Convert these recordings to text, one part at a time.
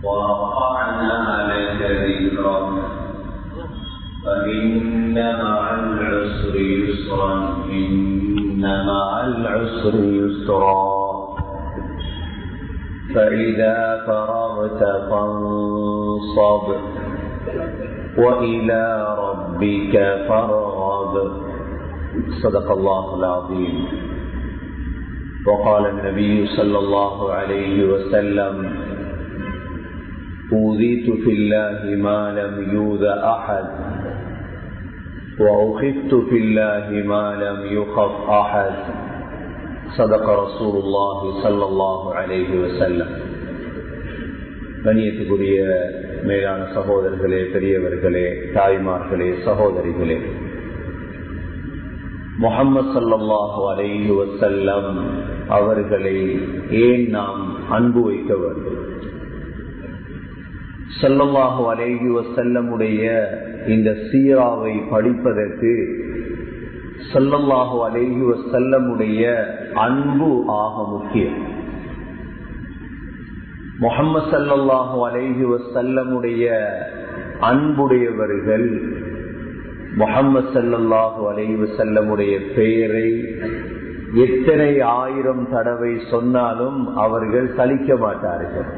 ورفعنا لك ذكرك فإن مع العسر يسرا إن مع العسر يسرا فإذا فرغت فانصب وإلى ربك فارغب. صدق الله العظيم. وقال النبي صلى الله عليه وسلم: أوذيت في الله ما لم يؤذ أحد وأخفت في الله ما لم يخف أحد. صدق رسول الله صلى الله عليه وسلم. கண்ணியத்துக்குரிய மேலான சகோதரர்களே, பெரியவர்களே, தாய்மார்களே, சகோதரிகளே, முஹம்மது ஸல்லல்லாஹு அலைஹி வஸல்லம் அவர்களை ஏன் நாம் அன்பு வைக்க வேண்டும்? ஸல்லல்லாஹு அலைஹி வஸல்லமுடைய இந்த சீராவை படிப்பதற்கு ஸல்லல்லாஹு அலைஹி வஸல்லமுடைய அன்பு ஆக முக்கியம். முஹம்மது ஸல்லல்லாஹு அலைஹி வஸல்லமுடைய அன்புடையவர்கள் முஹம்மது ஸல்லல்லாஹு அலைஹி வஸல்லமுடைய பெயரை எத்தனை ஆயிரம் தடவை சொன்னாலும் அவர்கள் சலிக்க மாட்டார்கள்.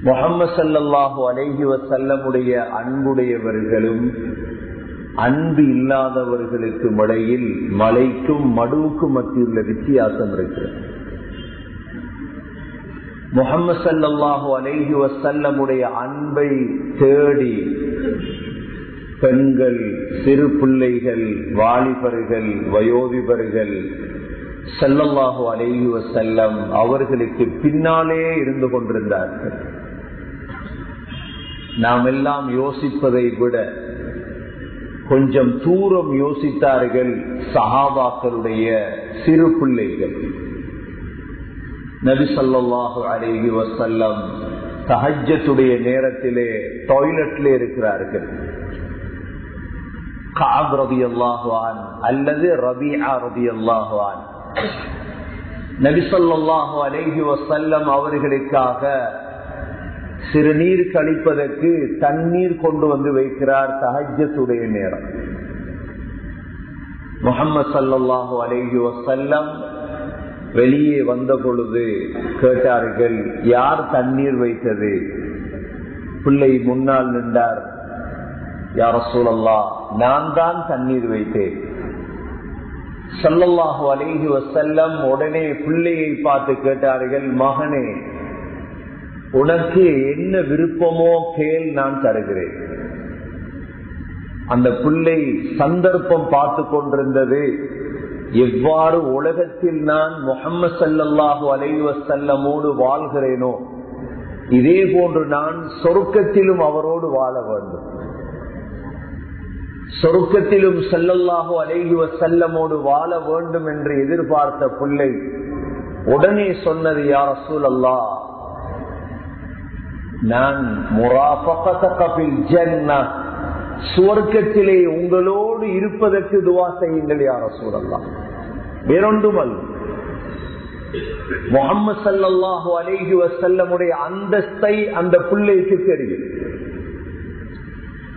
முஹம்மது ஸல்லல்லாஹு அலைஹி வஸல்லமுடைய அன்புடையவர்களும் அன்பு இல்லாதவர்களுக்கு இடையில் மலைக்கும் மடுவுக்கும் மத்தியுள்ள வித்தியாசம் இருக்கிறது. முஹம்மது ஸல்லல்லாஹு அலைஹி வஸல்லமுடைய அன்பை தேடி பெண்கள், சிறு பிள்ளைகள், வாலிபர்கள், வயோதிபர்கள் ஸல்லல்லாஹு அலைஹி வஸல்லம் அவர்களுக்கு பின்னாலே இருந்து கொண்டிருந்தார்கள். நாம் எல்லாம் யோசிப்பதை விட கொஞ்சம் தூரம் யோசித்தார்கள் சஹாபாக்களுடைய சிறு பிள்ளைகள். நபி ஸல்லல்லாஹு அலைஹி வஸல்லம் தஹஜ்ஜுடைய நேரத்திலே டாய்லெட்ல இருக்கிறார்கள். கஅப் ரலியல்லாஹு அன்ஹு அல்லது ரபீஆ ரலியல்லாஹு அன்ஹு நபி ஸல்லல்லாஹு அலைஹி வஸல்லம் அவர்களுக்காக சிறுநீர் கழிப்பதற்கு தண்ணீர் கொண்டு வந்து வைக்கிறார். தஹஜ்ஜுடைய நேரம். முஹம்மது ஸல்லல்லாஹு அலைஹி வஸல்லம் வெளியே வந்த பொழுது கேட்டார்கள், யார் தண்ணீர் வைத்தது? பிள்ளை முன்னால் நின்றார். யா ரசூலல்லாஹ், நான் தான் தண்ணீர் வைத்தேன். ஸல்லல்லாஹு அலைஹி வஸல்லம் உடனே பிள்ளையை பார்த்து கேட்டார்கள், மகனே, உனக்கு என்ன விருப்பமோ கேள், நான் தருகிறேன். அந்த பிள்ளை சந்தர்ப்பம் பார்த்து கொண்டிருந்தது. எவ்வாறு உலகத்தில் நான் முஹம்மது ஸல்லல்லாஹு அலைஹி வஸல்லமோடு வாழ்கிறேனோ இதே போன்று நான் சொர்க்கத்திலும் அவரோடு வாழ வேண்டும். சொர்க்கத்திலும் ஸல்லல்லாஹு அலைஹி வஸல்லமோடு வாழ வேண்டும் என்று எதிர்பார்த்த பிள்ளை உடனே சொன்னது, யா ரசூலல்லாஹ், நான் முராஃபகதக ஃபில் ஜன்னah, சுவர்க்கத்திலே உங்களோடு இருப்பதற்கு துஆ செய்யுங்கள் யா ரசூலல்லாஹ். வேறொன்றுமல்ல, முஹம்மது ஸல்லல்லாஹு அலைஹி வஸல்லமுடைய அந்தஸ்தை அந்த பிள்ளைக்கு தெரியும்.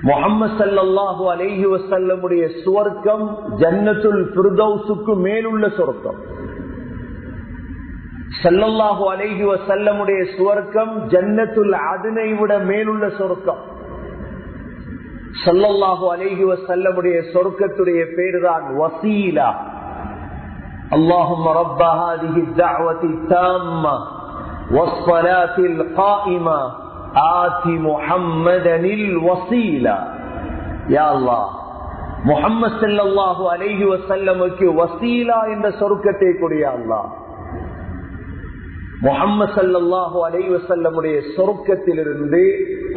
முஹம்மது ஸல்லல்லாஹு அலைஹி வஸல்லமுடைய சுவர்க்கம் ஜன்னத்துல் ஃபிர்தௌஸுக்கு மேலுள்ள சொர்க்கம். ஸல்லல்லாஹு அலைஹி வஸல்லமுடைய சுவர்க்கம் ஜன்னத்துல் அத்னை விட மேலுள்ள சொர்க்கம். ஸல்லல்லாஹு அலைஹி வஸல்லமுடைய சொர்க்கத்துடைய பேர்தான் வசீலா. அல்லாஹும்ம ரப்ப ஹாதிஹி தஅவதி தாம்ம வஸ்ஸலாத்தில் காயிமா ஆதி முஹம்மதனில் வசீலா. யா அல்லாஹ், முஹம்மது ஸல்லல்லாஹு அலைஹி வஸல்லமுக்கு வசீலா என்ற சொர்க்கத்தை கொடு யா அல்லாஹ். முஹம்மது ஸல்லல்லாஹு அலைஹி வஸல்லமுடைய சொர்க்கத்திலிருந்து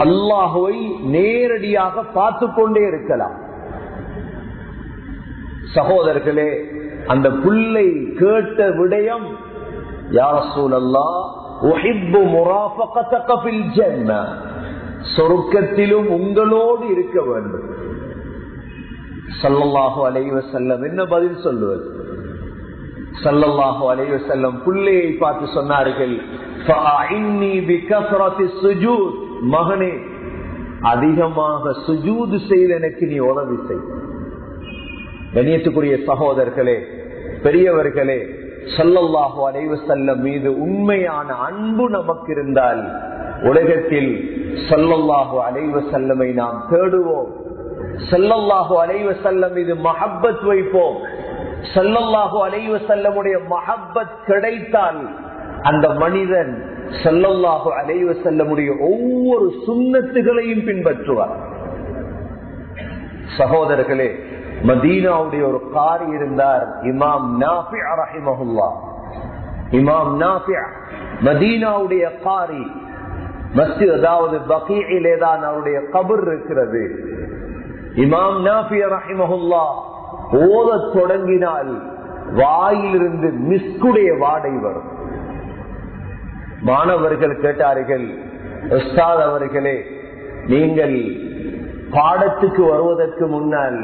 அல்லாஹ்வை நேரடியாக பார்த்து கொண்டே இருக்கலாம். சகோதரர்களே, அந்த புள்ளை கேட்ட விடயம், யா ரசூலல்லாஹ், உஹிப்பு முராஃபகதக ஃபில் ஜன்னah, சொர்க்கத்திலும் உங்களோடு இருக்க வேண்டும். ஸல்லல்லாஹு அலைஹி வஸல்லம் என்ன பதில் சொல்லுவது? ஸல்லல்லாஹு அலைஹி வஸல்லம் பிள்ளையை பார்த்து சொன்னார்கள், ஃபஅஇன்னி பிகஸ்ரத்தி ஸுஜூத், மகனே அதிகமாக சுஜூது செய்து எனக்கு நீ உதவி செய். கண்ணியத்துக்குரிய சகோதரர்களே, பெரியவர்களே, ஸல்லல்லாஹு அலைஹி வஸல்லம் மீது உண்மையான அன்பு நமக்கு இருந்தால் உலகத்தில் ஸல்லல்லாஹு அலைஹி வஸல்லமை நாம் தேடுவோம். ஸல்லல்லாஹு அலைஹி வஸல்லம் மீது மஹப்பத் வைப்போம். ஸல்லல்லாஹு அலைஹி வஸல்லமுடைய மஹப்பத் கிடைத்தால் அந்த மனிதன் ஸல்லல்லாஹு அலைஹி வஸல்லமுடைய ஒவ்வொரு சுன்னத்துகளையும் பின்பற்றுவார். சகோதரர்களே, மதீனாவுடைய ஒரு காரி இருந்தார், இமாம் நாஃபி ரஹிமஹுல்லாஹ். இமாம் நாஃபி மதீனாவுடைய காரி. மஸ்ஜித், அதாவது பகீஇலே தான் அவருடைய கபர் இருக்கிறது. இமாம் நாஃபி ரஹிமஹுல்லாஹ் ஓதத் தொடங்கினால் வாயிலிருந்து மிஸ்குடைய வாடை வரும். மாணவர்கள் கேட்டார்கள், உஸ்தாத் அவர்களே, நீங்கள் பாடத்துக்கு வருவதற்கு முன்னால்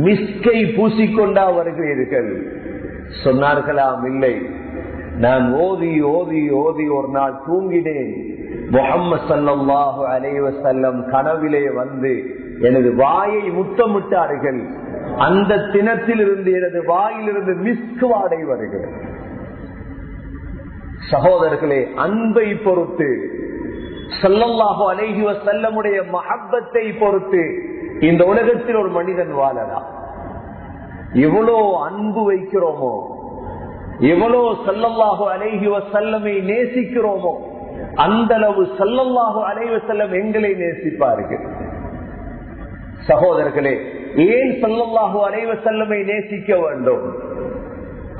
மிஸ்கை பூசிக்கொண்டா வருகிறீர்கள்? சொன்னார்களாம், இல்லை, நான் ஓதி ஓதி ஓதி ஒரு நாள் தூங்கினேன். முஹம்மது ஸல்லல்லாஹு அலைஹி வஸல்லம் கனவிலே வந்து எனது வாயை முத்தமிட்டார்கள். அந்த தினத்திலிருந்து எனது வாயிலிருந்து மிஸ்க் வாடை வருகிறது. சகோதரர்களே, அன்பை பொறுத்து, ஸல்லல்லாஹு அலைஹி வஸல்லமுடைய மஹப்பத்தை பொறுத்து இந்த உலகத்தில் ஒரு மனிதன் வாழலாம். எவ்வளோ அன்பு வைக்கிறோமோ, எவ்வளோ ஸல்லல்லாஹு அலைஹி வஸல்லமை நேசிக்கிறோமோ, அந்த அளவு ஸல்லல்லாஹு அலைஹி வஸல்லம் எங்களை நேசிப்பார்கள். சகோதரர்களே, ஏன் ஸல்லல்லாஹு அலைஹி வஸல்லமை நேசிக்க வேண்டும்?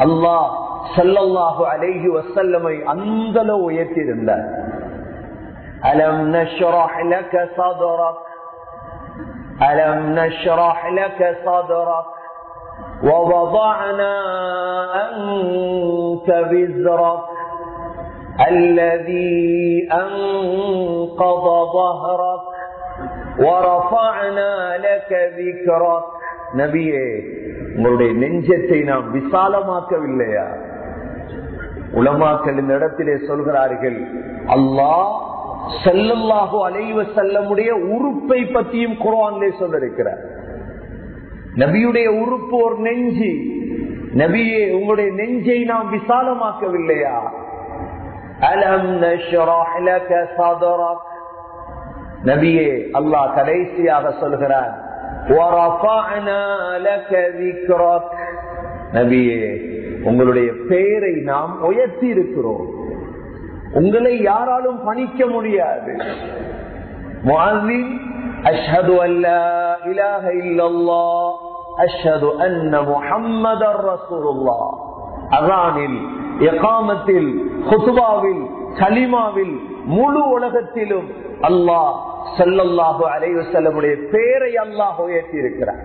அல்லாஹ் ஸல்லல்லாஹு அலைஹி வஸல்லமை அந்த அளவு உயர்த்தியிருந்தார். அலம் நஷ்ரஹ் லக ஸத்ரக், அலம் நஷ்ரஹ் லக ஸத்ரக் ووضعنا عنك وزرك الذي أنقض ظهرك ورفعنا لك ذكرك. நபியே, உங்களுடைய நெஞ்சத்தை நாம் விசாலமாக்கவில்லையா? உலமாக்கள் இந்த இடத்திலே சொல்கிறார்கள், அல்லாஹ் ஸல்லல்லாஹு அலைஹி வஸல்லமுடைய உறுப்பை பற்றியும் குர்ஆனிலே சொல்லிருக்கிறார். நபியுடைய உறுப்பு ஒரு நெஞ்சு. நபியே, உங்களுடைய நெஞ்சை நாம் விசாலமாக்கவில்லையா? அலம் நஷ்ரஹ் லக ஸத்ரக். நபியே, அல்லாஹ் கடைசியாக சொல்கிறான், வரஃபஅனா லக ذிக்ரக். நபியே, உங்களுடைய பெயரை நாம் உயர்த்தி இருக்கிறோம். உங்களை யாராலும் பணிக்க முடியாது. முஅஸ்ஸின் அஷ்ஹது அல்லா இலாஹ இல்லல்லாஹ் அஷ்ஹது அன்ன முஹம்மதர் ரசூலுல்லாஹ். அஸானில், இகாமத்தில், குத்பாவில், கலிமாவில் முழு உலகத்திலும் அல்லாஹ் ஸல்லல்லாஹு அலைஹி வஸல்லமுடைய பெயரை அல்லாஹ் உயர்த்தி இருக்கிறார்.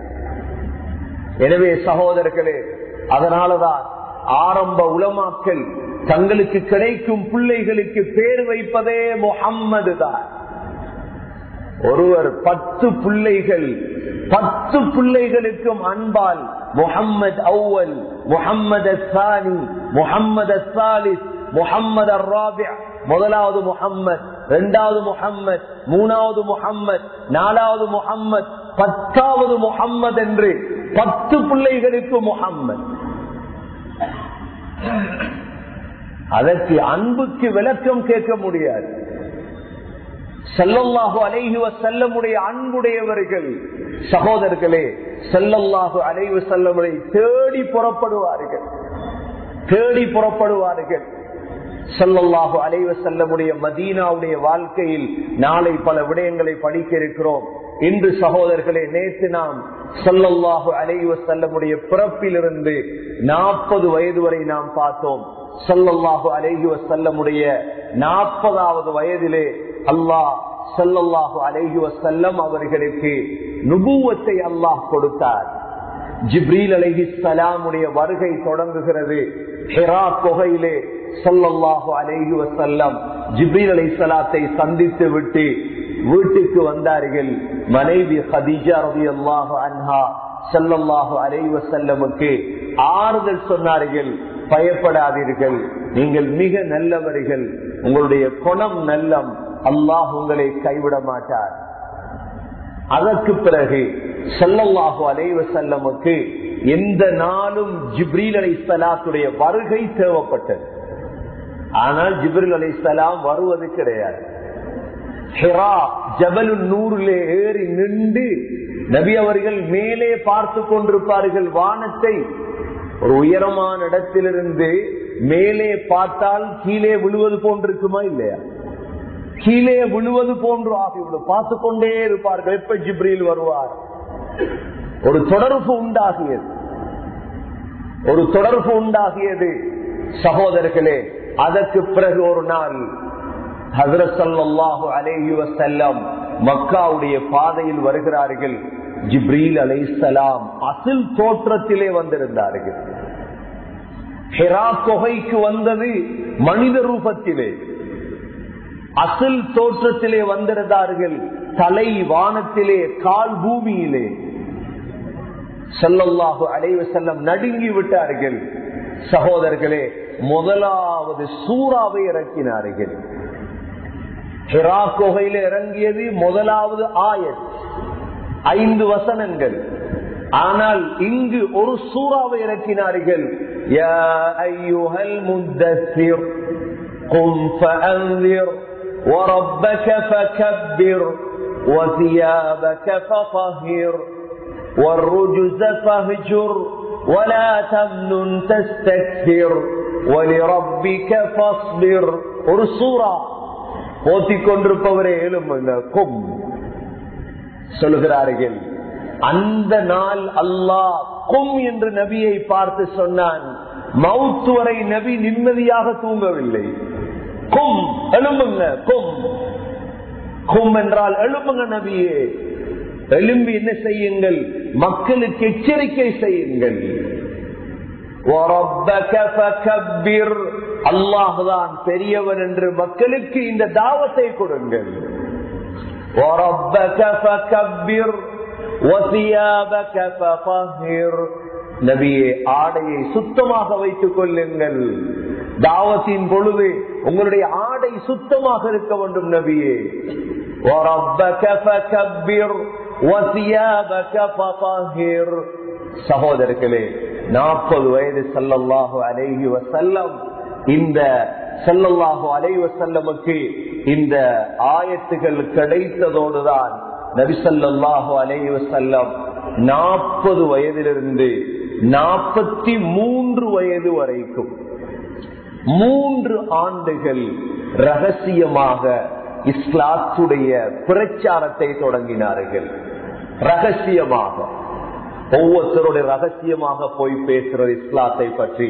எனவே சகோதரர்களே, அதனாலதான் ஆரம்ப உலமாக்கள் தங்களுக்கு கிடைக்கும் பிள்ளைகளுக்கு பேர் வைப்பதே முஹம்மது தான். ஒருவர் 10 பிள்ளைகள், 10 பிள்ளைகளுக்கும் அன்பால் முஹம்மது அவ்வல், முஹம்மது அஸ்ஸானி, முஹம்மது அஸ்ஸாலிஸ், முஹம்மது அர்ராபி', முதலாவது முஹம்மத், இரண்டாவது முஹம்மத், மூணாவது முஹம்மத், நாலாவது முஹம்மத், 10வது முஹம்மத் என்று 10 பிள்ளைகளுக்கு முஹம்மத். அதற்கு அன்புக்கு விளக்கம் கேட்க முடியாது. ஸல்லல்லாஹு அலைஹி வஸல்லமுடைய அன்புடையவர்கள் சகோதரர்களே, ஸல்லல்லாஹு அலைஹி வஸல்லமை தேடி புறப்படுவார்கள், தேடி புறப்படுவார்கள். ஸல்லல்லாஹு அலைஹி வஸல்லமுடைய மதீனாவுடைய வாழ்க்கையில் நாளை பல விடயங்களை படிக்க இருக்கிறோம். இன்று சகோதரர்களே, நேற்று நாம் ஸல்லல்லாஹு அலைஹி வஸல்லமுடைய பிறப்பிலிருந்து 40 வயது வரை நாம் பார்த்தோம். ஸல்லல்லாஹு அலைஹி வஸல்லமுடைய 40வது வயதிலே அல்லாஹ் ஸல்லல்லாஹு அலைஹி வஸல்லம் அவர்களுக்கு நுபுவத்தை அல்லாஹ் கொடுத்தார். ஜிப்ரீல் அலைஹிஸ்ஸலாமுடைய வருகை தொடங்குகிறது. ஹிரா குகையிலே ஸல்லல்லாஹு அலைஹி வஸல்லம் ஜிப்ரீல் அலைஹிஸ்ஸலாத்தை சந்தித்து விட்டு வீட்டுக்கு வந்தார்கள். மனைவி கதீஜா ரலியல்லாஹு அன்ஹா ஸல்லல்லாஹு அலைஹி வஸல்லமுக்கு ஆறுதல் சொன்னார்கள். பயப்படாதீர்கள், நீங்கள் மிக நல்லவர்கள், உங்களுடைய குணம் நல்லம், அல்லாஹ் உங்களை கைவிட மாட்டார். அதற்கு பிறகு ஸல்லல்லாஹு அலைஹி வஸல்லமுக்கு எந்த நாளும் ஜிப்ரீல் அலைஹிஸ்ஸலாத்துடைய வருகை தேவைப்பட்டது. ஆனால் ஜிப்ரீல் அலைஹிஸ்ஸலாம் வருவது கிடையாது. ஹிரா ஜபலுன் நூரிலே ஏறி நின்று நபி அவர்கள் மேலே பார்த்து கொண்டிருப்பார்கள் வானத்தை. ஒரு உயரமான இடத்திலிருந்து மேலே பார்த்தால் கீழே விழுவது போன்றிருக்குமா இல்லையா? கீழே விழுவது போன்று ஆகிவிடும். பார்த்து கொண்டே இருப்பார்கள், எப்ப ஜிப்ரீல் வருவார். ஒரு தொடர்பு உண்டாகியது சகோதரர்களே. அதற்கு பிறகு ஒரு நாள் ஹஜ்ரத் ஸல்லல்லாஹு அலைஹி வஸல்லம் மக்காவுடைய பாதையில் வருகிறார்கள். ஜிப்ரீல் அலைஹிஸ்ஸலாம் அசல் தோற்றத்திலே வந்திருந்தார்கள். ஹிரா குகைக்கு வந்தது மனித ரூபத்திலே, அசல் தோற்றத்திலே வந்திருந்தார்கள். தலை வானத்திலே, கால் பூமியிலே. ஸல்லல்லாஹு அலைஹி வஸல்லம் நடுங்கி விட்டார்கள். சகோதரர்களே, முதலாவது சூறாவை இறக்கினார்கள். ஹிரா குகையில இறங்கியது முதலாவது ஆயத், 5 வசனங்கள். ஆனால் இங்கு ஒரு சூறாவை இறக்கினார்கள். யா அய்யுஹல் முத்தஸ்ஸிர் கும் ஃபஅன்ஸிர் வரப்பக ஃபகப்பிர் வஸியாபக ஃபطهிர் والرجز فاهجر ولا تمنن تستكثر ولربك فاصبر. ஒரு சூரா போத்திக் கொண்டிருப்பவரே எழும்புங்க, கும் சொல்லுகிறார்கள். அந்த நாள் அல்லாஹ் கும் என்று நபியை பார்த்து சொன்னான். மவுத் வரை நபி நிம்மதியாக தூங்கவில்லை. கும், எழும்புங்க, கும். கும் என்றால் எழும்புங்க நபியே, எழும்பி என்ன செய்யுங்கள், மக்களுக்கு எச்சரிக்கை செய்யுங்கள். அல்லாஹ்தான் பெரியவன் என்று மக்களுக்கு இந்த தாவத்தை கொடுங்கள். நபியே, ஆடையை சுத்தமாக வைத்துக் கொள்ளுங்கள். தாவத்தின் பொழுது உங்களுடைய ஆடை சுத்தமாக இருக்க வேண்டும் நபியே. சகோதரர்களே, 40 வயது ஸல்லல்லாஹு அலைஹி வஸல்லம், இந்த ஸல்லல்லாஹு அலைஹி வஸல்லமுக்கு இந்த ஆயத்துகள் கிடைத்ததோடுதான் நபி ஸல்லல்லாஹு அலைஹி வஸல்லம் 40 வயதிலிருந்து 43 வயது வரைக்கும் 3 ஆண்டுகள் ரகசியமாக இஸ்லாத்துடைய பிரச்சாரத்தை தொடங்கினார்கள். ரகசியமாக, ஒவ்வொருத்தருடைய ரகசியமாக போய் பேசுறது இஸ்லாத்தை பற்றி.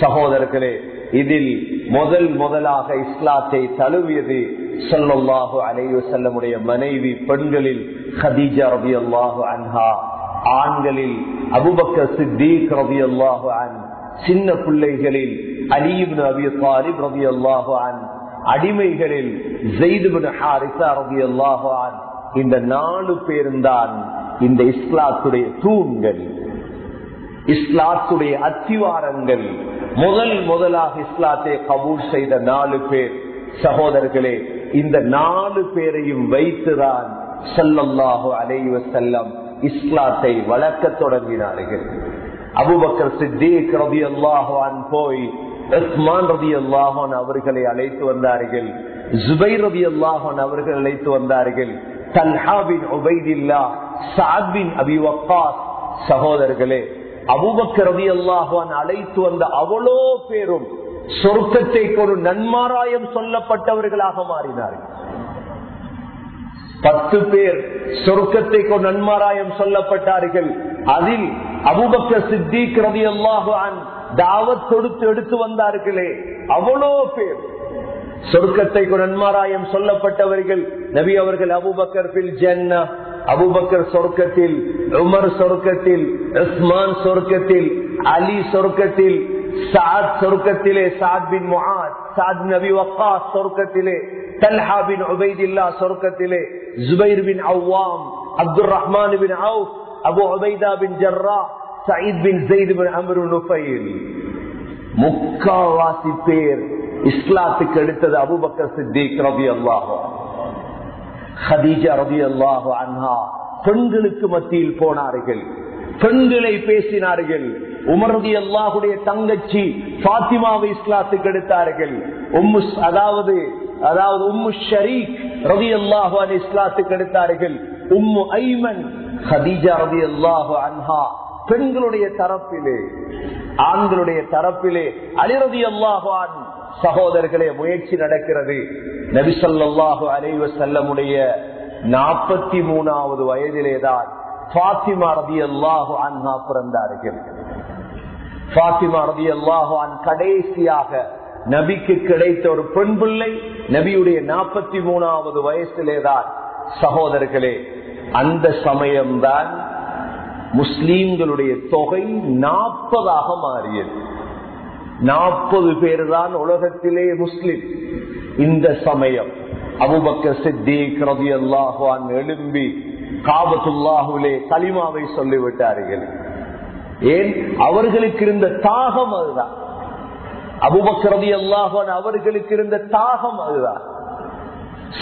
சகோதரர்களே, இதில் முதலாக இஸ்லாத்தை தழுவியது ஸல்லல்லாஹு அலைஹி வஸல்லமுடைய மனைவி. பெண்களில் கதீஜா ரலியல்லாஹு அன்ஹா, ஆண்களில் அபூபக்கர் சித்தீக் ரலியல்லாஹு அன்ஹு, சின்ன பிள்ளைகளில் அலி இப்னு அபீ தாலிப் ரலியல்லாஹு அன்ஹு, அடிமைகளில் ஸைத் இப்னு ஹாரிஸா ரலியல்லாஹு அன்ஹு. இந்த 4 பேர்தான் இந்த இஸ்லாத்துடைய தூண்கள், இஸ்லாத்துடைய அத்திவாரங்கள். முதலாக இஸ்லாத்தை கபூல் செய்த 4 பேர். சகோதரர்களே, இந்த 4 பேரையும் வைத்துதான் ஸல்லல்லாஹு அலைஹி வஸல்லம் இஸ்லாத்தை வளர்க்க தொடங்கினார்கள். அபூபக்கர் சித்தீக் ரலியல்லாஹு அன்ஹு போய் உஸ்மான் ரலியல்லாஹு அன்ஹு அவர்களை அழைத்து வந்தார்கள். ஜுபைர் ரலியல்லாஹு அன்ஹு அவர்கள் அழைத்து வந்தார்கள். தல்ஹா பின் உபைதில்லாஹ், சஅத் பின் அபி வக்காஸ். சகோதரர்களே, அபூபக்கர் ரலியல்லாஹு அன்ஹு அழைத்து வந்த அவ்வளோ பேரும் சொர்க்கத்தை ஒரு நன்மாராயம் சொல்லப்பட்டவர்களாக மாறினார்கள். 10 பேர் சொர்க்கத்தை ஒரு நன்மாராயம் சொல்லப்பட்டார்கள். அதில் அபூபக்கர் சித்தீக் ரலியல்லாஹு அன்ஹு தாவத் கொடுத்து எடுத்து வந்தார்களே, அவ்வளோ பேர் சொர்க்கத்தை நன்மாராயம் சொல்லப்பட்டவர்கள். நபி அவர்கள் அபூபக்கர் ஃபில் ஜன்னah, அபூபக்கர் சொர்க்கத்தில், உமர் சொர்க்கத்தில், உஸ்மான் சொர்க்கத்தில், அலி சொர்க்கத்தில், சஅத் சொர்க்கத்திலே, சஅத் பின் முஆத், சஅத் பின் அபி வக்காஸ் சொர்க்கத்திலே, தல்ஹா பின் உபைதில்லாஹ் சொர்க்கத்திலே, ஜுபைர் பின் அவ்வாம், அப்துர் ரஹ்மான் பின் அவுஃப், அபு உபைதா பின் ஜர்ராஹ், சயீத் பின் ஸைத் பின் அம்ர் நுஃபைல். முக்காவாசி பேர் இஸ்லாத்துக்கு எடுத்தது அபூபக்கர் சித்திக் ரலியல்லாஹு அன்ஹு, ஹதீஜா ரலியல்லாஹு அன்ஹா. பெண்களுக்கு மத்தியில் போனார்கள், பெண்களை பேசினார்கள். உமர் ரலியல்லாஹுடைய தங்கச்சி ஃபாத்திமாவை இஸ்லாத்துக்கு எடுத்தார்கள். அதாவது உம்மு ஷரீக் ரலியல்லாஹு அன்ஹா இஸ்லாத்துக்கு எடுத்தார்கள். உம்மு ஐமன், ஹதீஜா ரலியல்லாஹு அன்ஹா. பெண்களுடைய தரப்பிலே, ஆண்களுடைய தரப்பிலே அலி ரலியல்லாஹு அன்ஹு. சகோதரர்களே, முயற்சி நடக்கிறது. நபி ஸல்லல்லாஹு அலைஹி வஸல்லமுடைய 43வது வயதிலேதான் ஃபாத்திமா ரலியல்லாஹு அன்ஹா பிறந்தார்கள். ஃபாத்திமா ரலியல்லாஹு அன்ஹா கடைசியாக நபிக்கு கிடைத்த ஒரு பெண் பிள்ளை. நபியுடைய 43வது வயசிலேதான் சகோதரர்களே, அந்த சமயம்தான் முஸ்லீம்களுடைய தொகை 40ஆக மாறியது. 40 பேர் தான் உலகத்திலே முஸ்லிம். இந்த சமயம் அபூபக்கர் சித்திக் ரலியல்லாஹு அன்ஹு எழும்பி காபத்துல்லாஹுவிலே கலிமாவை சொல்லிவிட்டார்கள். ஏன்? அவர்களுக்கு இருந்த தாகம் அதுதான். அபூபக்கர் ரலியல்லாஹு அன்ஹு அவர்களுக்கு இருந்த தாகம் அதுதான்.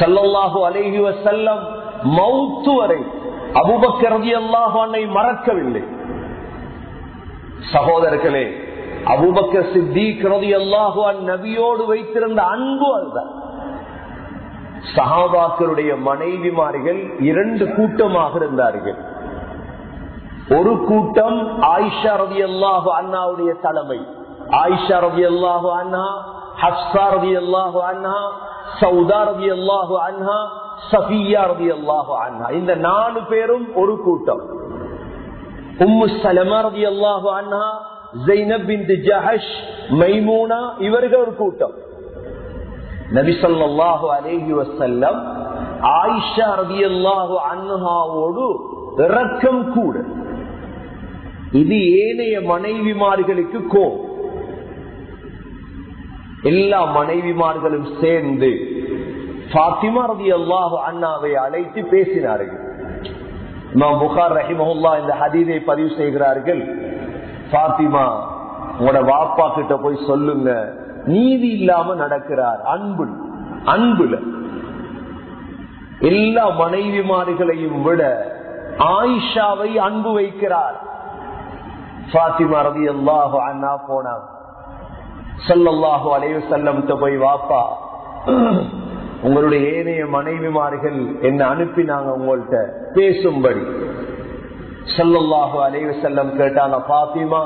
ஸல்லல்லாஹு அலைஹி வஸல்லம் மௌத் வரை அபூபக்கர் ரலியல்லாஹு அன்ஹை மறக்கவில்லை. சகோதரர்களே, அபூபக்கர் சித்திக் ரலியல்லாஹு அன்ஹு நபியோடு வைத்திருந்த அன்பு அதுதான். சஹாபாக்களுடைய மனைவிமார்கள் 2 கூட்டமாக இருந்தார்கள். ஒரு கூட்டம் ஆயிஷா ரலியல்லாஹு அன்ஹாவுடைய தலைமை. ஆயிஷா ரலியல்லாஹு அன்ஹா, ஹப்ஸா ரலியல்லாஹு அன்ஹா, சௌதா ரலியல்லாஹு அன்ஹா, சஃபியா ரலியல்லாஹு அன்ஹா. இந்த 4 பேரும் ஒரு கூட்டம். உம்மு சலமா ரலியல்லாஹு அன்ஹா, ஸைனப் பின்த் ஜஹஷ், மைமூனா, இவர்கள் ஒரு கூட்டம். நபி ஸல்லல்லாஹு அலைஹி வஸல்லம் ஆயிஷா ரலியல்லாஹு அன்ஹாவோடு இரக்கம் கூட. இது ஏனைய மனைவிமார்களுக்கு கோபம். எல்லா மனைவிமார்களும் சேர்ந்து ஃபாத்திமா ரலியல்லாஹு அன்ஹாவை அழைத்து பேசினார்கள். இமாம் புகாரி ரஹிமஹுல்லாஹ் இந்த ஹதீஸை பதிவு செய்கிறார்கள். ஃபாத்திமா, உங்களோட வாப்பா கிட்ட போய் சொல்லுங்க, நீதி இல்லாம நடக்கிறார். அன்புல எல்லா மனைவிமார்களையும் விட ஆயிஷாவை அன்பு வைக்கிறார். ஃபாத்திமா ரலியல்லாஹு அன்ஹா போனாங்க. ஸல்லல்லாஹு அலைஹி வஸல்லம் போய், வாப்பா, உங்களுடைய ஏனைய மனைவிமார்கள் என்ன அனுப்பினாங்க உங்கள்கிட்ட பேசும்படி. ஸல்லல்லாஹு அலைஹி வஸல்லம் கேட்டாங்க, ஃபாத்திமா,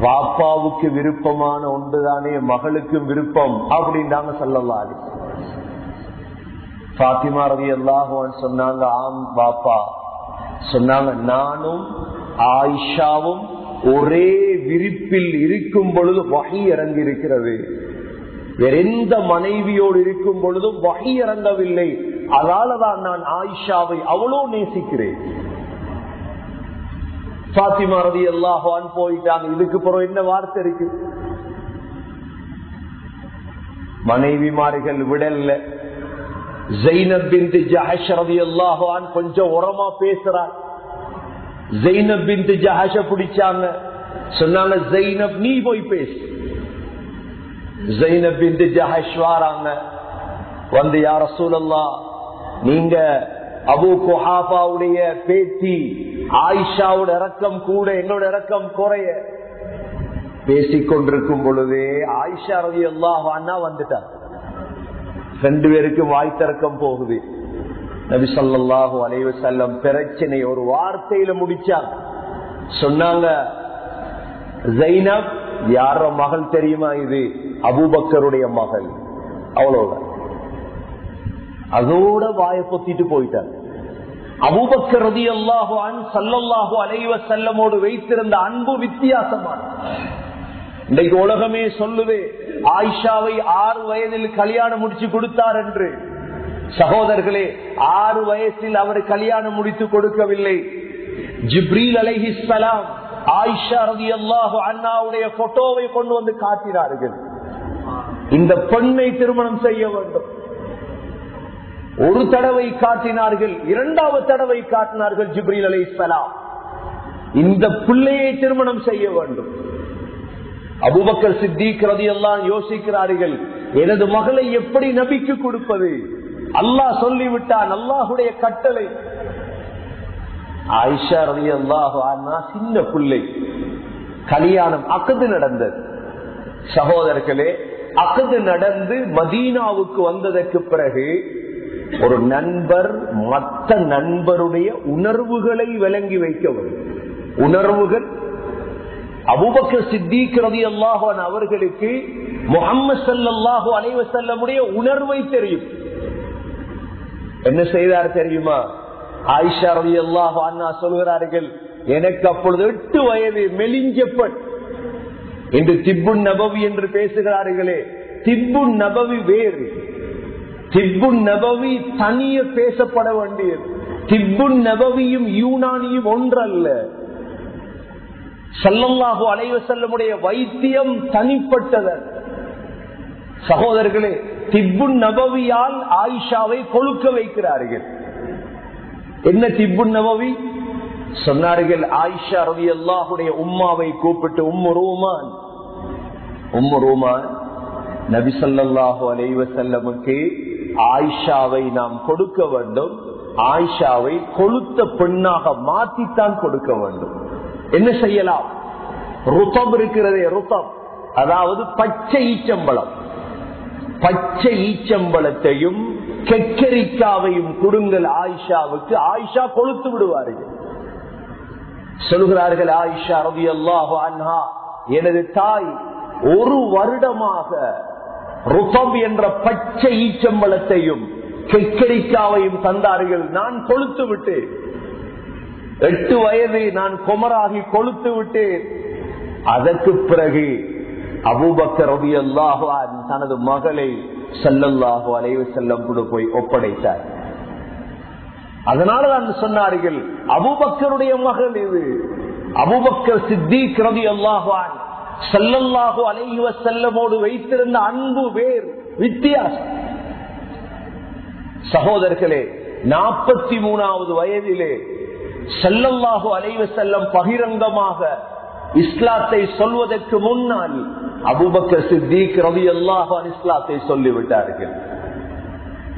வாப்பாவுக்கு விருப்பமான ஒன்றுதானே மகளுக்கும் விருப்பம் அப்படின்றாங்க ஸல்லல்லாஹு அலைஹி வஸல்லம். ஃபாத்திமா ரலியல்லாஹு அன்ஹா சொன்னாங்க, ஆம் வாப்பா. சொன்னாங்க, நானும் ஆயிஷாவும் ஒரே விரிப்பில் இருக்கும் பொழுது வஹி இறங்கி இருக்கிறது. வேற எந்த மனைவியோடு இருக்கும் பொழுதும் வஹி இறங்கவில்லை. அதனாலதான் நான் ஆயிஷாவை அவ்வளோ நேசிக்கிறேன். ஃபாத்திமா ரலியல்லாஹு அன்ஹா போயிட்டாங்க. இதுக்கு பிறகு என்ன வார்த்தை இருக்கு? மனைவிமார்கள் விடல்ல. ஸைனப் பின்த் ஜஹஷ் ரலியல்லாஹு அன்ஹா கொஞ்சம் உரமா பேசுறார். ஸைனப் பின்த் ஜஹஷ பிடிச்சாங்க. சொன்னாங்க, ஸைனப் நீ போய் பேசு. ஸைனப் பின்த் ஜஹஷ் வராங்க. வந்து, யா ரசூலல்லாஹ், நீங்க அபூ குஹாஃபாவுடைய பேத்தி ஆயிஷாவோட இரக்கம் கூட, எங்களோட இரக்கம் குறைய. பேசிக்கொண்டிருக்கும் பொழுதே ஆயிஷா ரலியல்லாஹு அன்ஹா வந்துட்டார். 2 பேருக்கும் வாய் திறக்கம் போகுது. நபி ஸல்லல்லாஹு அலைஹி வஸல்லம் பிரச்சனை ஒரு வார்த்தையில முடிச்சாங்க. சொன்னாங்க, ஸைனப் யார மகள் தெரியுமா? இது அபூபக்கருடைய மகள். அவ்வளவுதான். அதோட வாயை பொத்திட்டு போயிட்டாங்க. அபூபக்கர் ரலியல்லாஹு அன்ஹு ஸல்லல்லாஹு அலைஹி வஸல்லமோடு வைத்திருந்த அன்பு வித்தியாசமானது. இன்றைக்கு உலகமே சொல்லுவே ஆயிஷாவை 6 வயதில் கல்யாணம் முடிச்சு கொடுத்தார் என்று. சகோதரர்களே, 6 வயசில் அவர் கல்யாணம் முடித்து கொடுக்கவில்லை. ஜிப்ரீல் அலைஹிஸ்ஸலாம் ஆயிஷா ரலியல்லாஹு அன்ஹாவுடைய போட்டோவை கொண்டு வந்து காட்டினார்கள். இந்த பெண்ணை திருமணம் செய்ய வேண்டும். ஒரு தடவை காட்டினார்கள், 2வது தடவை காட்டினார்கள் ஜிப்ரீல் அலைஹிஸ்ஸலாம். இந்த பிள்ளையை திருமணம் செய்ய வேண்டும். அபூபக்கர் சித்திக் ரலியல்லாஹு யோசிக்கிறார்கள், எனது மகளை எப்படி நபிக்கு கொடுப்பது? அல்லாஹ் சொல்லிவிட்டான், அல்லாஹுடைய கட்டளை. ஆயிஷா ரலியல்லாஹு அன்ஹா சின்ன பிள்ளை, கல்யாணம் அக்து நடந்தது. சகோதரர்களே, அக்து நடந்து மதீனாவுக்கு வந்ததற்கு பிறகு ஒரு நண்பர் மற்ற நண்பருடைய உணர்வுகளை விளங்கி வைக்க வேண்டும். உணர்வுகள் அபூபக்கர் சித்திக் ரலியல்லாஹு அன்ஹு அவர்களுக்கு முஹம்மது ஸல்லல்லாஹு அலைஹி வஸல்லமுடைய உணர்வை தெரியும். என்ன செய்தார் தெரியுமா? ஆயிஷா ரலியல்லாஹு அன்ஹா சொல்கிறார்கள், எனக்கு அப்பொழுது 8 வயது, மெலிஞ்சப்பட். இன்று திப்புன் நபவி என்று பேசுகிறார்களே, திப்புன் நபவி வேறு, திப்புன் நபவி தனிய பேசப்பட வேண்டியது. திப்புன் நபவியும் யூனானியும் ஒன்றல்ல. ஸல்லல்லாஹு அலைஹி வஸல்லமுடைய வைத்தியம் தனிப்பட்டது. சகோதரர்களே, திப்புன் நபவியால் ஆயிஷாவை கொழுக்க வைக்கிறார்கள். என்ன திப்புன் நபவி சொன்னார்கள்? ஆயிஷா ரலியல்லாஹுடைய உம்மாவை கூப்பிட்டு, உம்மு ரூமான், நபி ஸல்லல்லாஹு அலைஹி வஸல்லமுக்கு ஆயிஷாவை நாம் கொடுக்க வேண்டும், ஆயிஷாவை கொழுத்த பெண்ணாக மாற்றித்தான் கொடுக்க வேண்டும். என்ன செய்யலாம்? ருத்தம் இருக்கிறதே, ருத்தம், அதாவது பச்சை ஈச்சம்பழம், பச்சை ஈச்சம்பழத்தையும் கெக்கரிக்காவையும் கொடுங்கள் ஆயிஷாவுக்கு, ஆயிஷா கொழுத்து விடுவார்கள். சொல்கிறார்கள் ஆயிஷா ரலியல்லாஹு அன்ஹா, எனது தாய் 1 வருடமாக ருத்தம் என்ற பச்சை ஈச்சம்பழத்தையும் கெக்கரிக்காவையும் தந்தார்கள். நான் கொழுத்து விட்டேன். 8 வயது நான் குமராகி கொழுத்து விட்டேன். அதற்கு பிறகு அபூபக்கர் ரலியல்லாஹு அன்ஹு தனது மகளை ஸல்லல்லாஹு அலைஹி வஸல்லம் கூட போய் ஒப்படைத்தார். அதனாலதான் சொன்னார்கள், அபூபக்கருடைய மகள் இது. அபூபக்கர் சித்திக் ரலியல்லாஹு அன்ஹு ஸல்லல்லாஹு அலைஹி வஸல்லமோடு வைத்திருந்த அன்பு வேறு, வித்தியாசம். சகோதரர்களே, 43வது வயதிலே ஸல்லல்லாஹு அலைஹி வஸல்லம் பகிரங்கமாக இஸ்லாத்தை சொல்வதற்கு முன்னால் அபூபக்கர் சித்திக் ரலியல்லாஹு அன்ஹு இஸ்லாத்தை சொல்லிவிட்டார்கள்.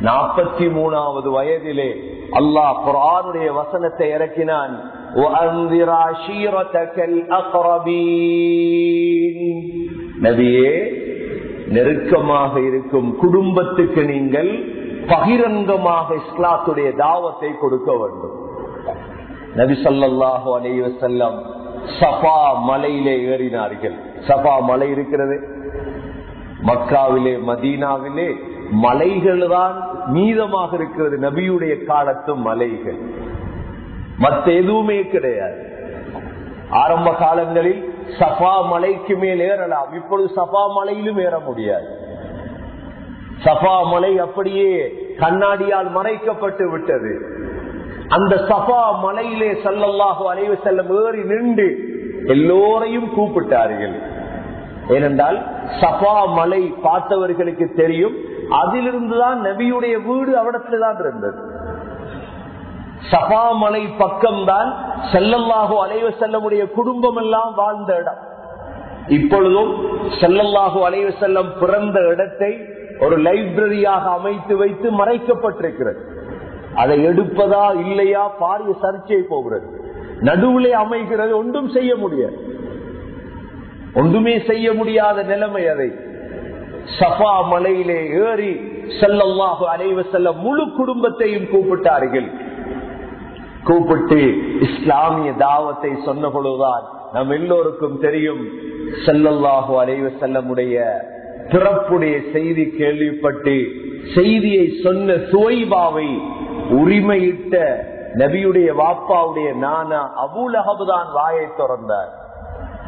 43வது வயதிலே அல்லாஹ் குர்ஆனுடைய வசனத்தை இறக்கினான். நபியே, நெருக்கமாக இருக்கும் குடும்பத்துக்கு நீங்கள் பகிரங்கமாக இஸ்லாத்துடைய தாவத்தை கொடுக்க வேண்டும். நபி ஸல்லல்லாஹு அலைஹி வஸல்லம் சஃபா மலையிலே ஏறினார்கள். சஃபா மலை இருக்கிறது மக்காவிலே, மதீனாவிலே மலைகள் தான் மீதமாக இருக்கிறது. நபியுடைய காலத்து மலைகள், மற்ற எதுவுமே கிடையாது. ஆரம்ப காலங்களில் சஃபா மலைக்கு மேல் ஏறலாம், இப்பொழுது சஃபா மலையிலும் ஏற முடியாது. சஃபா மலை அப்படியே கண்ணாடியால் மறைக்கப்பட்டு விட்டது. அந்த சஃபா மலையிலே ஸல்லல்லாஹு அலைஹி வஸல்லம் ஏறி நின்று எல்லோரையும் கூப்பிட்டார்கள். ஏனென்றால் சஃபா மலை பார்த்தவர்களுக்கு தெரியும், அதிலிருந்துதான் நபியுடைய வீடு அவிடத்தில்தான் இருந்தது. சஃபா மலை பக்கம்தான் ஸல்லல்லாஹு அலைஹி வஸல்லமுடைய குடும்பம் எல்லாம் வாழ்ந்த இடம். இப்பொழுதும் ஸல்லல்லாஹு அலைஹி வஸல்லம் பிறந்த இடத்தை ஒரு லைப்ரரியாக அமைத்து வைத்து மறைக்கப்பட்டிருக்கிறது. அதை எடுப்பதா இல்லையா பாரிய சர்ச்சை போகிறது. நடுவிலே அமைகிறது, ஒன்றும் செய்ய முடியாது, ஒன்றுமே செய்ய முடியாத நிலைமை. அதை சஃபா மலையிலே ஏறி ஸல்லல்லாஹு அலைஹி வஸல்லம் முழு குடும்பத்தையும் கூப்பிட்டார்கள். கூப்பிட்டு இஸ்லாமிய தாவத்தை சொன்ன பொழுதுதான் நம் எல்லோருக்கும் தெரியும், ஸல்லல்லாஹு அலைஹி வஸல்லமுடைய பிறப்புடைய செய்தி கேள்விப்பட்டு செய்தியை சொன்ன சுவைபாவை உரிமையிட்ட நபியுடைய வாப்பாவுடைய நானா அபூ லஹப் தான் வாயை திறந்தார்.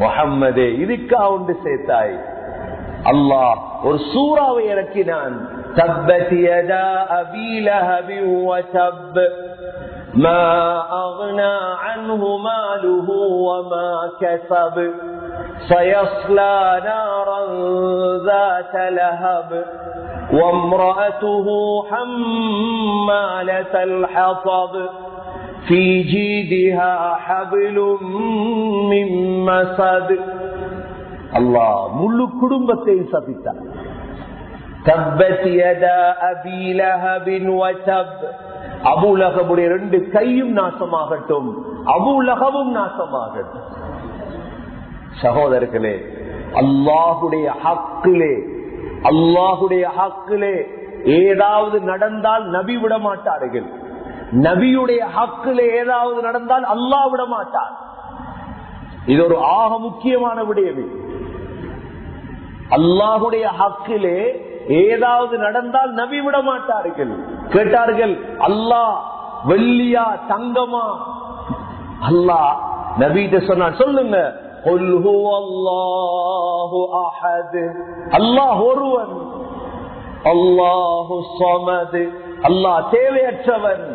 முஹம்மதே, இதுக்கா ஒன்று சேர்த்தாய்? அல்லாஹ் ஒரு சூறாவை இறக்கினான். தப்பத் யதா அபீ லஹப் வ தப் மா அக்னா அன்ஹு மாலுஹு வ மா கஸப் சயஸ்லா நாரன் ذات لهب وامرأته حمالة الحطب في جيدها حبل من مسد அல்லாஹ் முழு குடும்பத்தையும் சபித்தார். தப்பத் யதா அபீ லஹபின் வ தப். அபூ லஹபுடைய 2 கையும் நாசமாகட்டும், அபூ லஹபும் நாசமாகட்டும். சகோதரர்களே, அல்லாஹுடைய ஹக்கிலே ஏதாவது நடந்தால் நபி விட மாட்டார்கள். நபியுடைய ஹக்கிலே ஏதாவது நடந்தால் அல்லாஹ் விட மாட்டார். இது ஒரு ஆக முக்கியமான விடயம். அல்லாஹுடைய ஹக்கிலே ஏதாவது நடந்தால் நபி விட மாட்டார்கள். கேட்டார்கள், அல்லாஹ் வெள்ளியா தங்கமா? அல்லாஹ் நபிகிட்ட சொன்னார், சொல்லுங்க, அல்லாஹ் ஒருவன், அல்லாஹு ஸமத், அல்லாஹ் தேவையற்றவன்,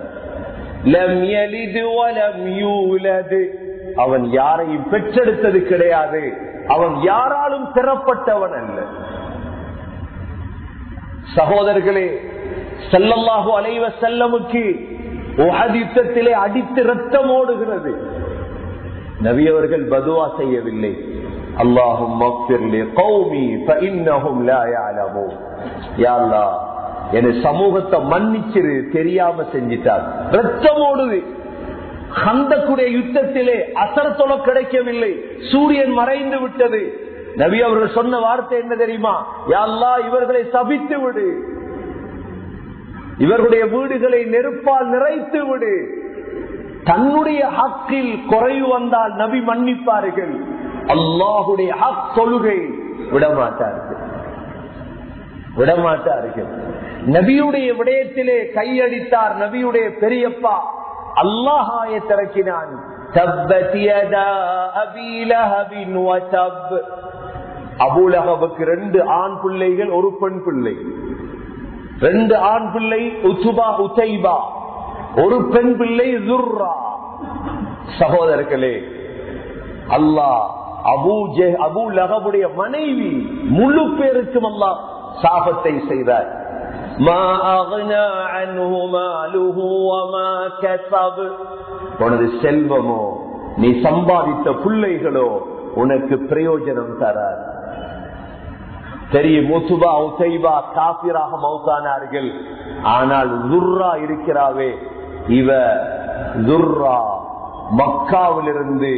லம் யலித் வ லம் யூலத், அவன் யாரையும் பெற்றெடுத்தது கிடையாது, அவன் யாராலும் பெறப்பட்டவன் அல்ல. சகோதரர்களே, ஸல்லல்லாஹு அலைஹி வஸல்லமுக்கு உஹத் யுத்தத்திலே அடித்து ரத்தம் ஓடுகிறது. நபி அவர்கள் பதுவா செய்யவில்லை. அல்லாஹும்ம ஃபிர் லி கௌமி ஃபஇன்னஹும் லா யஅலமூன். யா அல்லாஹ், என் சமூகத்தை மன்னிச்சிரு, தெரியாம செஞ்சிட்டார். ரத்தம் ஓடுது. கந்தக்குடைய யுத்தத்திலே அசர் தொலை கிடைக்கவில்லை, சூரியன் மறைந்து விட்டது. நபி அவர்கள் சொன்ன வார்த்தை என்ன தெரியுமா? யா அல்லாஹ், இவர்களை சபித்து விடு, இவர்களுடைய வீடுகளை நெருப்பால் நிறைத்து விடு. தன்னுடைய ஹக்கில் குறைவு வந்தால் நபி மன்னிப்பார்கள். அல்லாஹுடைய ஹக் தொழுகை விடமாட்டார்கள். நபியுடைய விடயத்திலே கையடித்தார் நபியுடைய பெரியப்பா. அல்லாஹ் ஆயத்திறக்கினான், தப்பத் யதா அபீ லஹபின் வ தப். அபூ லஹபுக்கு 2 ஆண் பிள்ளைகள், ஒரு பெண் பிள்ளை. 2 ஆண் பிள்ளை உத்பா உதைபா, ஒரு பெண் பிள்ளை ஸுர்ரா. சகோதரர்களே, அல்லாஹ் அபூ லஹபுடைய மனைவி முழு பேருக்கும் அல்லாஹ் சாபத்தை செய்தார். மா அக்னா அன்ஹு மாலுஹு வ மா கஸப். உனது செல்வமோ, நீ சம்பாதித்த பிள்ளைகளோ உனக்கு பிரயோஜனம் தராது. தெரியும், உத்பா உதைபா காபிராக மௌத்தானார்கள். ஆனால் ஸுர்ரா இருக்கிறாவே, இவ ஸுர்ரா மக்காவிலிருந்து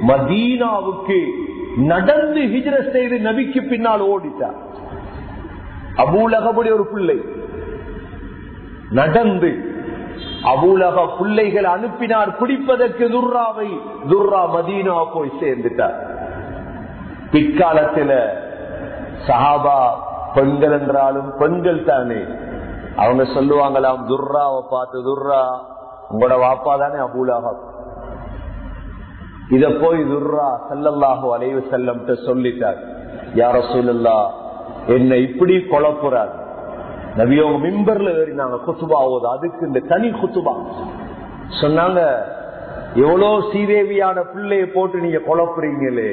மதீனாவுக்கு நடந்து ஹிஜ்ரத் செய்து நபிக்கு பின்னால் ஓடிட்டார். அபூ லஹபுடைய ஒரு பிள்ளை நடந்து, அபூ லஹப் பிள்ளைகள் அனுப்பினார் பிடிப்பதற்கு ஸுர்ராவை. ஸுர்ரா மதீனா போய் சேர்ந்துட்டார். பிற்காலத்தில் சஹாபா பெண்கள் என்றாலும் பெண்கள் தானே, அவங்க சொல்லுவாங்களாம் ஸுர்ராவை பார்த்து, ஸுர்ரா உங்களோட வாப்பா தானே அபூ லஹப். இத போய் ஸுர்ரா ஸல்லல்லாஹு அலைஹி வஸல்லம் சொல்லிட்டார், யா ரசூலல்லாஹ், என்ன இப்படி குழப்புறார். நபியோங்க மிம்பர்ல ஏறினாங்க குத்துபா ஓது, அதுக்கு இந்த தனி குத்துபா சொன்னாங்க, எவ்வளோ சீதேவியான பிள்ளைய போட்டு நீங்க குழப்புறீங்களே,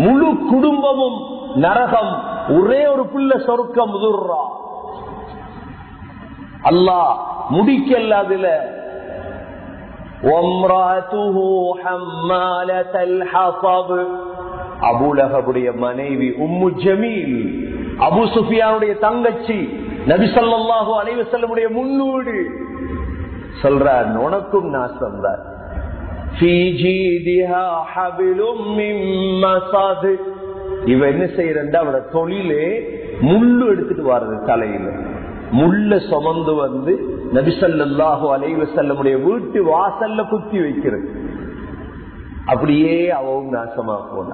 முழு குடும்பமும் நரகம், ஒரே ஒரு பிள்ளை சொர்க்கம். ஸுர்ரா அல்லாஹ் முடிக்கல. அதுல அபூ லஹபுடைய மனைவி உம்மு ஜமீல், அபூ சுஃபியானுடைய தங்கச்சி, நபி ஸல்லல்லாஹு அலைஹி வஸல்லம் முன்னோடு சொல்றார், உனக்கும் நாசம் தான். இவ என்ன செய்யறா, அவட தொழிலே முள்ளு எடுத்துட்டு வர்றது, தலையில முள்ள சுமந்து வந்து நபி ஸல்லல்லாஹு அலைஹி வஸல்லம் வீட்டு வாசல்ல குத்தி வைக்கிறது. அப்படியே அவவும் நாசமா போன.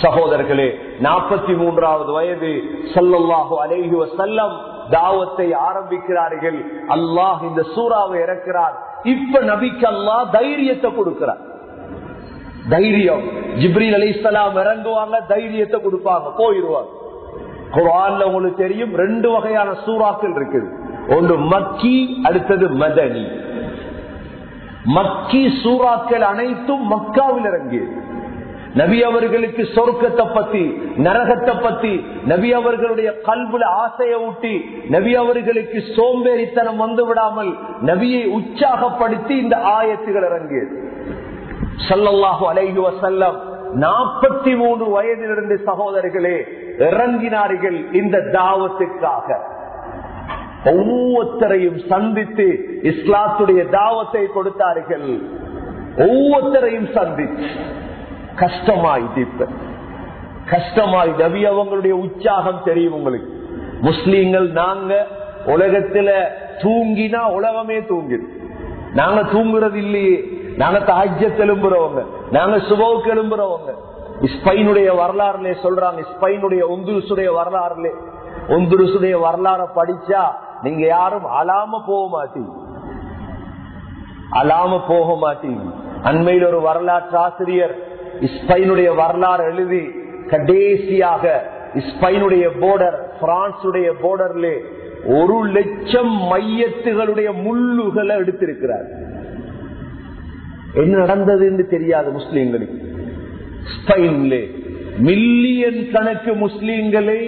சகோதரர்களே, 43வது வயது ஸல்லல்லாஹு அலைஹி வஸல்லம் தாவத்தை ஆரம்பிக்கிறார்கள். அல்லாஹ் இந்த சூறாவை இறக்கிறார். இப்ப நபிக்கு அல்லாஹ் தைரியத்தை கொடுக்கிறார். தைரியம், ஜிப்ரீல் அலைஹிஸ்ஸலாம் இறங்குவாங்க, தைரியத்தை கொடுப்பாங்க, போயிருவாங்க. குர்ஆன்ல உங்களுக்கு தெரியும் 2 வகையான சூறாக்கள் இருக்குது. ஒன்று மக்கி, அடுத்தது மதனி. மக்கி சூறாக்கள் அனைத்தும் மக்காவில் இறங்கியது. நபி அவர்களுக்கு சொர்க்கத்தை பத்தி, நரகத்தை பத்தி, நபி அவர்களுடைய கல்புல ஆசையை ஊட்டி, நபி அவர்களுக்கு சோம்பேறித்தனம் வந்து விடாமல் நபியை உற்சாகப்படுத்தி இந்த ஆயத்துகள் இறங்கியது. ஸல்லல்லாஹு அலைஹி வஸல்லம் 43 வயதிலிருந்து சகோதரர்களே இறங்கினார்கள் இந்த தாவத்துக்காக. ஒவ்வொருத்தரையும் சந்தித்து இஸ்லாத்துடைய தாவத்தை கொடுத்தார்கள். ஒவ்வொருத்தரையும் சந்தித்து கஷ்டமாய் நபி அவங்களுடைய உற்சாகம் தெரியும் உங்களுக்கு. முஸ்லீம்கள் நாங்க உலகத்துல தூங்கினா உலகமே தூங்கிது. நாங்க தூங்குறது இல்லையே. நாங்க தஹஜ்ஜத் எழும்புறவங்க, நாங்க சுபவுக்கு எழும்புறவங்க. ஸ்பெயினுடைய வரலாறுல சொல்றாங்க, ஸ்பெயினுடைய ஒந்துருசுடைய வரலாற படிச்சா நீங்க யாரும் அலாம போக மாட்டீங்க. அண்மையில் ஒரு வரலாற்று ஆசிரியர் ஸ்பெயினுடைய வரலாறு எழுதி கடைசியாக ஸ்பெயினுடைய போர்டர், பிரான்சுடைய போர்டர்ல 1,00,000 மையத்துகளுடைய முள்ளுகளை எடுத்திருக்கிறார். என்ன நடந்தது என்று தெரியாது முஸ்லீம்களுக்கு. ஸ்பெயின்ல மில்லியன் கணக்கு முஸ்லீம்களை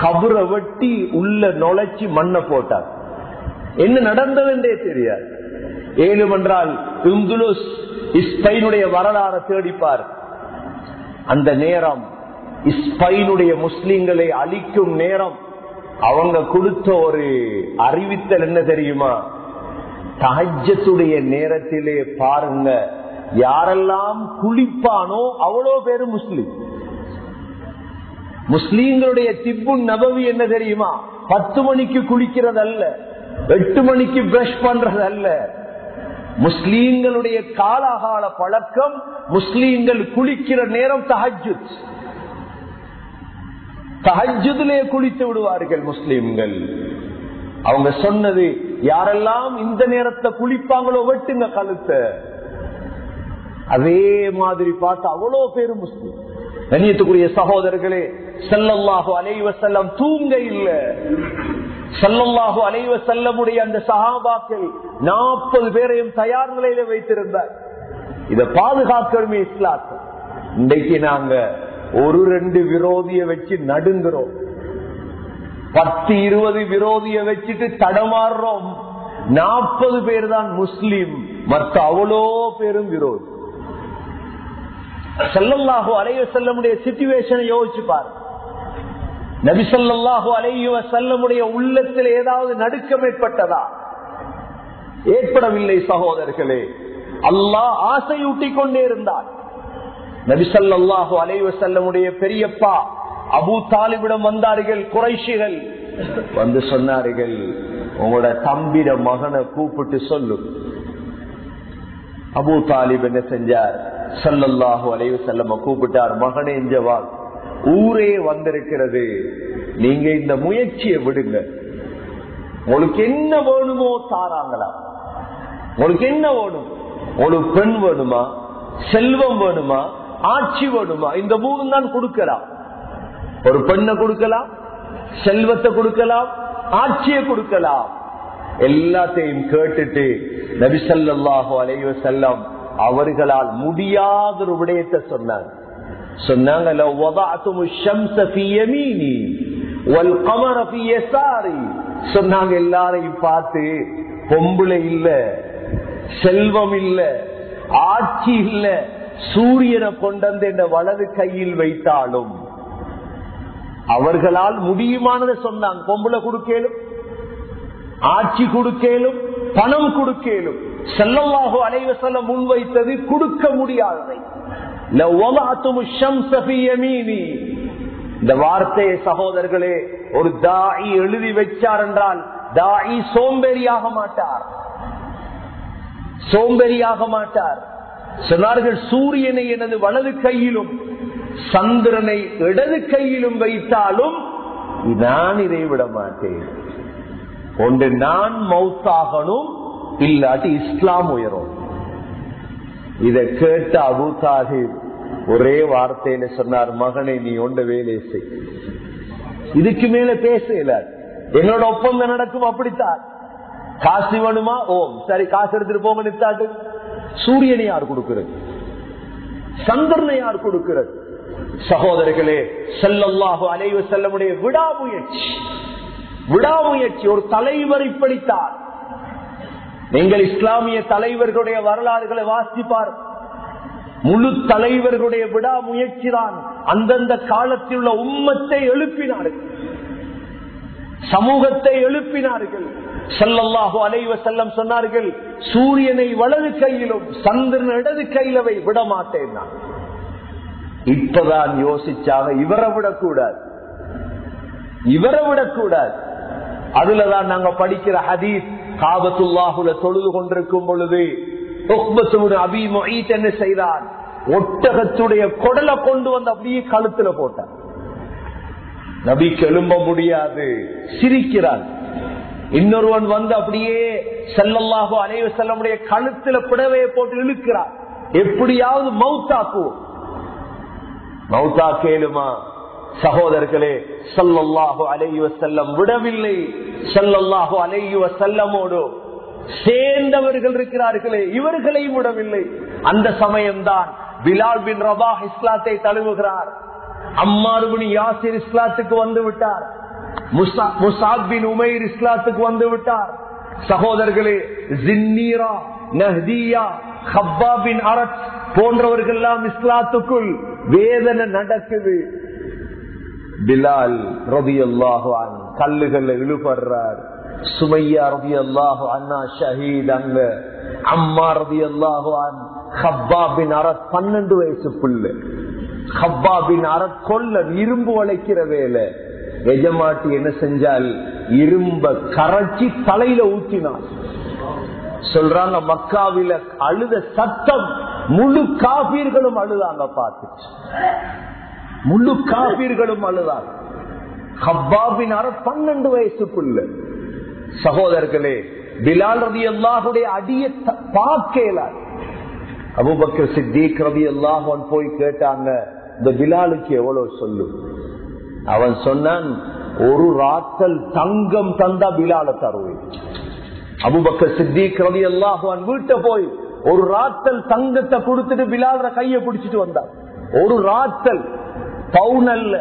கபர வெட்டி உள்ள நுழைச்சி மண்ணை போட்டார். என்ன நடந்தது என்றே தெரியாது. ஏழுமென்றால் ஸ்பெயினுடைய வரலாறு தேடிப்பார். அந்த நேரம் ஸ்பெயினுடைய முஸ்லீம்களை அழிக்கும் நேரம் அவங்க கொடுத்த ஒரு அறிவித்தல் என்ன தெரியுமா? தஹஜ்ஜத்துடைய நேரத்திலே பாருங்க, யாரெல்லாம் குளிப்பானோ அவ்வளோ பேரு முஸ்லீம்களுடைய திப்பு நபவி என்ன தெரியுமா? 10 மணிக்கு குளிக்கிறது அல்ல, 8 மணிக்கு பிரஷ் பண்றது அல்ல. முஸ்லீம்களுடைய காலகால பழக்கம், முஸ்லீம்கள் குளிக்கிற நேரம் தஹஜ்ஜுதிலே குளித்து விடுவார்கள் முஸ்லீம்கள். அவங்க சொன்னது, யாரெல்லாம் இந்த நேரத்தை குளிப்பாங்களோ வெட்டுங்க கழுத்தை. அதே மாதிரி பார்த்து அவ்வளோ பேரு முஸ்லீம். கண்ணியத்துக்குரிய சகோதரர்களே, ஸல்லல்லாஹு அலைஹி வஸல்லம் தூங்க இல்ல. ஸல்லல்லாஹு அலைஹி வஸல்லமுடைய அந்த சஹாபாக்கள் 40 பேரையும் தயார் நிலையில வைத்திருந்தார். இத பாதுகாக்கணுமே இஸ்லாத்தை. இன்றைக்கு நாங்க 1-2 விரோதிய வச்சு நடுங்குறோம், 10-20 விரோதிய வச்சுட்டு தடமாறுறோம். 40 பேர் தான் முஸ்லீம், மற்ற அவ்வளோ பேரும் விரோதி. ஸல்லல்லாஹு அலைஹி வஸல்லமுடைய சிச்சுவேஷனை யோசிச்சு பாரு. நபி ஸல்லல்லாஹு அலைஹி வஸல்லமுடைய உள்ளத்தில் ஏதாவது நடுக்கம் ஏற்பட்டதா? ஏற்படவில்லை சகோதரர்களே. அல்லாஹ் ஆசையூட்டிக் கொண்டே இருந்தார். நபி ஸல்லல்லாஹு அலைஹி வஸல்லமுடைய பெரியப்பா அபூ தாலிபிடம் வந்தார்கள். குறைஷிகள் வந்து சொன்னார்கள், உங்களோட தம்பிட மகனை கூப்பிட்டு சொல்லு. அபூ தாலிப் என்ன செஞ்சார்? ஸல்லல்லாஹு அலைஹி வஸல்லம் கூப்பிட்டார். மகனே, இஞ்சவா, ஊரே வந்திருக்கிறது, நீங்க இந்த முயற்சியை விடுங்க. உங்களுக்கு என்ன வேணுமோ தாராங்களா? உங்களுக்கு என்ன வேணும்? உங்களுக்கு பெண் வேணுமா, செல்வம் வேணுமா, ஆட்சி வேணுமா? இந்த 3 தான் கொடுக்கலாம். ஒரு பெண்ணை கொடுக்கலாம், செல்வத்தை கொடுக்கலாம், ஆட்சியை கொடுக்கலாம். எல்லாத்தையும் கேட்டுட்டு நபி ஸல்லல்லாஹு அலைஹி வஸல்லம் அவர்களால் முடியாத ஒரு விடயத்தை சொன்னாங்க. சொன்னாங்க, லவ் வதஅதுமு ஷம்ஸ ஃபீ யமீனி வல் கமர ஃபீ யஸாரி. சொன்னாங்க, எல்லாரையும் பார்த்து, பொம்பளை இல்ல, செல்வம் இல்ல, ஆட்சி இல்ல, சூரியனை கொண்டு என்ற வலது கையில் வைத்தாலும் அவர்களால் முடியுமானதை சொன்னாங்க. பொம்பளை கொடுக்கலும், ஆட்சி கொடுக்கலும், பணம் கொடுக்கலும். ஸல்லல்லாஹு அலைஹி வஸல்லம் முன்வைத்தது கொடுக்க முடியாததை. லவ் வதஅதுமு ஷம்ஸ ஃபீ யமீனி. இந்த வார்த்தையை சகோதரர்களே, ஒரு தாயி எழுதி வச்சார் என்றால் தாயி சோம்பேறியாக மாட்டார். சொன்னார்கள், சூரியனை எனது வலது கையிலும் சந்திரனை இடது கையிலும் வைத்தாலும் நான் இதை விட மாட்டேன். ஒன்று நான் மௌத்தாகணும், இல்லாட்டி இஸ்லாம் உயரும். இதை கேட்ட அபூ தாலிப் ஒரே வார்த்தையில சொன்னார், மகனை நீ ஒன்று வேலை செய், இதுக்கு மேல பேசல. எங்களோட ஒப்பந்தம் நடக்கும் அப்படித்தான். காசு வேணுமா? ஓம் சரி, காசு எடுத்துட்டு போங்க. நித்தாட்டு சூரியனை யார் கொடுக்கிறது? சந்திரனை யார் கொடுக்கிறது? சகோதரர்களே, ஸல்லல்லாஹு அலைஹி வஸல்லமுடைய விடாமுயற்சி ஒரு தலைவர் இப்படித்தார். நீங்கள் இஸ்லாமிய தலைவர்களுடைய வரலாறுகளை வாசிப்பார். முழு தலைவர்களுடைய விடா முயற்சி தான் அந்தந்த காலத்தில் உள்ள உம்மத்தை எழுப்பினார்கள், சமூகத்தை எழுப்பினார்கள். ஸல்லல்லாஹு அலைஹி வஸல்லம் சொன்னார்கள், சூரியனை வலது கையிலும் சந்திரன் இடது கையிலவை விட மாட்டேன். இப்பதான் யோசிச்சாக இவரை விடக்கூடாது, இவரை விடக்கூடாது. அதுலதான் நாங்க படிக்கிற ஹதீஸ், காபத்துல்லாஹுல தொழுது கொண்டிருக்கும் பொழுது அபீ முஈத் என்ன செய்தான், ஒட்டகத்துடைய குடலை கொண்டு வந்து அப்படியே கழுத்துல போட்டான். நபிக்கு எழும்ப முடியாது, சிரிக்கிறான். இன்னொருவன் வந்து அப்படியே ஸல்லல்லாஹு அலைஹி வஸல்லமுடைய கழுத்துல புடவையை போட்டு இழுக்கிறான். எப்படியாவது மௌத்தாக்குவோம். மௌத்தா கேளுமா? சகோதரர்களே, ஸல்லல்லாஹு அலைஹி வஸல்லம் விடவில்லை. ஸல்லல்லாஹு அலைஹி வஸல்லமோடு சேர்ந்தவர்கள் இருக்கிறார்களே, இவர்களையும் விடவில்லை. அந்த சமயம்தான் பிலால் பின் ரபாஹ் இஸ்லாத்தை தழுவுகிறார். அம்மார் பின் யாசிர் இஸ்லாத்துக்கு வந்து விட்டார். முஸாப் பின் உமைர் இஸ்லாத்துக்கு வந்து விட்டார். சகோதரர்களே, ஜின்னீரா, நஹ்தியா, ஹப்பாப் பின் அரத் போன்றவர்கள் எல்லாம் இஸ்லாத்துக்குள். வேதனை நடக்குது. பிலால் ரலியல்லாஹு அன்ஹு கல்லுகள்ல இழுபடுறார். சுமையா ரலியல்லாஹு அன்ஹா ஷஹீத். அங்க அம்மா ரலியல்லாஹு அன்ஹு, ஹப்பாப் பின் அரத் 12 வயசு புள்ள. ஹப்பாப் பின் அரத் கொல்ல இரும்பு வளைக்கிற வேலை. எஜமாட்டி என்ன செஞ்சால், இரும்ப கரைச்சி தலையில ஊத்தினார். சொல்றாங்க, மக்காவில அழுத சத்தம் முழு காபீர்களும் அழுதாங்க. பார்த்து முழு காபீர்களும் அழுதாங்க. ஹப்பாப் பின் அரத் 12 வயசுக்குள்ள. சகோதரர்களே, பிலால் ரலியல்லாஹுடைய அடியை பார்க்கலார். அபூபக்கர் சித்திக் ரலியல்லாஹு அன்ஹு போய் கேட்டாங்க, இந்த பிலாலுக்கு எவ்வளவு சொல்லு? அவன் சொன்னான், ஒரு ராத்தல் தங்கம் தந்தா பிலால தருவேன். அபூபக்கர் சித்திக் ரலியல்லாஹு அன்ஹு வீட்டை போய் ஒரு ராத்தல் தங்கத்தை கொடுத்துட்டு பிலால கையை பிடிச்சிட்டு வந்தார். ஒரு ராத்தல், பவுன் அல்ல.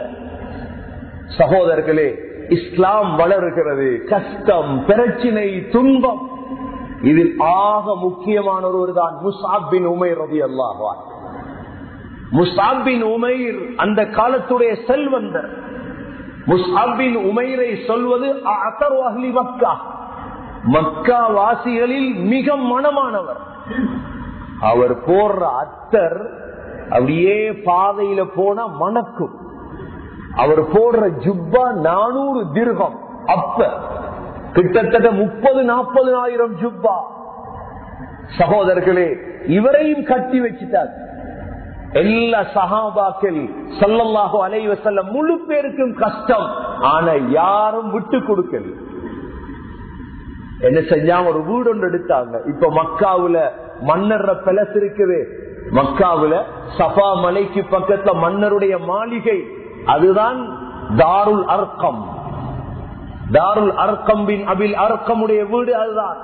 சகோதரர்களே, இஸ்லாம் வளர்கிறது. கஷ்டம், பிரச்சினை, துன்பம், இதில் ஆக முக்கியமான ஒருவர் தான் முஸாப் பின் உமைர் ரலியல்லாஹு அன்ஹு. முஸாப் பின் உமைர் அந்த காலத்துடைய செல்வந்தர். முஸாப் பின் உமைரை சொல்வது அத்தர் அஹ்லி மக்கா, மக்கா வாசிகளில் மிக மனமானவர். அவர் போடுற அத்தர் அப்படியே பாதையில போனா மணக்கும். அவர் போடுற ஜுப்பா 400 திர்ஹம். அப்ப கிட்டத்தட்ட 30,000-40,000 ஜுப்பா. சகோதரர்களே, இவரையும் கட்டி வச்சுட்டார். எல்லா சஹாபாக்கள் ஸல்லல்லாஹு அலைஹி வஸல்லம் முழு பேருக்கும் கஷ்டம். ஆனா யாரும் விட்டு கொடுக்கல. என்ன செஞ்சாங்க, ஒரு வீடு ஒன்று எடுத்தாங்க. இப்ப மக்காவுல மன்னர் பெலஸ் இருக்குது. மக்காவுல சஃபா மலைக்கு பக்கத்துல மன்னருடைய மாளிகை, அதுதான் தாருல் அர்கம். தாருல் அர்கம் பின் அபில் அர்கமுடைய வீடு அதுதான்.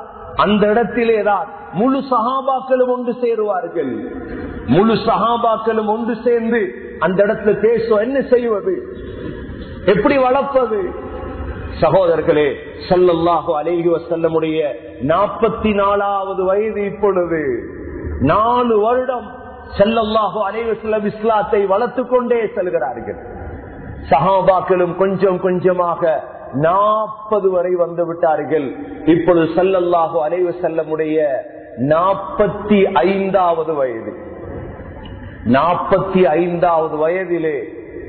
அந்த இடத்திலேதான் முழு சஹாபாக்களும் ஒன்று சேருவார்கள். முழு சஹாபாக்களும் ஒன்று சேர்ந்து அந்த இடத்துல பேசுவோம். என்ன செய்வது, எப்படி வளர்ப்பது? சகோதரர்களே, ஸல்லல்லாஹு அலைஹி வஸல்லமுடைய 44வது வயது இப்பொழுது. 4 வருடம் ஸல்லல்லாஹு அலைஹி வஸல்லம் இஸ்லாத்தை வளர்த்துக் கொண்டே செல்கிறார்கள். சஹாபாக்களும் கொஞ்சம் கொஞ்சமாக 40 வரை வந்து விட்டார்கள். இப்பொழுது ஸல்லல்லாஹு அலைஹி வஸல்லமுடைய 45வது வயது. 45வது வயதிலே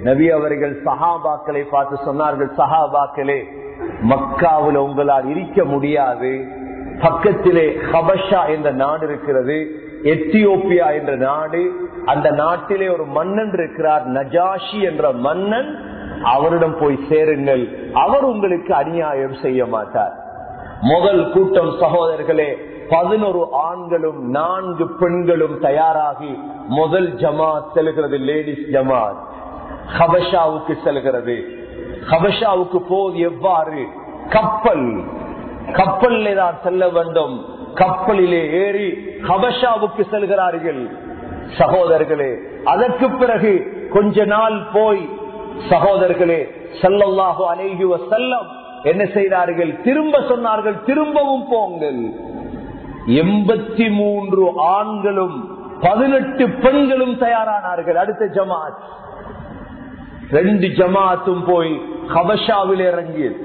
நபி அவர்கள் சஹாபாக்களை பார்த்து சொன்னார்கள், சஹாபாக்களே, மக்காவில் உங்களால் இருக்க முடியாது. பக்கத்திலே ஹபஷா என்ற நாடு இருக்கிறது, எத்தியோப்பியா என்ற நாடு. அந்த நாட்டிலே ஒரு மன்னன் இருக்கிறார், நஜாஷி என்ற மன்னன். அவரிடம் போய் சேருங்கள், அவர் உங்களுக்கு அநியாயம் செய்ய மாட்டார். முதல் கூட்டம் சகோதரர்களே, 11 ஆண்களும் 4 பெண்களும் தயாராகி முதல் ஜமாத் செல்கிறது. லேடிஸ் ஜமாத் ஹபஷாவுக்கு செல்கிறது. ஹபஷாவுக்கு போது எவ்வாறு? கப்பலிலே தான் செல்ல வேண்டும். கப்பலிலே ஏறி ஹபஷாவுக்கு செல்கிறார்கள். சகோதரர்களே, அதற்கு பிறகு கொஞ்ச நாள் போய் சகோதரர்களே ஸல்லல்லாஹு அலைஹி வஸல்லம் என்ன செய்தார்கள்? திரும்ப சொன்னார்கள், திரும்பவும் போங்கள். 83 ஆண்களும் 18 பெண்களும் தயாரானார்கள். அடுத்த ஜமாத் 2 ஜமாத்தும் போய் ஹபஷாவில் இறங்கியது.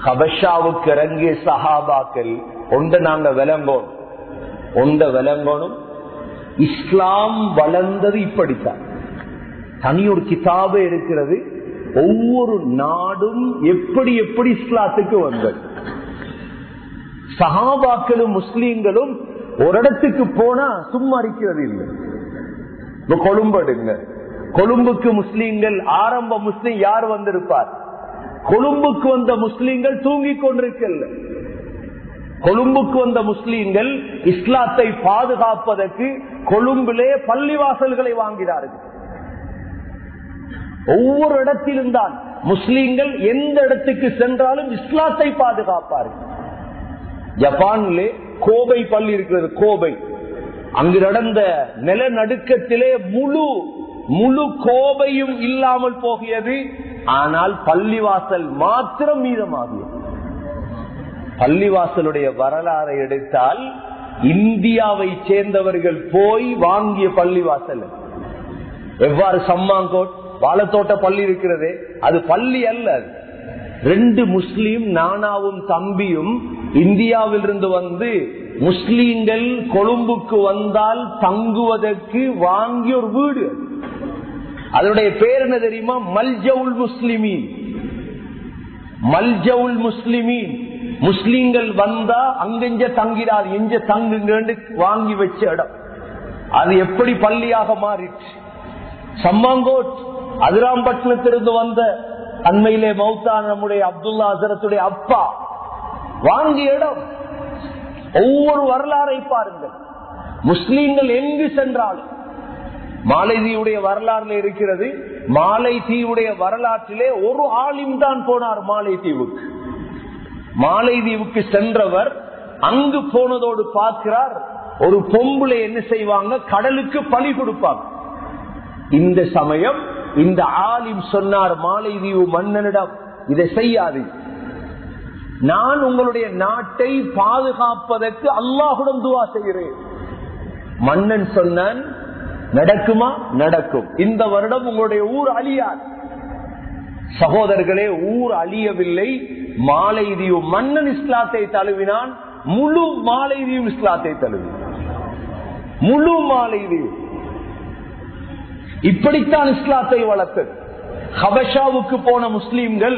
ஹபஷாவுக்கு இறங்கிய சஹாபாக்கள் ஒன்று நாங்க விளங்கணும். இஸ்லாம் வளர்ந்தது இப்படித்தான். தனி ஒரு கிதாபே இருக்கிறது. ஒவ்வொரு நாடும் எப்படி எப்படி இஸ்லாத்துக்கு வந்தது. சஹாபாக்களும் முஸ்லீம்களும் ஒரு இடத்துக்கு போனா சும்மா இருக்கிறது இல்லை. கொழும்பு எடுங்க. கொழும்புக்கு முஸ்லீம்கள் ஆரம்ப முஸ்லீம் யார் வந்திருப்பார்? கொழும்புக்கு வந்த முஸ்லீம்கள் தூங்கிக் கொண்டிருக்கல. கொழும்புக்கு வந்த முஸ்லீம்கள் இஸ்லாத்தை பாதுகாப்பதற்கு கொழும்பிலே பள்ளிவாசல்களை வாங்கினார்கள். ஒவ்வொரு இடத்திலும் தான் முஸ்லீம்கள் எந்த இடத்துக்கு சென்றாலும் இஸ்லாத்தை பாதுகாப்பார்கள். ஜப்பானிலே கோபை பள்ளி இருக்கிறது. கோபை அங்கு நடந்த நிலநடுக்கத்திலே முழு கோபையும் இல்லாமல் போகியது. ஆனால் பள்ளிவாசல் மாத்திரம் மீதமாகியது. பள்ளிவாசலுடைய வரலாறை எடுத்தால் இந்தியாவை சேர்ந்தவர்கள் போய் வாங்கிய பள்ளிவாசல் எவ்வாறு சம்மாங்கோட் வாழத்தோட்ட பள்ளி இருக்கிறது, அது பள்ளி அல்ல. 2 முஸ்லீம் நானாவும் தம்பியும் இந்தியாவிலிருந்து வந்து முஸ்லீம்கள் கொழும்புக்கு வந்தால் தங்குவதற்கு வாங்கிய ஒரு வீடு. அதனுடைய பேர் என்ன தெரியுமா? மல்ஜவுல் முஸ்லிமீன். மல்ஜவுல் முஸ்லிமீன். முஸ்லீம்கள் வந்தா அங்கெஞ்ச தங்கிறாது, எஞ்ச தங்குங்க வாங்கி வச்ச இடம். அது எப்படி பள்ளியாக மாறிச்சு. சம்மாங்கோட் அதிராம்பட்டினத்திலிருந்து வந்த அண்மையிலே மௌத்தான நம்முடைய அப்துல்லா ஹசரத்துடைய அப்பா வாங்கிய இடம். ஒவ்வொரு வரலாறை பாருங்கள். முஸ்லீம்கள் எங்கு சென்றாலும் மாலைதீவுடைய வரலாறுல இருக்கிறது. மாலைதீவுடைய வரலாற்றிலே ஒரு ஆலிம் தான் போனார் மாலைதீவுக்கு. மாலைதீவுக்கு சென்றவர் அங்கு போனதோடு பார்க்கிறார், ஒரு பொம்பளை என்ன செய்வாங்க, கடலுக்கு பலி கொடுப்பாங்க. இந்த சமயம் இந்த ஆலிம் சொன்னார் மாலைதீவு மன்னனிடம், இதை செய்யாது, நான் உங்களுடைய நாட்டை பாதுகாப்பதற்கு அல்லாஹ்விடம் துஆ செய்கிறேன். மன்னன் சொன்னான், நடக்குமா? நடக்கும். இந்த வருடம் உங்களுடைய ஊர் அழியாது. சகோதரர்களே, ஊர் அழியவில்லை. மாலைதீவு மன்னன் இஸ்லாத்தை தழுவினான். முழு மாலைதீவு இஸ்லாத்தை தழுவினான். முழு மாலைதீவு இப்படித்தான் இஸ்லாத்தை வளர்த்தது. ஹபஷாவுக்கு போன முஸ்லீம்கள்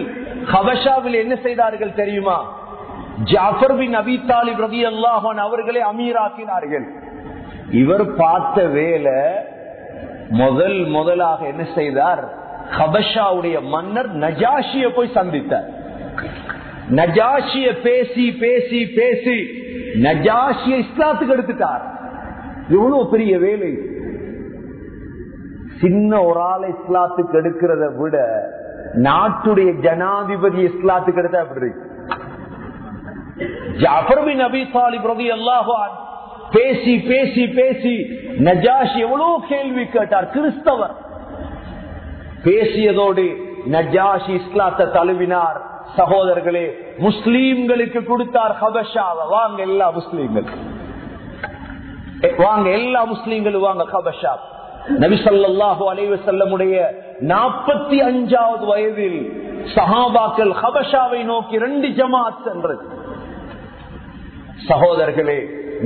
ஹபஷாவில் என்ன செய்தார்கள் தெரியுமா? ஜாஃபர் பின் அபி தாலிப் ரலியல்லாஹு அன்ஹு அவர்களை அமீராக்கினார்கள். இவர் பார்த்த வேலை முதலாக என்ன செய்தார்? ஹபஷாவுடைய மன்னர் நஜாஷியை போய் சந்தித்தார். நஜாஷிய பேசி பேசி பேசி நஜாஷியை இஸ்லாத்துக்கு எடுத்துட்டார். எவ்வளவு பெரிய வேலை! சின்ன ஒரு ஆளை இஸ்லாத்துக்கு எடுக்கிறத விட நாட்டுடைய ஜனாதிபதி இஸ்லாத்துக்கு எடுத்தா எப்படி? ஜாஃபர் பின் அபி தாலிப் ரலியல்லாஹு அன்ஹு பேசி பேசி பேசி நஜாஷி எவ்வளவு கேள்வி கேட்டார். கிறிஸ்தவர் பேசியதோடு நஜாஷி இஸ்லாத்தை தழுவினார். சகோதரர்களே, முஸ்லீம்களுக்கு கொடுத்தார் ஹபஷாவை. வாங்க எல்லா முஸ்லீம்கள், வாங்க எல்லா முஸ்லீம்களும் வாங்க ஹபஷா. நபி ஸல்லல்லாஹு அலைஹி வஸல்லமுடைய 45வது வயதில் சஹாபாக்கள் ஹபஷாவை நோக்கி 2 ஜமாத் சென்றது. சகோதரர்களே,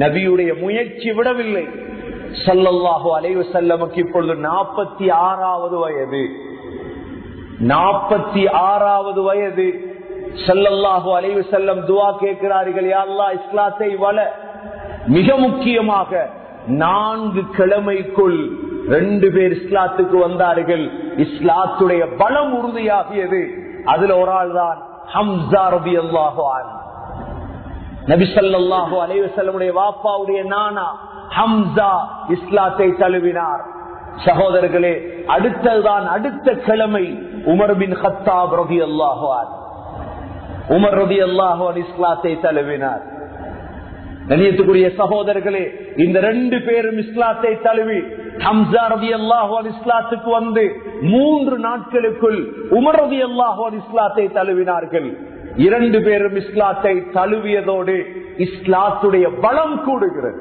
நபியுடைய முயற்சி விடவில்லை. ஸல்லல்லாஹு அலைஹி வஸல்லமுக்கு இப்பொழுது 46வது வயது. 46வது வயது. ஸல்லல்லாஹு அலைஹி வஸல்லம் துஆ கேட்கிறார்கள், யா அல்லாஹ் இஸ்லாத்தை வள. மிக முக்கியமாக 4 கிழமைக்குள் 2 பேர் இஸ்லாத்துக்கு வந்தார்கள். இஸ்லாத்துடைய பலம் உறுதியாகியது. அதுல ஒரு ஆள் தான் ஹம்ஸா ரலியல்லாஹு அன்ஹு. நபி ஸல்லல்லாஹு அலைஹி வஸல்லமுடைய வாப்பாவுடைய நானா ஹம்ஸா இஸ்லாத்தை தழுவினார். சகோதரர்களே, அடுத்ததுதான் அடுத்த கிழமை உமர் பின் கத்தாப் ரலியல்லாஹு அன்ஹு. உமர் ரலியல்லாஹு அன்ஹு இஸ்லாத்தை தழுவினார். கண்ணியத்துக்குரிய சகோதரர்களே, இந்த 2 பேரும் இஸ்லாத்தை தழுவி ஹம்ஸா ரலியல்லாஹு அன்ஹு இஸ்லாத்துக்கு வந்து 3 நாட்களுக்குள் உமர் ரலியல்லாஹு அன்ஹு இஸ்லாத்தை தழுவினார்கள். 2 பேரும் இஸ்லாத்தை தழுவியதோடு இஸ்லாத்துடைய பலம் கூடுகிறது.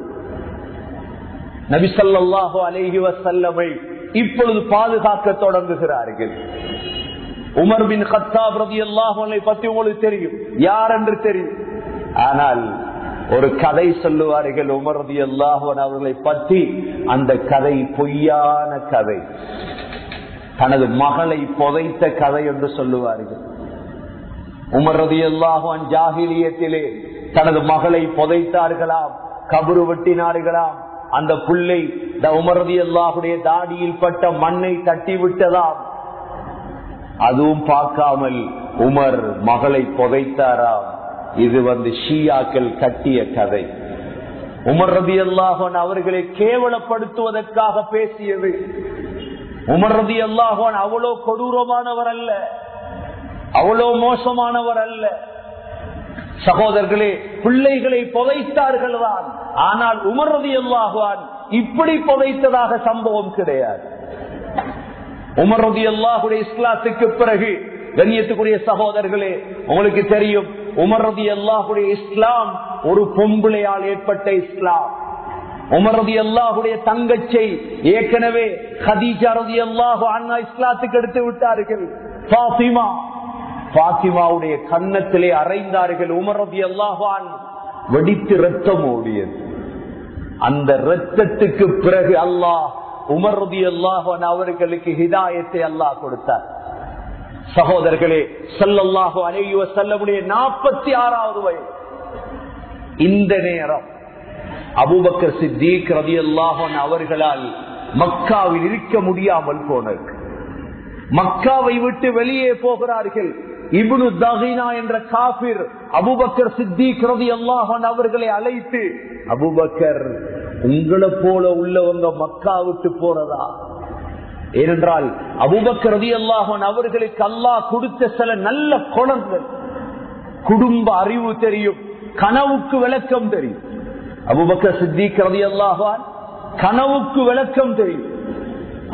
நபி ஸல்லல்லாஹு அலைஹி வஸல்லமை இப்பொழுது பாதுகாக்க தொடங்குகிறார்கள். உமர் பின் கத்தாப் ரலியல்லாஹு அன்ஹு பத்தி உங்களுக்கு தெரியும், யார் என்று தெரியும். ஆனால் ஒரு கதை சொல்லுவார்கள் உமர் ரலியல்லாஹு அன்ஹு அவர்களை பற்றி. அந்த கதை பொய்யான கதை, தனது மகளை புதைத்த கதை என்று சொல்லுவார்கள். உமர் ரலியல்லாஹு அன்ஹு ஜாஹிலியத்திலே தனது மகளை புதைத்தார்களாம், கபரு வெட்டினார்களாம். அந்த பிள்ளை உமர் ரலியல்லாஹுடைய தாடியில் பட்ட மண்ணை தட்டி விட்டதாம். அதுவும் பார்க்காமல் உமர் மகளை புதைத்தாராம். இது ஷியாக்கள் கட்டிய கதை. உமர் ரலியல்லாஹு அன்ஹு அவர்களை கேவலப்படுத்துவதற்காக பேசியது. உமர் ரலியல்லாஹு அன்ஹு அவ்வளோ கொடூரமானவர் அல்ல, அவ்வளோ மோசமானவர் அல்ல. சகோதரர்களே, பிள்ளைகளை புதைத்தார்கள் தான். ஆனால் உமர் ரலியல்லாஹு அன்ஹு இப்படி புதைத்ததாக சம்பவம் கிடையாது. உமர் ரலியல்லாஹுடைய இஸ்லாத்துக்கு பிறகு கண்ணியத்துக்குரிய சகோதரர்களே, உங்களுக்கு தெரியும் உமர் ரலியல்லாஹுடைய இஸ்லாம் ஒரு பொம்பளையால் ஏற்பட்ட இஸ்லாம். உமர் ரலியல்லாஹுடைய தங்கச்சை ஏற்கனவே கதீஜா ரலியல்லாஹு அன்ஹா இஸ்லாத்துக்கு எடுத்து விட்டார்கள். பாத்திமாவுடைய கன்னத்திலே அறைந்தார்கள். உமர் ரலியல்லாஹு அன்ஹு வெடித்து ரத்தம் ஓடியது. அந்த ரத்தத்துக்கு பிறகு அல்லாஹ் உமர் ரலியல்லாஹு அன்ஹு அவர்களுக்கு ஹிதாயத்தை அல்லாஹ் கொடுத்தார். சகோதரர்களே, ஸல்லல்லாஹு அலைஹி வஸல்லமுடைய 46வது வயது. இந்த நேரம் அபூபக்கர் சித்தீக் ரலியல்லாஹு அன்ஹு அவர்களால் மக்காவில் இருக்க முடியாமல் போனது. மக்காவை விட்டு வெளியே போகிறார்கள். இப்னு தகீனா என்ற காபிர் அபூபக்கர் சித்தீக் ரலியல்லாஹு அன்ஹு அவர்களை அழைத்து, அபூபக்கர், உங்களை போல உள்ளவங்க மக்கா விட்டு போறதா? ஏனென்றால் அபூபக்கர் ரலியல்லாஹு அன்ஹு அவர்களுக்கு அல்லாஹ் கொடுத்த சில நல்ல குணங்கள், குடும்ப அறிவு தெரியும், கனவுக்கு விளக்கம் தெரியும். அபூபக்கர் சித்தீக் ரலியல்லாஹு அன்ஹு கனவுக்கு விளக்கம் தெரியும்.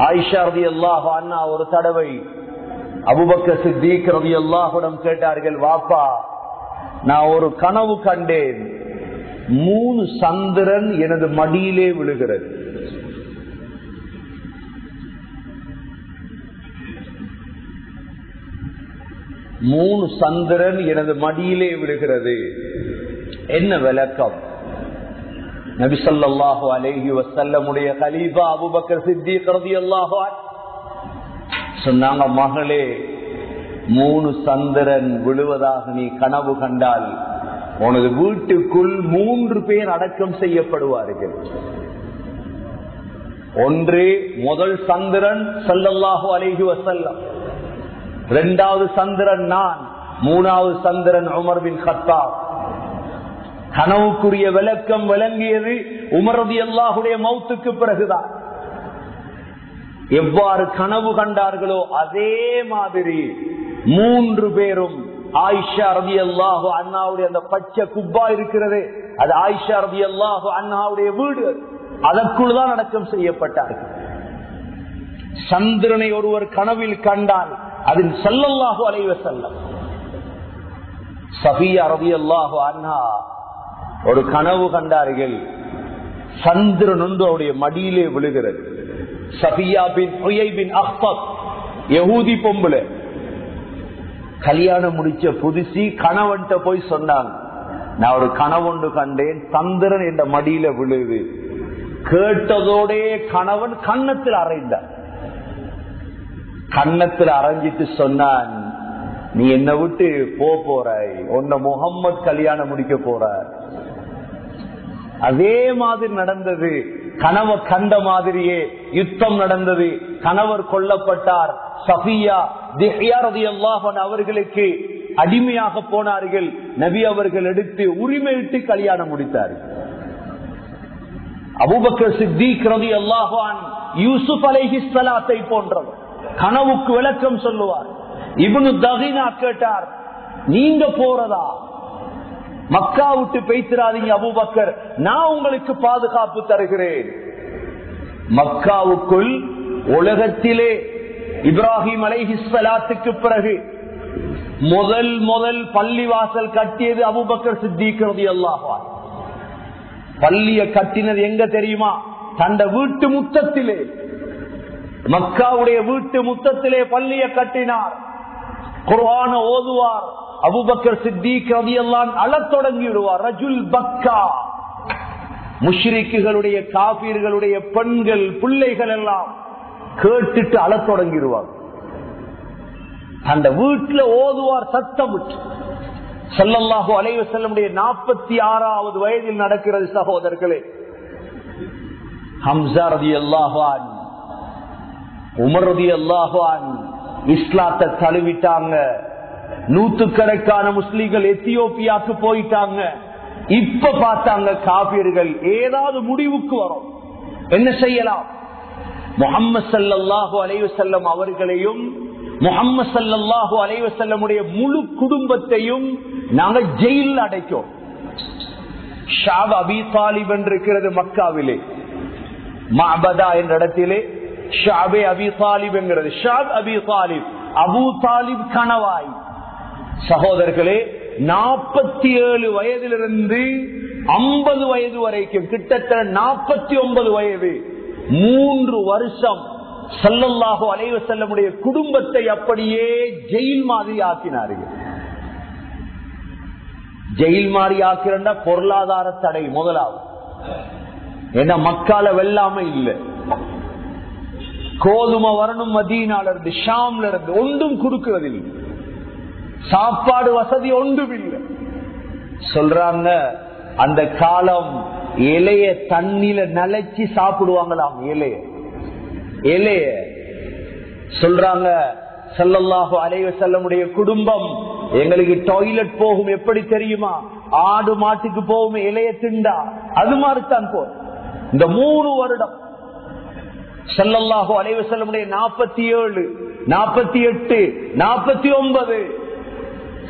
ஆயிஷா ரலியல்லாஹு அன்ஹா ஒரு தடவை அபூபக்கர் சித்தீக் ரலியல்லாஹு அன்ஹு கேட்டார்கள், வாப்பா, நான் ஒரு கனவு கண்டேன், 3 சந்திரன் எனது மடியிலே விழுகிறது. மூணு சந்திரன் எனது மடியிலே விழுகிறது. என்ன விளக்கம்? நபி ஸல்லல்லாஹு அலைஹி வஸல்லமுடைய கலீஃபா அபூபக்கர் சித்தீக் ரலியல்லாஹு அன்ஹு சொன்னாங்க, மகளே, 3 சந்திரன் விழுவதாக நீ கனவு கண்டால் உனது வீட்டுக்குள் 3 பேர் அடக்கம் செய்யப்படுவார்கள். ஒன்று முதல் சந்திரன் ஸல்லல்லாஹு அலைஹி வஸல்லம், 2வது சந்திரன் நான், 3வது சந்திரன் உமர் பின் கத்தாப். கனவுக்குரிய விளக்கம் விளங்கியது உமர் ரலியல்லாஹுடைய மௌத்துக்கு பிறகுதான். எவ்வாறு கனவு கண்டார்களோ அதே மாதிரி 3 பேரும் ஆயிஷா ரலியல்லாஹு அன்ஹாவுடைய அந்த பச்சை குப்பா இருக்கிறது, அது ஆயிஷா ரலியல்லாஹு அன்ஹாவுடைய வீடு, அதற்குள் தான் அடக்கம் செய்யப்பட்டார்கள். சந்திரனை ஒருவர் கனவில் கண்டால் அதில் ஸல்லல்லாஹு அலைஹி வஸல்லம். சஃபியா ரலியல்லாஹு அன்ஹா ஒரு கனவு கண்டார்கள், சந்திரன் ஒன்று அவருடைய மடியிலே விழுகிறது. சஃபியா பின் ஹுயை பின் அஹ்பத், யஹூதி பொம்பளை, கல்யாணம் முடிச்ச புதுசி, கணவன்கிட்ட போய் சொன்னாங்க, நான் ஒரு கனவொன்று கண்டேன், சந்திரன் என்ற மடியில விழுது. கேட்டதோடே கணவன் கன்னத்தில் அறைந்தார். கன்னத்தில் அரைஞ்சிட்டு சொன்னான், நீ என்னை விட்டு போறாய், உன்னை முகம்மது கல்யாணம் முடிக்க போறார். அதே மாதிரி நடந்தது. கனவை கண்ட மாதிரியே யுத்தம் நடந்தது, கணவர் கொல்லப்பட்டார். சஃபியா திஹ்யா ரலியல்லாஹு அன்ஹா அவர்களுக்கு அடிமையாக போனார்கள். நபி அவர்கள் எடுத்து உரிமையிட்டு கல்யாணம் முடித்தார்கள். அபூபக்கர் சித்தீக் ரலியல்லாஹு அன்ஹு யூசுப் அலைஹிஸ்ஸலாத்தை போன்றவர், கனவுக்கு விளக்கம் சொல்லுவார். இப்னு தகீனா கேட்டார், நீங்க போறதா? மக்கா விட்டு பேசிராதீங்க அபூபக்கர், நான் உங்களுக்கு பாதுகாப்பு தருகிறேன். மக்காவுக்குள் உலகத்திலே இப்ராஹிம் அலைஹிஸ்ஸலாத்துக்கு பிறகு முதல் பள்ளிவாசல் கட்டியது அபூபக்கர் சித்தீக் ரலியல்லாஹு அன்ஹு. பள்ளியை கட்டினது எங்க தெரியுமா? தந்த வீட்டு முத்தத்திலே, மக்காவுடைய வீட்டு முத்தத்திலே பள்ளியை கட்டினார். குர்ஆன ஓதுவார். அபூபக்கர் சித்தீக் ரலியல்லாஹு அன்ஹு அழத் தொடங்கி விடுவார். ரஜுல் பக்கா. முஷ்ரிக்குகளுடைய காபீர்களுடைய பெண்கள் பிள்ளைகள் எல்லாம் கேட்டுட்டு அழத் தொடங்கிடுவார். அந்த வீட்டுல ஓதுவார் சத்தம் விட்டு. ஸல்லல்லாஹு அலைஹி வஸல்லமுடைய 46வது வயதில் நடக்கிறது சகோதரர்களே. ஹம்ஸா ரலியல்லாஹு அன்ஹு, உமர் ரலியல்லாஹு அன்ஹு இஸ்லாத்தை தழுவிட்டாங்க. நூற்றுக்கணக்கான முஸ்லிம்கள் எத்தியோப்பியாவுக்கு போயிட்டாங்க. இப்ப பார்த்தாங்க காபிர்கள் ஏதாவது முடிவுக்கு வரும், என்ன செய்யலாம்? முஹம்மது ஸல்லல்லாஹு அலைஹி வஸல்லம் அவர்களையும் முஹம்மது ஸல்லல்லாஹு அலைஹி வஸல்லமுடைய முழு குடும்பத்தையும் நாங்க ஜெயிலில் அடைக்கும். ஷாப் அபி தாலிப் இருக்கிறது மக்காவிலே, மஅபதா என்ற இடத்திலே ஷாபே அபி தாலிப் என்கிறது. ஷாப் அபி தாலிப், அபூ தாலிப் கணவாய். சகோதரர்களே, 47 வயதிலிருந்து 50 வயது வரைக்கும், கிட்டத்தட்ட 49 வயது, 3 வருஷம் ஸல்லல்லாஹு அலைஹி வஸல்லமுடைய குடும்பத்தை அப்படியே ஜெயில் மாதிரி ஆக்கினார்கள். ஜெயில் மாதிரி ஆக்கிறா பொருளாதார தடை முதலாவது. ஏன்னா மக்கால வெள்ளாமை இல்லை, கோதுமை வரணும் மதீனால இருந்து ஷாம்ல இருந்து, ஒன்றும் கொடுக்கிறது இல்லை, சாப்பாடு வசதி ஒன்றும் இல்லை. சொல்றாங்க அந்த காலம் இலைய தண்ணில நனைச்சி சாப்பிடுவாங்களாம். இலைய சொல்றாங்க ஸல்லல்லாஹு அலைஹி வஸல்லமுடைய குடும்பம் எங்களுக்கு டாய்லெட் போகும் எப்படி தெரியுமா? ஆடு மாட்டுக்கு போகும் இலைய திண்டா, அது மாதிரித்தான் போ. இந்த 3 வருடம் ஸல்லல்லாஹு அலைஹி வஸல்லமுடைய 47, 48, 49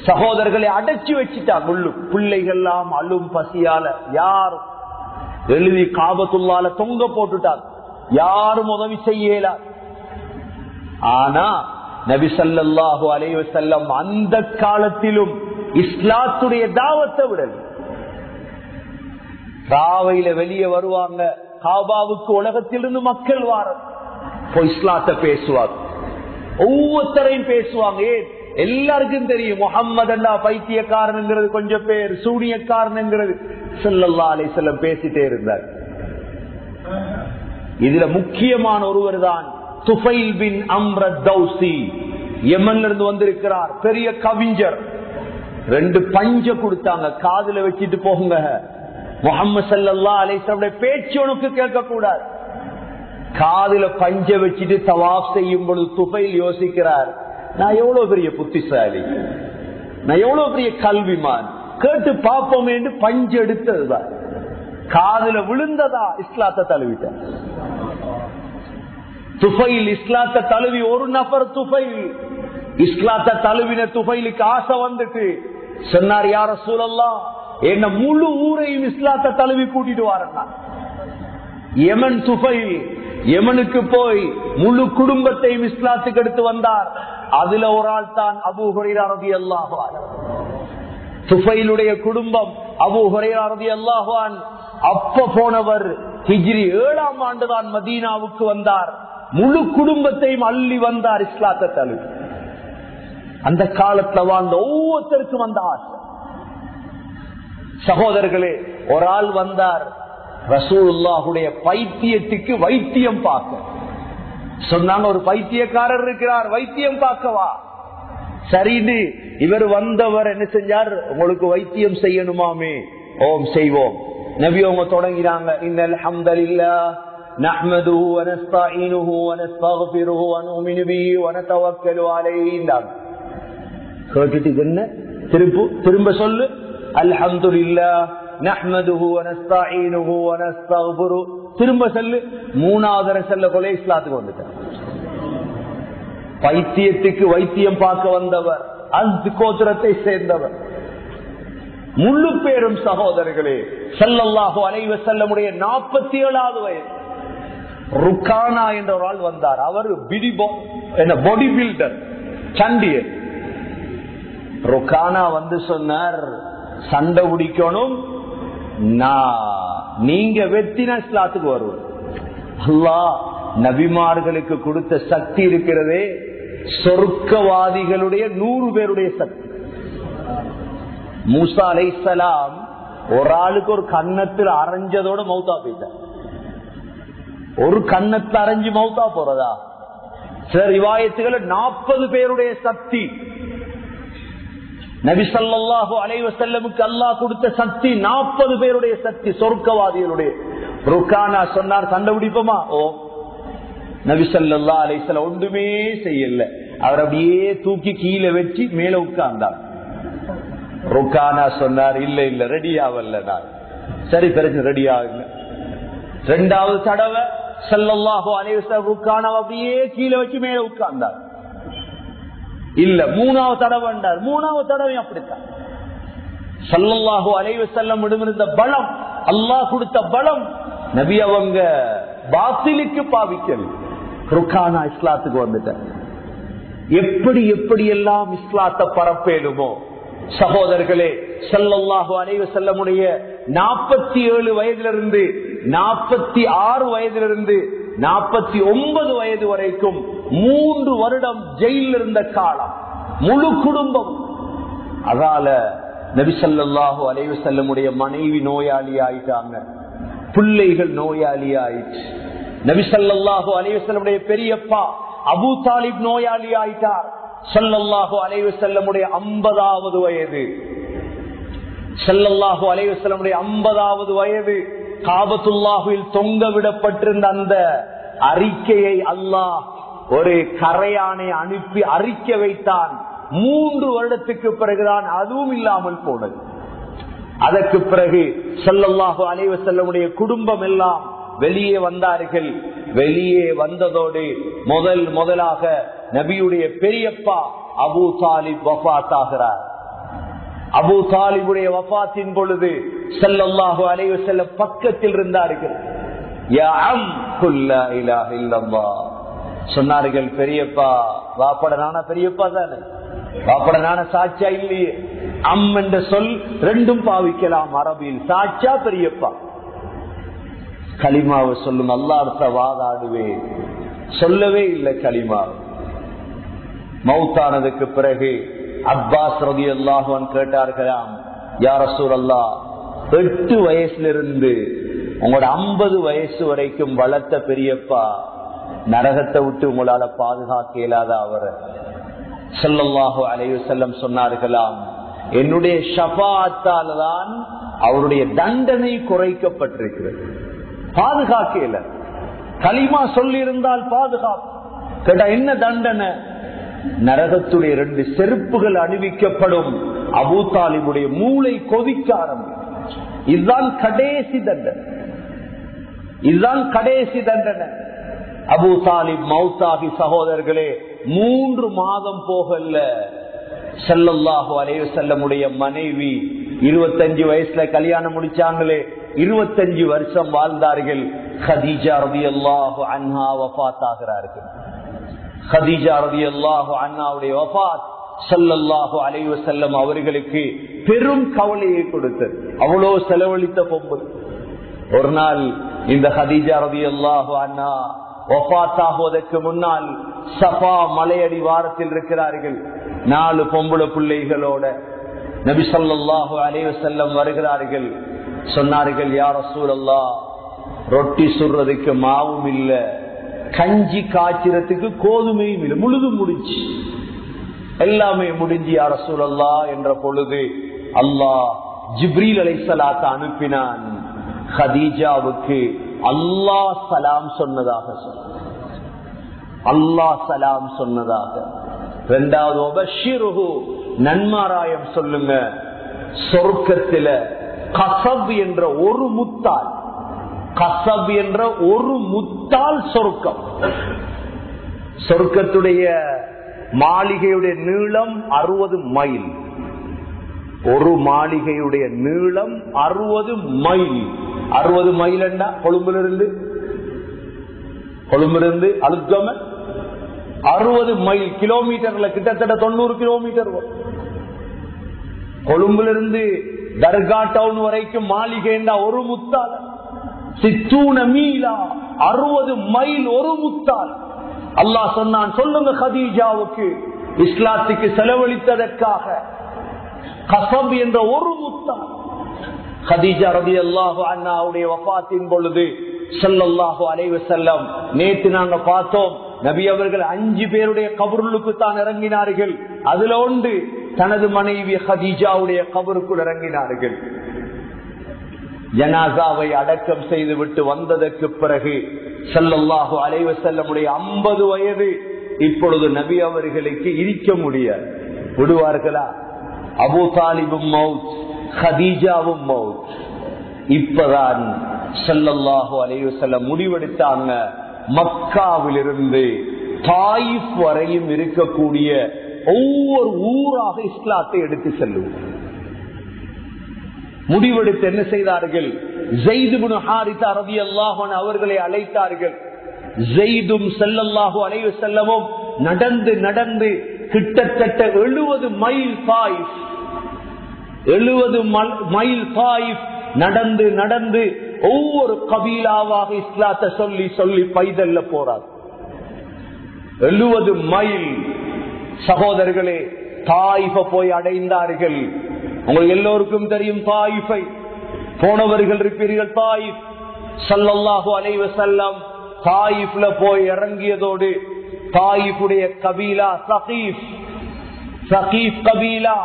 சகோதரர்களை அடைச்சி வச்சுட்டாங்க. பிள்ளைகள் எல்லாம் அழும் பசியால, யாரும் எழுதி காபத்துள்ளால தொங்க போட்டுட்டாங்க, யாரும் உதவி செய்யல. ஆனா நபி ஸல்லல்லாஹு அலைஹி வஸல்லம் அந்த காலத்திலும் இஸ்லாத்துடைய தாவத்தை விடல. ராவையில வெளியே வருவாங்க, காபாவுக்கு உலகத்திலிருந்து மக்கள் வார இஸ்லாத்தை பேசுவாங்க, ஒவ்வொருத்தரையும் பேசுவாங்க. ஏன்? எல்லாருக்கும் தெரியும் முஹம்மது அல்லா பைத்தியக்காரனுங்கிறது, கொஞ்சம் பேர் சூனியக்காரனுங்கிறது. ஸல்லல்லாஹு அலைஹி வஸல்லம் பேசிட்டே இருந்தார். இதுல முக்கியமான ஒருவர் தான் துஃபைல் பின் அம்ர் அத்-தௌசி, யமன்ல இருந்து வந்திருக்கிறார், பெரிய கவிஞர். 2 பஞ்ச கொடுத்தாங்க, காதுல வச்சிட்டு போகுங்க, முஹம்மது ஸல்லல்லாஹு அலைஹி வஸல்லம் பேச்சு உனக்கு கேட்க கூடாது. காதுல பஞ்ச வச்சிட்டு தவாஃப் செய்யும் பொழுது துஃபைல் யோசிக்கிறார், நான் எவ்வளவு பெரிய புத்திசாலி, நான் எவ்வளவு பெரிய கல்விமான், கேட்டு பார்ப்போம் என்று பஞ்ச எடுத்ததுதான். காதுல விழுந்ததா இஸ்லாத்தை தழுவிட்டார். துஃபைல் இஸ்லாத்தை தழுவி ஒரு நபர், துஃபைல் இஸ்லாத்தை தழுவின துஃபைலுக்கு ஆசை வந்துட்டு சொன்னார், யா ரசூலல்லாஹ் என்ன முழு ஊரையும் இஸ்லாத்தை தழுவி கூட்டிட்டு வாரா. யமன் துஃபைல் யமனுக்கு போய் முழு குடும்பத்தையும் இஸ்லாத்துக்கு எடுத்து வந்தார். அதுல ஒரு ஆள் தான் அபூ ஹுரைரா ரலியல்லாஹு அன்ஹு. துஃபைலுடைய குடும்பம் அபூ ஹுரைரா ரலியல்லாஹு அன்ஹு அப்ப போனவர் ஹிஜ்ரி 7ஆம் ஆண்டு தான் மதீனாவுக்கு வந்தார். முழு குடும்பத்தையும் அள்ளி வந்தார் இஸ்லாத்தை தழுவி. அந்த காலத்துல வாழ்ந்த ஒவ்வொருத்தருக்கும் வந்த ஆசை. சகோதரர்களே, ஒரு ஆள் வந்தார் ரசூலுல்லாஹுடைய பைத்தியத்துக்கு வைத்தியம் பார்க்க சொன்னாங்க. ஒரு பைத்தியக்காரர் இருக்கிறார், வைத்தியம் பார்க்கவா? சரின்னு இவர் வந்தவர் என்ன செஞ்சார், உங்களுக்கு வைத்தியம் செய்யணுமாமே, ஓம் செய்வோம். நபி அவங்க தொடங்கினாங்க, இன்னல் ஹம்தலில்லாஹ் நஹ்மதுஹு வ நஸ்தஈனுஹு வ நஸ்தக்ஃபிருஹு வ நுமினு பிஹி வ நதவக்கலு அலைஹி. கேட்டுட்டு என்ன திரும்ப சொல்லு, அல்ஹம்துலில்லாஹ் நஹ்மதுஹு வ நஸ்தஈனுஹு வ நஸ்தக்ஃபிருஹு. திரும்ப சொல்லு. 3வது சொல்ல கொலை இஸ்லாத்துக்கு வந்துட்டார். பைத்தியத்துக்கு வைத்தியம் பார்க்க வந்தவர், அஸ்த் கோத்திரத்தை சேர்ந்தவர். முழு பேரும் சகோதரர்களே ஸல்லல்லாஹு அலைஹி வஸல்லமுடைய 47வது வயது ருக்கானா என்ற ஒரு ஆள் வந்தார். அவர் பாடி பில்டர், சண்டியர். ருக்கானா வந்து சொன்னார், சண்டை பிடிக்கணும், நீங்க வெத்தின இஸ்லாத்துக்கு வருவோம். அல்லாஹ் நபிமார்களுக்கு கொடுத்த சக்தி இருக்கிறதே, சொர்க்கவாதிகளுடைய 100 பேருடைய சக்தி. மூசா அலைஹிஸ்ஸலாம் ஒரு ஆளுக்கு ஒரு கன்னத்தில் அரைஞ்சதோட மௌத்தா போயிட்டார். ஒரு கன்னத்தில் அரைஞ்சு மௌத்தா போறதா? சில ரிவாயத்துகள் 40 பேருடைய சக்தி. நபி ஸல்லல்லாஹு அலைஹி வஸல்லமுக்கு அல்லாஹ் கொடுத்த சக்தி 40 பேருடைய சக்தி, சொர்க்கவாதிகளுடைய. ருக்கானா சொன்னார், சண்டை பிடிப்போமா? ஓ. நபி ஸல்லல்லாஹு அலைஹி வஸல்லம் ஒன்றுமே செய்யல, அவர் அப்படியே தூக்கி கீழே வச்சு மேல உட்கார்ந்தார். ருக்கானா சொன்னார், இல்ல இல்ல ரெடி ஆகல. நான் சரி பிரச்சனை ரெடி ஆகுங்க. 2வது தடவை ஸல்லல்லாஹு அலைஹி வஸல்லம் ருக்கானா அப்படியே கீழே வச்சு மேல உட்கார்ந்தார். இல்ல 3வது தடவை, 3வது தடவை அப்படித்தான். ஸல்லல்லாஹு அலைஹி வஸல்லம் இருந்த பலம், அல்லாஹ் கொடுத்த பலம், நபி அவங்க பாத்திலுக்கு பாவிக்கல். ருக்கானா இஸ்லாத்துக்கு வந்துட்டார். எப்படி எப்படி எல்லாம் இஸ்லாத்தை பரப்பேலுமோ சகோதரர்களே, ஸல்லல்லாஹு அலைஹி வஸல்லமுடைய 47 வயதிலிருந்து 46 வயதிலிருந்து 49 வயது வரைக்கும் 3 வருடம் ஜெயிலில் இருந்த காலம், முழு குடும்பம். அதால நபி ஸல்லல்லாஹு அலைஹி வஸல்லமுடைய மனைவி நோயாளி ஆயிட்டாங்க, பிள்ளைகள் நோயாளி ஆயிடுச்சு. நபி ஸல்லல்லாஹு அலைஹி வஸல்லமுடைய பெரியப்பா அபூ தாலிப் நோயாளி ஆயிட்டார். ஸல்லல்லாஹு அலைஹி வஸல்லமுடைய 50வது வயது, ஸல்லல்லாஹு அலைஹி வஸல்லமுடைய 50வது வயது காபத்துல்லாஹில் தொங்க விடப்பட்டிருந்த அந்த அறிக்கையை அல்லாஹ் ஒரு கரையானை அனுப்பி அறிக்கை வைத்தான். 3 வருடத்துக்கு பிறகுதான் அதுவும் இல்லாமல் போனது. அதற்கு பிறகு ஸல்லல்லாஹு அலைஹி வஸல்லமுடைய குடும்பம் எல்லாம் வெளியே வந்தார்கள். வெளியே வந்ததோடு முதலாக நபியுடைய பெரியப்பா அபூ தாலிப் வஃபாத் ஆகிறார். அபூ தாலிபுடைய வஃபாத்தின் பொழுது ஸல்லல்லாஹு அலைஹி வஸல்லம் பக்கத்தில் இருந்தார்கள். யா அம் குல் லா இலாஹ இல்லல்லாஹ் சொன்னார்கள். பெரியப்பா, வாப்பட நானா பெரியப்பா தானே, வாப்பட நானா சாட்சியா இல்லையே. அம் என்ற சொல் 2ம் பாவிக்கலாம் அரபியில், சாட்சா பெரியப்பா. கலிமாவை சொல்லும், அல்லாஹ்ட்ட வாதாடுவேன் சொல்லவே இல்லை கலிமாவை. மௌத்தானதுக்கு பிறகு அப்பாஸ் ரலியல்லாஹு அன்ஹு கேட்டார்களாம், யா ரசூலல்லாஹ், 8 வயசுலிருந்து உங்களோட 50 வயசு வரைக்கும் வளர்த்த பெரியப்பா நரகத்தை விட்டு உங்களால பாதுகாக்க இயலாத அவரை. ஸல்லல்லாஹு அலைஹி வஸல்லம் சொன்னார்களாம், என்னுடைய ஷஃபாஅத்தால தான் அவருடைய தண்டனை குறைக்கப்பட்டிருக்கிறது, பாதுகாக்க இயல. கலிமா சொல்லி இருந்தால் பாதுகாப்பு. கேட்டா என்ன தண்டனை? நரகத்துடைய 2 செருப்புகள் அணிவிக்கப்படும். அபூ தாலிபுடைய மூளை கொதிக்க ஆரம்பிக்கும். இதுதான் கடைசி தண்டனை, இதுதான் கடைசி தண்டனை. அபூ தாலிப் மௌத்தாகி சகோதரர்களே 3 மாதம் போகல. ஸல்லல்லாஹு அலைஹி வஸல்லமுடைய மனைவி 25 வயசுல கல்யாணம் முடிச்சாங்களே, 25 வருஷம் வாழ்ந்தார்கள். கதீஜா ரலியல்லாஹு அன்ஹா வஃபாத் ஆகிறார்கள். கதீஜா ரலியல்லாஹு அன்ஹாவுடைய வஃபாத் ஸல்லல்லாஹு அலைஹி வஸல்லம் அவர்களுக்கு பெரும் கவலையை கொடுத்தது. அவ்வளோ செலவழித்த பொம்பு. ஒரு நாள் இந்த கதீஜா ரலியல்லாஹு அன்ஹா வஃபாத் ஆகுவதற்கு முன்னால் சஃபா மலையடி வாரத்தில் இருக்கிறார்கள். 4 பொம்பளை பிள்ளைகளோட நபி ஸல்லல்லாஹு அலைஹி வஸல்லம் வருகிறார்கள். சொன்னார்கள், யா ரசூலல்லாஹ், ரொட்டி சுடுறதுக்கு மாவும் இல்ல, கஞ்சி காய்ச்சறதுக்கு கோதுமையும் இல்லை, முழுதும் முடிஞ்சு, எல்லாமே முடிஞ்சு யா ரசூலல்லாஹ் என்ற பொழுது அல்லாஹ் ஜிப்ரீல் அலைஹிஸ்ஸலாத்த அனுப்பினான். கதீஜாவுக்கு அல்லாஹ் சலாம் சொன்னதாக அல்லாஹ் சலாம் சொன்னதாக. 2வது வபஷிருஹு, நன்மாராயம் சொல்லுங்க. சொர்க்கத்தில கஸப் என்ற ஒரு முத்தால், கஸப் என்ற ஒரு முத்தால் சொர்க்கம். சொர்க்கத்துடைய மாளிகையுடைய நீளம் 60 மைல். ஒரு மாளிகையுடைய நீளம் 60 மைல். 60 மைல் என்றா கொழும்பிலிருந்து அழுத்தம 60 மைல் கிலோமீட்டர்ல கிட்டத்தட்ட 90 கிலோமீட்டர். கொழும்பிலிருந்து தர்கா டவுன் வரைக்கும் மாளிகை என்றா ஒரு முத்தால 60 மீலா 60 மைல் ஒரு முத்தால். அல்லாஹ் சொன்னான், சொல்லுங்க கதீஜாவுக்கு இஸ்லாத்துக்கு செலவழித்ததற்காக கஸப் என்ற ஒரு முத்தால். கதீஜா ரலியல்லாஹு அன்ஹாவுடைய வஃபாத்தின் பொழுது ஸல்லல்லாஹு அலைஹி வஸல்லம், நேற்று நாங்க பார்த்தோம், நபி அவர்கள் 5 பேருடைய கபருக்கு தான் இறங்கினார்கள். அதுல ஒன்று தனது மனைவி கதீஜாவுடைய கபருக்குள் இறங்கினார்கள். ஜனாசாவை அடக்கம் செய்துவிட்டு வந்ததற்கு பிறகு ஸல்லல்லாஹு அலைஹி வஸல்லமுடைய 50 வயது. இப்பொழுது நபி அவர்களுக்கு இருக்க முடியாது, விடுவார்களா? அபூ தாலிபும் மவுத், கதீஜாவும் மவுத். இப்பதான் ஸல்லல்லாஹு அலைஹி வஸல்லம் முடிவெடுத்தாங்க, மக்காவிலிருந்து தாயிஃப் வரையும் இருக்கக்கூடிய ஒவ்வொரு ஊராக இஸ்லாத்தை எடுத்து செல்லுவோம். முடிவெடுத்து என்ன செய்தார்கள்? ஸைத் இப்னு ஹாரிஸா ரலியல்லாஹு அன்ஹு அவர்களை அழைத்தார்கள். ஸைதும் ஸல்லல்லாஹு அலைஹி வஸல்லமும் நடந்து நடந்து கிட்டத்தட்ட 70 மைல் தாயிஃப், 70 மைல் தாயிஃப் நடந்து நடந்து ஒவ்வொரு கபீலாவாக இஸ்லாத்தை சொல்லி சொல்லி பைதல்ல போறார். 70 மைல். சகோதரர்களே, தாயிஃபை போய் அடைந்தார்கள். உங்களுக்கு எல்லோருக்கும் தெரியும் தாயிஃபை, போனவர்கள் இருப்பீர்கள். தாயிஃப் ஸல்லல்லாஹு அலைஹி வஸல்லம் தாயிஃப்ல போய் இறங்கியதோடு தாயிஃபுடைய கபீலா சகீஃப், சகீஃப் கபீலா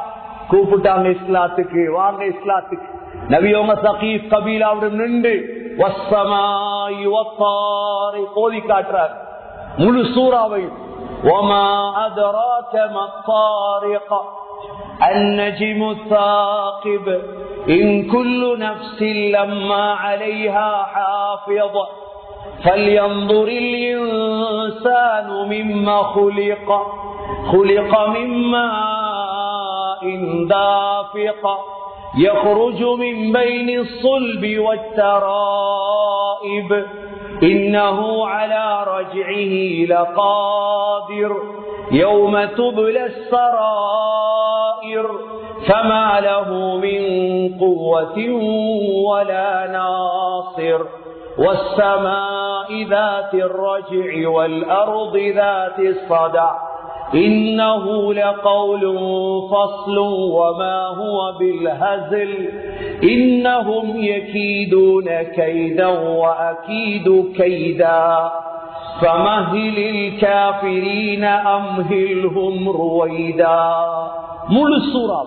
கூப்பிட்டாங்க இஸ்லாத்துக்கு, வாங்க இஸ்லாத்துக்கு. நபியோங்க சகீஃப் கபீலாவுடன் நின்று வஸ்ஸமாஇ வத்தாரிக் ஓதி காட்டுறார் முழு சூறாவை. வமா அத்ராக மத்தாரிக் النجم الثاقب إن كل نفس لما عليها حافظ فلينظر الإنسان مما خلق خلق من ماء دافق يخرج من بين الصلب والترائب إنه على رجعه لقادر يوم تبلى السرائر فما له من قوة ولا ناصر والسماء ذات الرجع والأرض ذات الصدع إنه لقول فصل وما هو بالهزل إنهم يكيدون كيدا وأكيد كيدا فمهل الكافرين أمهلهم رويدا. முழு சூரா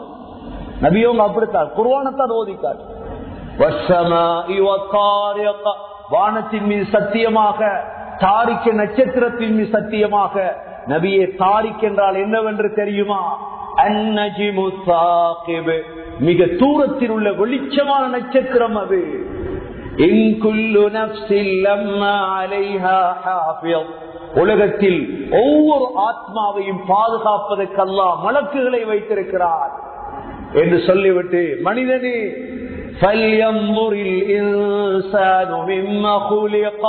நபியோங்க அப்படித்தான் குர்ஆனத்தை ஓதிக்கார். வஸ்ஸமாஇ வத்தாரிக், வானத்தின் மீது சத்தியமாக, தாரிக் நட்சத்திரத்தின் மீது சத்தியமாக. நபியே, தாரிக் என்றால் என்னவென்று தெரியுமா? அந்நஜ்மு ஸாகிப், மிக தூரத்தில் உள்ள வெளிச்சமான நட்சத்திரம் அது. இன் குல்லு நஃப்ஸின் லம்மா அலைஹா ஹாஃபிஸ், உலகத்தில் ஒவ்வொரு ஆத்மாவையும் பாதுகாப்பதற்கு அல்லாஹ் மலக்குகளை வைத்திருக்கிறார் என்று சொல்லிவிட்டு, மனிதனே ஃபல்யன்துரில் இன்சானு மிம்மா குலிக,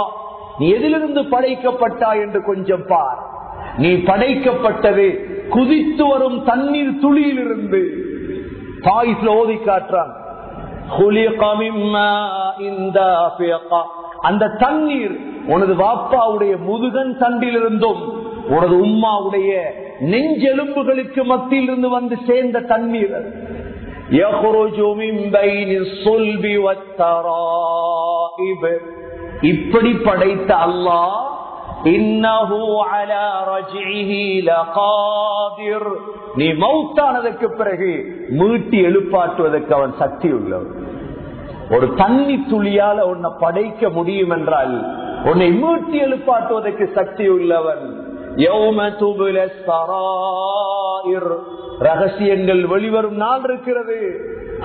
நீ எதிலிருந்து படைக்கப்பட்டாய் என்று கொஞ்சம் பார். நீ படைக்கப்பட்டது குதித்து வரும் தண்ணீர் துளியிலிருந்து. தாயிஃப்ல ஓதி காட்டுறான், அந்த தண்ணீர் உனது வாப்பாவுடைய முதுகன் தண்டிலிருந்தும் உனது உம்மாவுடைய நெஞ்செலும்புகளுக்கு மத்தியில் இருந்து வந்து சேர்ந்த தண்ணீர். இப்படி படைத்த அல்லாஹ் இன்னஹு அலா ரஜ்இஹி லகாதிர், நீ மௌத்தானதற்கு பிறகு மீட்டி எழுப்பாட்டுவதற்கு அவன் சக்தி உள்ளவன். ஒரு தண்ணி துளியால உன்னை படைக்க முடியும் என்றால் உன்னை மீட்டி எழுப்பாட்டுவதற்கு சக்தி உள்ளவன். யௌம துபுல ஸராயிர், ரகசியங்கள் வெளிவரும் நாள் இருக்கிறது.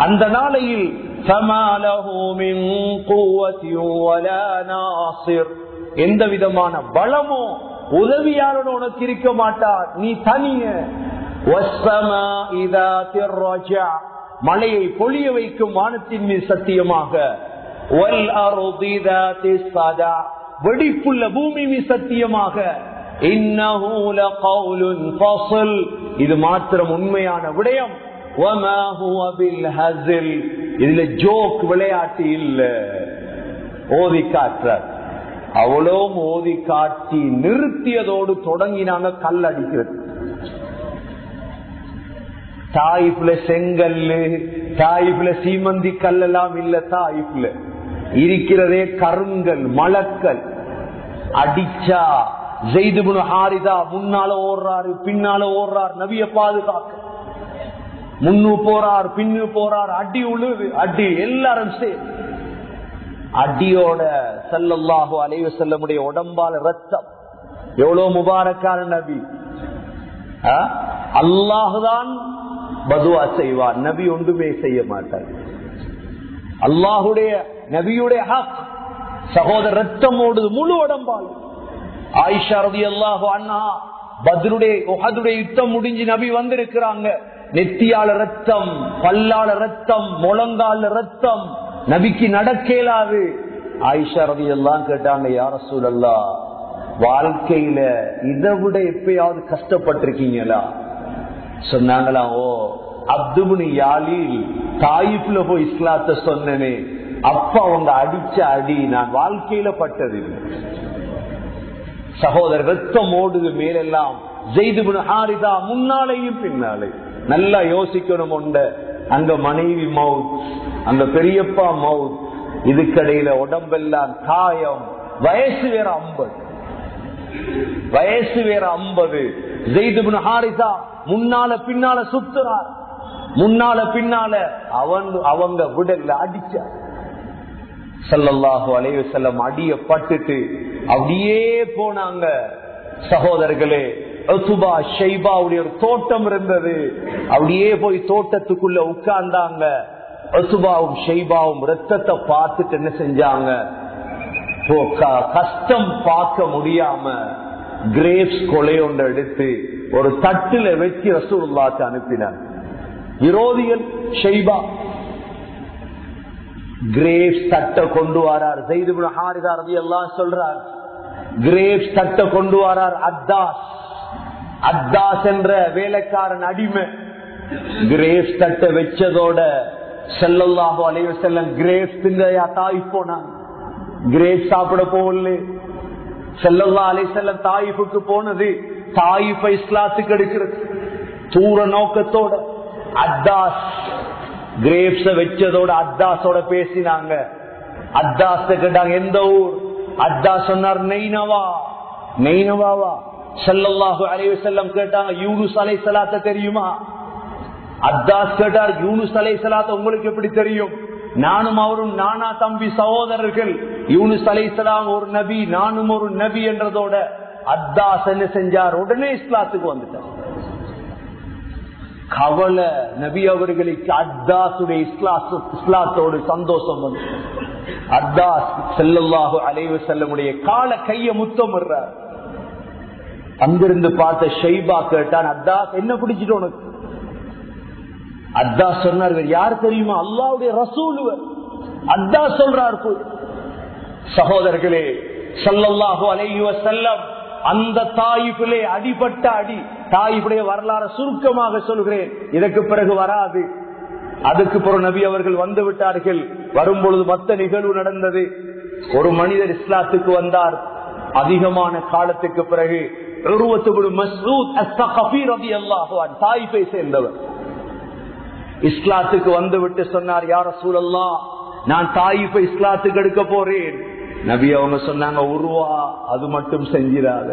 அந்த நாளையில் ஃபமா லஹு மின் குவத்தி வலா நாஸிர், எந்த விதமான பலமோ உதவியாளனோ உனக்கு இருக்க மாட்டார், நீ தனிய. வஸ்ஸமாஇ ذاتிர் ரஜா, மழையை பொழிய வைக்கும் வானத்தின் மீது சத்தியமாக. வல் அர்தி ذاتிஸ் ஸதா, வெடிப்புள்ள பூமி மீது சத்தியமாக. இன்னஹு லகவுலுன் ஃபஸ்ல், இது மாத்திரம் உண்மையான விடயம். வமா ஹுவ பில் ஹஸல், இதுல ஜோக் விளையாட்டு இல்ல. ஓதி காற்றார் அவ்வளோ மோதி காட்டி நிறுத்தியதோடு தொடங்கினாங்க கல் அடிக்கிறது. தாயிப்ல செங்கல்லு, தாயிப்ல சீமந்தி கல் எல்லாம் இல்ல, தாயிப்ல இருக்கிறதே கருங்கல் மலக்கல். அடிச்சா ஸைத் இப்னு ஹாரிஸா முன்னால ஓடுறாரு, பின்னால ஓடுறார், நபிய பாதுகாக்க. முன்னு போறார், பின்னு போறார், அடி உழுது, அடி எல்லாரும் சேர்ந்து அடியோட ஸல்லல்லாஹு அலைஹி வஸல்லமுடைய உடம்பால ரத்தம். எவ்வளவு முபாரக்கான நபி. அல்லாஹுதான் பதுவா செய்வார், நபி ஒன்றுமே செய்ய மாட்டார். அல்லாஹுடைய நபியுடைய ஹக். சகோதர ரத்தம் ஓடுது முழு உடம்பால். ஆயிஷா ரலியல்லாஹு அன்ஹா பத்ருடைய உஹதுடைய யுத்தம் முடிஞ்சு நபி வந்திருக்கிறாங்க. நெத்தியால ரத்தம், பல்லால ரத்தம், முழங்கால ரத்தம், நபிக்கு நடக்கலாது. ஆயிஷா ரலியல்லாஹு கேட்டாங்க, யா ரசூலல்லாஹ், வாழ்க்கையில இதை விட எப்பயாவது கஷ்டப்பட்டிருக்கீங்களா? சொன்னாங்களா, ஓ அப்துபுனி யாலில் தாயிப்ல போய் இஸ்லாத்தை சொன்னனே, அப்ப அவங்க அடிச்ச அடி நான் வாழ்க்கையில பட்டது. சகோதரர் ரத்தம் ஓடுது மேலெல்லாம். ஸைத் இப்னு ஹாரிஸா முன்னாலேயும் பின்னாலே. நல்லா யோசிக்கணும். அங்க மனைவி மவுத், அங்க பெரியப்பா மவுத், இதுக்கடையில உடம்பெல்லாம் காயம். வயசு வேற 50, வயசு வேற 50. ஸைத் இப்னு ஹாரிஸா முன்னால பின்னால சுத்துறார், முன்னால பின்னால அவங்க விடல, அடிச்சா. ஸல்லல்லாஹு அலைஹி வஸல்லம் அடிய பட்டுட்டு அப்படியே போனாங்க. சகோதரர்களே, உத்பா ஷைபாவுடைய ஒரு தோட்டம் இருந்தது. அப்படியே போய் தோட்டத்துக்குள்ள உட்கார்ந்தாங்க. உத்பாவும் ஷைபாவும் ரத்தத்தை பார்த்துட்டு என்ன செஞ்சாங்க, கஷ்டம் பார்க்க முடியாம கிரேப்ஸ் கொலையொன்று எடுத்து ஒரு தட்டுல வச்சு ரசூலுல்லாஹ்க்கு அனுப்பினார். விரோதிகள் ஷைபா கிரேப்ஸ் தட்டை கொண்டு வரார். ஸைத் இப்னு ஹாரிஸா ரலியல்லாஹு சொல்றார், கிரேப்ஸ் தட்டை கொண்டு வரார். அத்தாஸ் என்ற வேலைக்காரன் அடிமை கிரேப்ஸ் தட்டை வச்சதோட ஸல்லல்லாஹு அலைஹி வஸல்லம் கிரேப்ஸ் திங்கயா தாயிஃப் போனாங்க. கிரேப்ஸ் சாப்பிட போகல. ஸல்லல்லாஹு அலைஹி வஸல்லம் தாயிஃபுக்கு போனது தாயிஃபை இஸ்லாத்துக்கு எடுக்கிறது தூர நோக்கத்தோட. அத்தாஸ் கிரேப்ஸ வச்சதோட அத்தாஸோட பேசினாங்க. அத்தாஸ் கேட்டாங்க, எந்த ஊர்? அத்தாஸ் சொன்னார், நைனவா. நைனவாவா? ஸல்லல்லாஹு அலைஹி வஸல்லம் கேட்டாங்க, யூனுஸ் அலைஹிஸ்ஸலாத்தை தெரியுமா? அத்தாஸ் கேட்டார், யூனுஸ் அலைஹிஸ்ஸலாத்தை உங்களுக்கு எப்படி தெரியும்? நானும் அவரும் நானா தம்பி சகோதரர்கள். யூனுஸ் அலைஹிஸ்ஸலாம் ஒரு நபி, நானும் ஒரு நபி என்றதோட அத்தாஸ் என்ன செஞ்சார், உடனே இஸ்லாத்துக்கு வந்துட்டார். கவலை நபி அவர்களுக்கு அத்தாசுடைய இஸ்லாத்தோடு சந்தோஷம் வந்து. அத்தாஸ் ஸல்லல்லாஹு அலைஹி வஸல்லமுடைய கால கைய முத்தம் வர்றார். அங்கிருந்து பார்த்த ஷைபா கேட்டான், அத்தாஸ் என்ன பிடிச்சிட்டு உனக்கு? அத்தாஸ் சொன்னார், யார் தெரியுமா? அல்லாஹ்வுடைய ரசூல். அத்தாஸ் சொல்றார். சகோதரர்களே, ஸல்லல்லாஹு அலைஹி வஸல்லம் அந்த தாயிஃபிலே அடிபட்ட அடி. தாயிஃபுடைய வரலாறு சுருக்கமாக சொல்கிறேன், இதற்கு பிறகு வராது. அதுக்கு பிறகு நபி அவர்கள் வந்து விட்டார்கள். வரும்பொழுது மற்ற நிகழ்வு நடந்தது. ஒரு மனிதர் இஸ்லாத்துக்கு வந்தார். அதிகமான காலத்துக்கு பிறகு தாயிஃபை சேர்ந்தவர் இஸ்லாத்துக்கு வந்து விட்டு சொன்னார், யா ரசூலல்லாஹ், நான் தாயிஃபை இஸ்லாத்துக்கு எடுக்க போறேன். நபி அவங்க சொன்னாங்க, உருவா அது மட்டும் செஞ்சிடாத,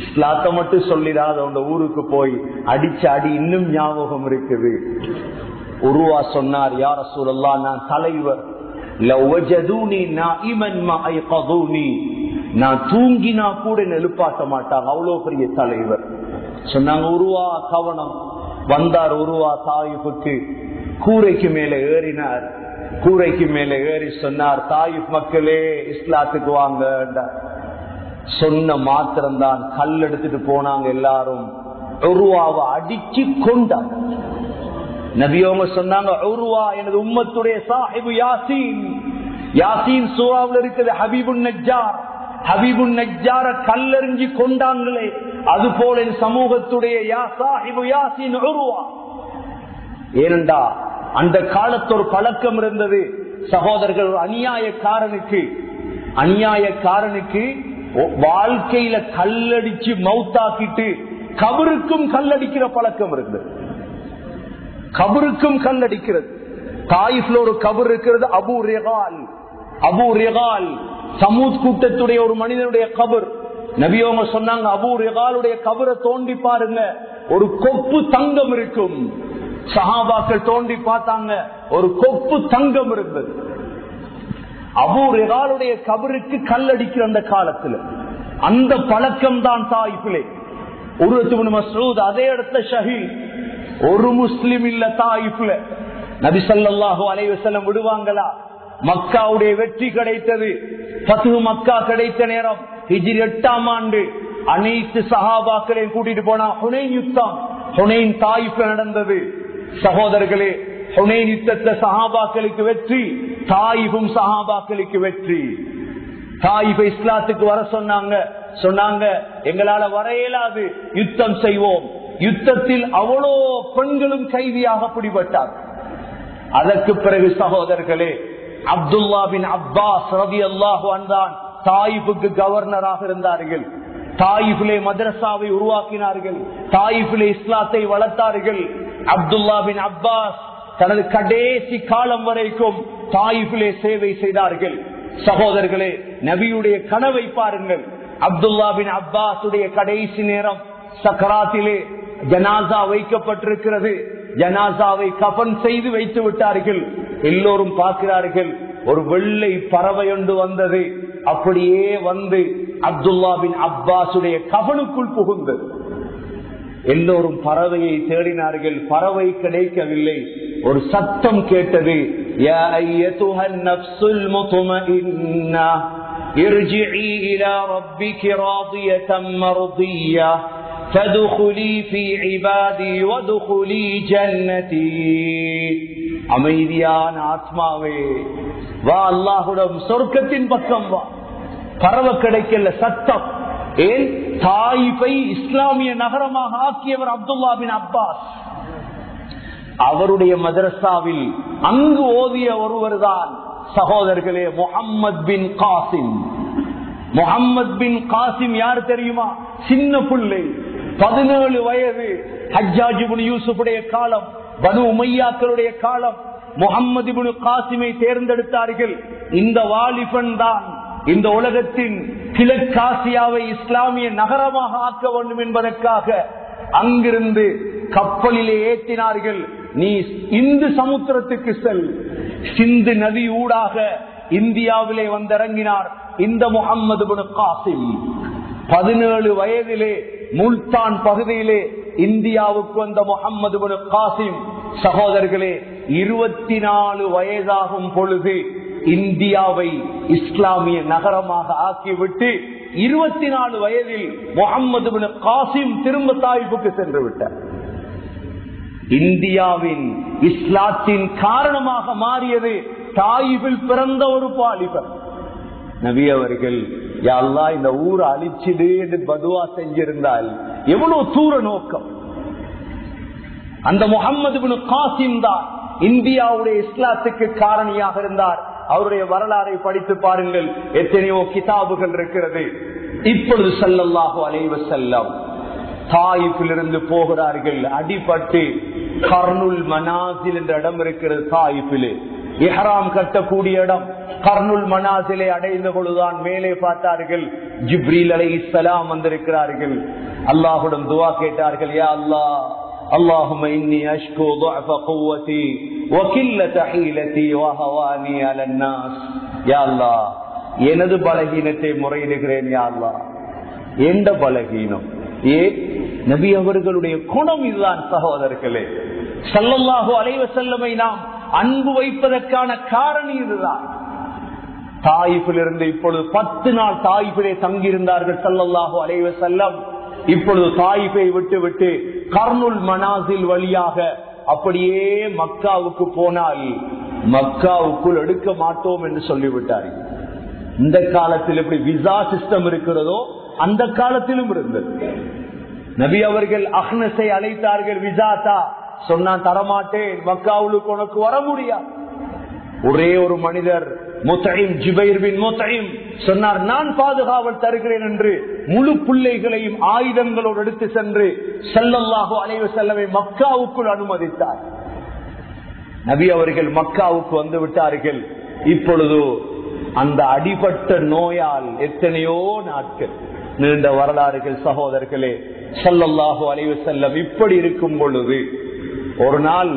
இஸ்லாத்தை மட்டும் சொல்லிடாத, உங்க ஊருக்கு போய் அடிச்ச அடி இன்னும் ஞாபகம் இருக்குது. உருவா சொன்னார், யா ரசூலல்லாஹ், நான் தலைவர். நான் தூங்கினா கூட எழுப்பாட்ட மாட்டாங்க, அவ்வளவு பெரிய தலைவர். சொன்னாங்க, உருவா கவனம். வந்தார் உருவா தாயிஃபுக்கு. கூரைக்கு மேல ஏறினார். கூரைக்கு மேல ஏறி சொன்னார், தாயிஃப் மக்களே இஸ்லாத்துக்கு வாங்க. சொன்ன மாத்திரம்தான் கல் எடுத்துட்டு போனாங்க. எல்லாரும் உருவாவை அடிச்சு கொண்டாங்க. நபியவங்க சொன்னாங்க, உருவா எனது உம்மத்துடைய சாஹிபு யாசீன். யாசீன் சூராவில் இருக்குது ஹபீபுன் நஜ்ஜார். ஹபீபுன் நஜ்ஜார கல்லெறிஞ்சி கொண்டாங்களே, அது போல சமூகத்துடைய யா சாஹிபு யாசீன் உருவா. ஏனென்றா அந்த காலத்து ஒரு பழக்கம் இருந்தது. சகோதரர்கள், ஒரு அநியாயக்காரனுக்கு அநியாயக்காரனுக்கு வாழ்க்கையில கல்லடிச்சு மௌத்தாக்கிட்டு கபருக்கும் கல்லடிக்கிற பழக்கம் இருக்குது. கபருக்கும் கல்லடிக்கிறது. தாயிஃப்ல ஒரு கபர் இருக்கிறது, அபு ரிகால் சமூத் கூட்டத்துடைய ஒரு மனிதனுடைய கபர். நபியோங்க சொன்னாங்க, அபு ரிகாலுடைய கபரை தோண்டி பாருங்க, ஒரு கொப்பு தங்கம் இருக்கும். சஹாபாக்கள் தோண்டி பார்த்தாங்க, ஒரு கொப்பு தங்கம் இருந்தது. அபு ரிகாலுடைய கபருக்கு கல்லடிக்கிற அந்த காலத்துல அந்த பழக்கம் தான் தாயிஃபிலே. உர்வத் இப்னு மஸ்ஊத் அதே இடத்துல ஷஹீத். ஒரு முஸ்லிம் இல்ல தாயிஃப்ல. நபி ஸல்லல்லாஹு அலைஹி வஸல்லம் விடுவாங்களா? மக்காவுடைய வெற்றி கிடைத்தது, ஃபத்ஹு மக்கா கிடைத்த நேரம் ஹிஜ்ரி 8ஆம் ஆண்டு. அனைத்து சஹாபாக்களையும் கூட்டிட்டு போனா ஹுனைன் யுத்தம். ஹுனைன் தாயிஃப்ல நடந்தது. சகோதரர்களே, ஹுனைன் யுத்தத்துல சஹாபாக்களுக்கு வெற்றி, தாயிஃபும் சஹாபாக்களுக்கு வெற்றி. தாயிஃபை இஸ்லாத்துக்கு வர சொன்னாங்க எங்களால வர இயலாது, யுத்தம் செய்வோம். யுத்தத்தில் அவ்வளோ பெண்களும் கைதியாக பிடிபட்டார். அதற்கு பிறகு சகோதரர்களே, அப்துல்லா பின் அப்பாஸ் ரலியல்லாஹு அன்ஹு தாயிஃபுக்கு கவர்னராக இருந்தார்கள். தாயிஃபிலே மதரசாவை உருவாக்கினார்கள். தாயிஃபிலே இஸ்லாத்தை வளர்த்தார்கள். அப்துல்லா பின் அப்பாஸ் தனது கடைசி காலம் வரைக்கும் தாயிஃபிலே சேவை செய்தார்கள். சகோதரர்களே, நபியுடைய கனவை பாருங்கள். அப்துல்லா பின் அப்பாஸுடைய கடைசி நேரம் சக்கராத்திலே ஜனாசா வைக்கப்பட்டிருக்கிறது. ஜனாசாவை கஃன் செய்து வைத்து விட்டார்கள். எல்லோரும் பார்க்கிறார்கள், ஒரு வெள்ளை பறவை ஒன்று வந்தது. அப்படியே வந்து அப்துல்லா பின் அப்பாஸுடைய கஃனுக்குள் புகுந்தது. எல்லோரும் பறவையை தேடினார்கள், பறவை கிடைக்கவில்லை. ஒரு சத்தம் கேட்டது, யா அய்யதுஹன் நஃப்ஸுல் முத்மஇன்னா இர்ஜிஇ இலா ரப்பிகி ராதியதன் மர்திய்யா ஃபதுகுலி ஃபீ இபாதி வதுகுலி ஜன்னதி. அமைதியான ஆத்மாவே, வா அல்லாஹ்வுடைய சொர்க்கத்தின் பக்கம் வா. பறவை கிடைக்கல, சத்தம். ஏன்? தாயிஃபை இஸ்லாமிய நகரமாக ஆக்கியவர் அப்துல்லா பின் அப்பாஸ். அவருடைய மதரசாவில் அங்கு ஓதிய ஒருவர் தான் சகோதரர்களே முஹம்மத் பின் காசிம். முஹம்மத் பின் காசிம் யார் தெரியுமா? சின்ன பிள்ளை, 17 வயது. ஹஜ்ஜாஜ் இப்னு யூசுஃபுடைய காலம், பனு உமையாக்களுடைய காலம். முஹம்மது இப்னு காசிமை தேர்ந்தெடுத்தார்கள். இந்த வாலிபன் தான் இந்த உலகத்தின் கிழக்காசியாவை இஸ்லாமிய நகரமாக ஆக்க வேண்டும் என்பதற்காக அங்கிருந்து கப்பலிலே ஏற்றினார்கள். நீ இந்து சமுத்திரத்துக்கு செல். சிந்து நதி ஊடாக இந்தியாவிலே வந்திறங்கினார் இந்த முஹம்மது இப்னு காசிம். 17 வயதிலே முல்தான் பகுதியிலே இந்தியாவுக்கு வந்த முஹம்மது இப்னு காசிம் சகோதரர்களே 24 வயதாகும் பொழுது இந்தியாவை இஸ்லாமிய நகரமாக ஆக்கிவிட்டு 24 வயதில் முஹம்மது இப்னு காசிம் திரும்ப தாயிஃபுக்கு சென்று விட்டார். இந்தியாவின் இஸ்லாத்தின் காரணமாக மாறியது தாயிஃபில் பிறந்த ஒரு வாலிபர். நபி அவர்கள், யா அல்லாஹ் இந்த ஊரை அழிச்சிடு என்று பதுவா செஞ்சிருந்தால் எவ்வளவு தூர நோக்கம். அந்த முஹம்மது இப்னு காசிம் தான் இந்தியாவுடைய இஸ்லாத்துக்கு காரணியாக இருந்தார். அவருடைய வரலாறை படித்து பாருங்கள், எத்தனையோ கிதாபுகள் இருக்கிறது. இப்பொழுது ஸல்லல்லாஹு அலைஹி வஸல்லம் தாயிஃபிலிருந்து போகிறார்கள். அடிபட்டு கர்னுல் மனாசில் என்ற இடம் இருக்கிறது தாயிஃபிலே. இஹ்ராம் கட்டக்கூடிய இடம். கர்னுல் மனாசிலை அடைந்த பொழுதுதான் மேலே பார்த்தார்கள், ஜிப்ரீல் அலைஹிஸ்ஸலாம் வந்திருக்கிறார்கள். அல்லாஹ்விடம் துஆ கேட்டார்கள், யா அல்லாஹ், اللهم إني أشكو ضعف قوتي وقلة حيلتي وهواني على الناس. يا الله, எனது பலகீனத்தை முறையிடுகிறேன். யா அல்லாஹ், எந்த பலகீனம்? நபி அவர்களுடைய குணம் இதுதான் சகோதரர்களே. ஸல்லல்லாஹு அலைஹி வஸல்லமை நாம் அன்பு வைப்பதற்கான காரணம் இதுதான். தாயிஃபிலிருந்து இப்பொழுது 10 நாள் தாயிஃபிலே தங்கியிருந்தார்கள் ஸல்லல்லாஹு அலைஹி வஸல்லம். இப்பொழுது தாயிஃபை விட்டு கர்னுல் மனாசில் வழியாக அப்படியே மக்காவுக்கு போனால் மக்காவுக்குள் எடுக்க மாட்டோம் என்று சொல்லிவிட்டார்கள். இந்த காலத்தில் எப்படி விசா சிஸ்டம் இருக்கிறதோ அந்த காலத்திலும் இருந்தது. நபி அவர்கள் அஹ்னஸை அழைத்தார்கள், விசாத்தா சொன்னா தரமாட்டேன், மக்காவுக்கு உனக்கு வர முடியாது. ஒரே ஒரு மனிதர் முத்தைம் ஜுபைர் பின் முத்தைம் சொன்னார், நான் பாதுகாவல் தருகிறேன் என்று முழு பிள்ளைகளையும் ஆயுதங்களோடு எடுத்து சென்று ஸல்லல்லாஹு அலைஹி வஸல்லம் மக்காவுக்குள் அனுமதித்தார். நபி அவர்கள் மக்காவுக்கு வந்து விட்டார்கள். இப்பொழுது அந்த அடிபட்ட நோயால் எத்தனையோ நாட்கள் நீண்ட வரலாறுகள் சகோதரர்களே. ஸல்லல்லாஹு அலைஹி வஸல்லம் இப்படி இருக்கும் பொழுது ஒரு நாள்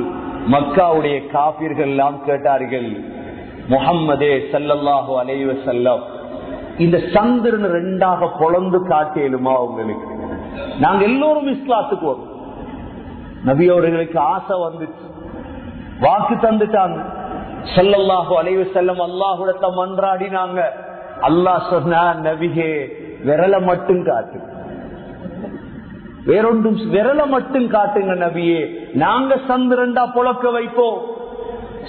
மக்காவுடைய காபிர்கள் எல்லாம் கேட்டார்கள், முஹம்மதே ஸல்லல்லாஹு அலைஹி வஸல்லம், இந்த சந்திரன் ரெண்டாக பொளந்து காட்டேலுமா உங்களுக்கு? நாங்க எல்லோரும் இஸ்லாத்துக்கு வரும். நபி அவர்களுக்கு ஆசை வந்துச்சு, வாக்கு தந்துட்டாங்க. ஸல்லல்லாஹு அலைஹி வஸல்லம் அல்லாஹ்விடத்தை மன்றாடினாங்க. அல்லாஹ் சொன்னார், நபியே விரல மட்டும் காட்டு, வேறொன்றும் விரல மட்டும் காட்டுங்க நபியே, நாங்க சந்திரண்டா புழக்க வைப்போம்.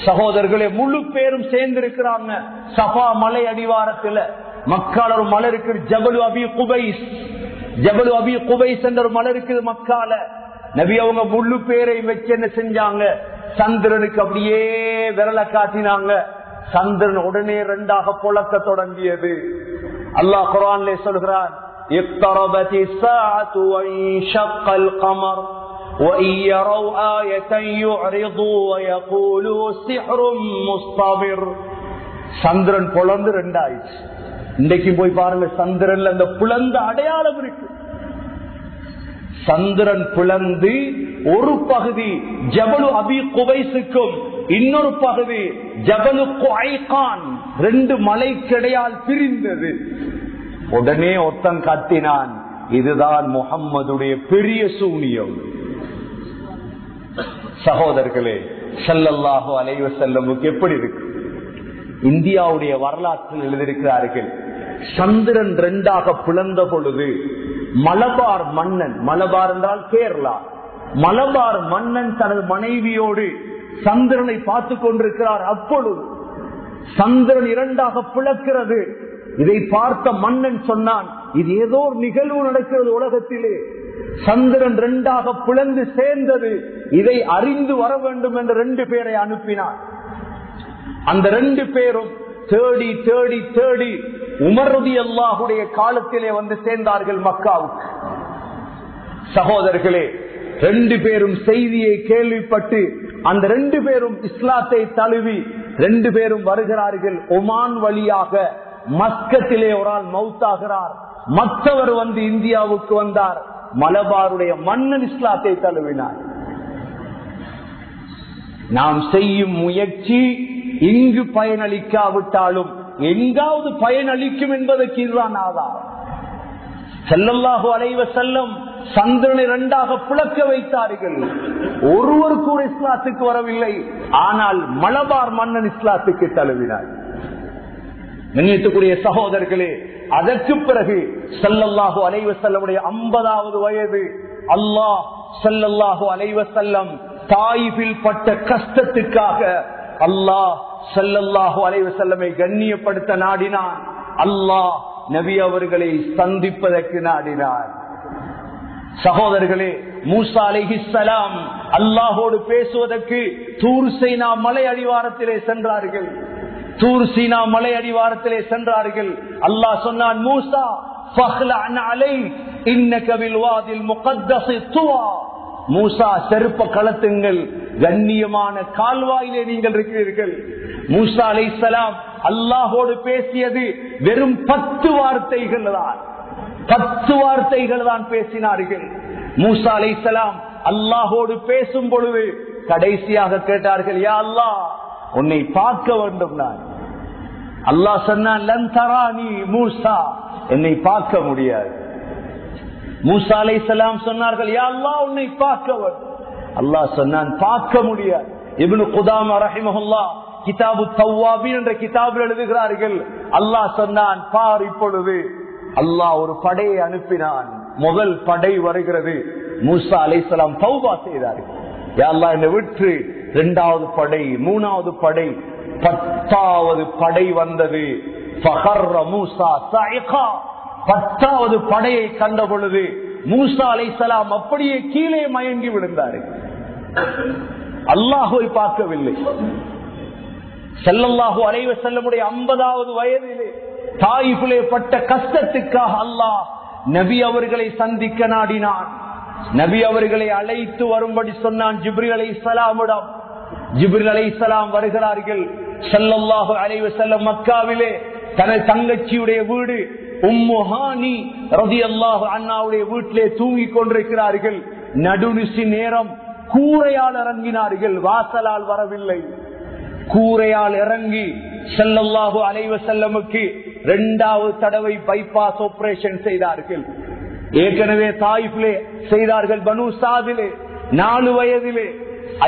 சகோதரர்களே, முழு பேரும் சேர்ந்து இருக்கிறாங்க சஃபா மலை அடிவாரத்துல. மக்கால ஒரு மலை இருக்கு, ஜபலு அபி குபைஸ். ஜபலு அபி குபைஸ் என்ற ஒரு மலை இருக்குது மக்கால. நபி அவங்க முழு பேரை வச்சு என்ன செஞ்சாங்க, சந்திரனுக்கு அப்படியே விரல காட்டினாங்க. சந்திரன் உடனே ரெண்டாக புழக்க தொடங்கியது. அல்லாஹ் குர்ஆன்ல சொல்கிறான், اقتربت الساعة وانشق القمر وإن يروا آية يعرضوا ويقولوا سحر مستمر. சந்திரன் புலந்து ரெண்டாயிடுச்சு. இன்றைக்கு போய் பாருங்க, சந்திரன்ல அந்த புலந்த அடையாளம் இருக்கு. சந்திரன் பிளந்து ஒரு பகுதி ஜபலு அபி குபைஸுக்கும் இன்னொரு பகுதி ஜபலு குஐகான், ரெண்டு மலைக்கிடையால் பிரிந்தது. உடனே ஒருத்தன் கத்தினான், இதுதான் முஹம்மதுடைய பெரிய சூனியம். சகோதரர்களே, ஸல்லல்லாஹு அலைஹி வஸல்லமுக்கு எப்படி இருக்கு? இந்தியாவுடைய வரலாற்றில் எழுதியிருக்கிறார்கள், சந்திரன் ரெண்டாக பிளந்த பொழுது மலபார் மன்னன், மலபார் என்றால் கேரளா, மலபார் மன்னன் தனது மனைவியோடு சந்திரனை பார்த்து கொண்டிருக்கிறார். அப்பொழுது சந்திரன் இரண்டாக பிளக்கிறது. இதை பார்த்த மன்னன் சொன்னான், இது ஏதோ ஒரு நிகழ்வு நடக்கிறது உலகத்திலே, சந்திரன் ரெண்டாக பிளந்து சேர்ந்தது, இதை அறிந்து வர வேண்டும் என்று 2 பேரை அனுப்பினார். அந்த 2 பேரும் தேடி தேடி தேடி உமர் ரலியல்லாஹுடைய காலத்திலே வந்து சேர்ந்தார்கள் மக்காவுக்கு. சகோதரர்களே, 2 பேரும் செய்தியை கேள்விப்பட்டு அந்த 2 பேரும் இஸ்லாத்தை தழுவி 2 பேரும் வருகிறார்கள். ஒமான் வழியாக மஸ்கத்திலே ஒரு ஆள் மௌத்தாகிறார், மற்றவர் வந்து இந்தியாவுக்கு வந்தார். மலபாருடைய மன்னன் இஸ்லாத்தை தழுவினார். நாம் செய்யும் முயற்சி இங்கு பயனளிக்காவிட்டாலும் எங்காவது பயனளிக்கும் என்பதற்கு இதுதான் ஆதாரம். ஸல்லல்லாஹு அலைஹி வஸல்லம் சந்திரனை ரெண்டாக புழக்க வைத்தார்கள். ஒருவர் கூட இஸ்லாத்துக்கு வரவில்லை. ஆனால் மலபார் மன்னன் இஸ்லாத்துக்கு தழுவினார். நினைத்துக்கூடிய சகோதரர்களே, அதற்கு பிறகு ஸல்லல்லாஹு அலைஹி வஸல்லமுடைய 50வது வயது அல்லாஹ் ஸல்லல்லாஹு அலைஹி வஸல்லம் தாயிஃபில் பட்ட கஷ்டத்துக்காக அல்லாஹ் ஸல்லல்லாஹு அலைஹி வஸல்லமை கண்ணியப்படுத்த நாடினான். அல்லாஹ் நபி அவர்களை சந்திப்பதற்கு நாடினார். சகோதரர்களே, மூசா அலைஹிஸ்ஸலாம் அல்லாஹோடு பேசுவதற்கு தூர் சீனா மலை அடிவாரத்திலே சென்றார்கள். தூர் சீனா மலை அடிவாரத்திலே சென்றார்கள். அல்லாஹ் சொன்னான், மூசா ஃபஹ்லஅன் அலைக் இன்னக பில் வாதில் முகத்தஸி துவா. மூசா, செருப்ப கலத்துங்கள், கண்ணியமான கால்வாயிலே நீங்கள் இருக்கிறீர்கள். மூசா அலைஹிஸ்ஸலாம் அல்லாஹோடு பேசியது வெறும் 10 வார்த்தைகள் தான். 10 வார்த்தைகள் தான் பேசினார்கள். மூசா அலைஹிஸ்ஸலாம் அல்லாஹோடு பேசும் பொழுது கடைசியாக கேட்டார்கள், யா அல்லாஹ், உன்னை பார்க்க வேண்டும். நான் அல்லாஹ் சொன்னான், லன் தரானி மூசா, என்னை பார்க்க முடியாது. மூசா அலைஹிஸ்ஸலாம் சொன்னார்கள், யா அல்லாஹ், உன்னை பார்க்க வேண்டும். அல்லாஹ் சொன்னான், பார்க்க முடியாது. இப்னு குதாமா ரஹிமஹுல்லாஹ் கிதாபு தவ்வாபீன் என்ற கிதாபில் எழுதுகிறார்கள், அல்லாஹ் சொன்னான், பார், இப்பொழுது அல்லாஹ் ஒரு படையை அனுப்பினான். முதல் படை வருகிறது. மூசா அலைஹிஸ்ஸலாம் தௌபா செய்தார்கள், யா அல்லாஹ், என்னை விட்டு 2வது படை, 3வது படை, 10வது படை வந்தது. ஃபஹர்ர மூசா ஸாயிகா. 10வது படையை கண்ட பொழுது மூசா அலைஹிஸ்ஸலாம் அப்படியே கீழே மயங்கி விழுந்தார்கள். அல்லாஹ்வை பார்க்கவில்லை. ஸல்லல்லாஹு அலைஹி வஸல்லமுடைய 50வது வயதிலே தாயிஃபிலே பட்ட கஷ்டத்துக்காக அல்லாஹ் நபி அவர்களை சந்திக்க நாடினான். நபி அவர்களை அழைத்து வரும்படி சொன்னான் ஜிப்ரீல் அலைஹிஸ்ஸலாமிடம். ஜிப்ரீல் அலைஹிஸ்ஸலாம் வருகிறார்கள். ஸல்லல்லாஹு அலைஹி வஸல்லம் மக்காவிலே தனது தங்கச்சியுடைய வீடு உம்மு ஹானி ரலியல்லாஹு அன்ஹாவுடைய வீட்டிலே தூங்கிக் கொண்டிருக்கிறார்கள். நடுநிசி நேரம் கூரையால் இறங்கினார்கள், வாசலால் வரவில்லை. கூரையால் இறங்கி ஸல்லல்லாஹு அலைஹி வஸல்லமுக்கு 2வது தடவை பைபாஸ் ஆபரேஷன் செய்தார்கள். ஏற்கனவே தாயிஃபிலே செய்தார்கள், பனு சாதிலே 4 வயதிலே.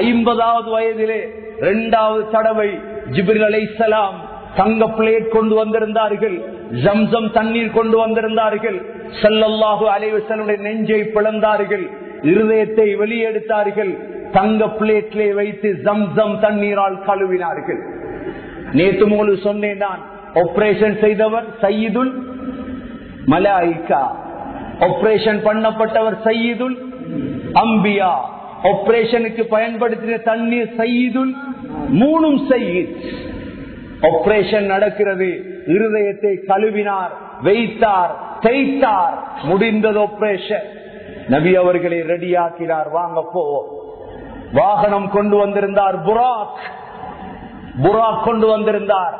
50வது வயதிலே 2வது தடவை ஜிப்ரீல் அலைஹிஸ்ஸலாம் தங்க பிளேட் கொண்டு வந்திருந்தார்கள், ஜம்சம் தண்ணீர் கொண்டு வந்திருந்தார்கள். ஸல்லல்லாஹு அலைஹி வஸல்லம் நெஞ்சை பிளந்தார்கள், இருதயத்தை வெளியெடுத்தார்கள், தங்க பிளேட்லே வைத்து ஜம்சம் தண்ணீரால் கழுவினார்கள். நேற்று உங்களுக்கு சொன்னேன், நான் ஆபரேஷன் செய்தவர் சையீதுல் மலாயிகா, ஆபரேஷன் பண்ணப்பட்டவர் சையீதுல் அம்பியா, ஆபரேஷனுக்கு பயன்படுத்தின தண்ணீர் சையீதுல், 3 சையீத். ஆபரேஷன் நடக்கிறது, இருதயத்தை கழுவினார், வைத்தார், தேய்த்தார், முடிந்தது ஆபரேஷன். நபி அவர்களை ரெடியாக்கினார், வாங்க போவோம். வாகனம் கொண்டு வந்திருந்தார், புராக் கொண்டு வந்திருந்தார்.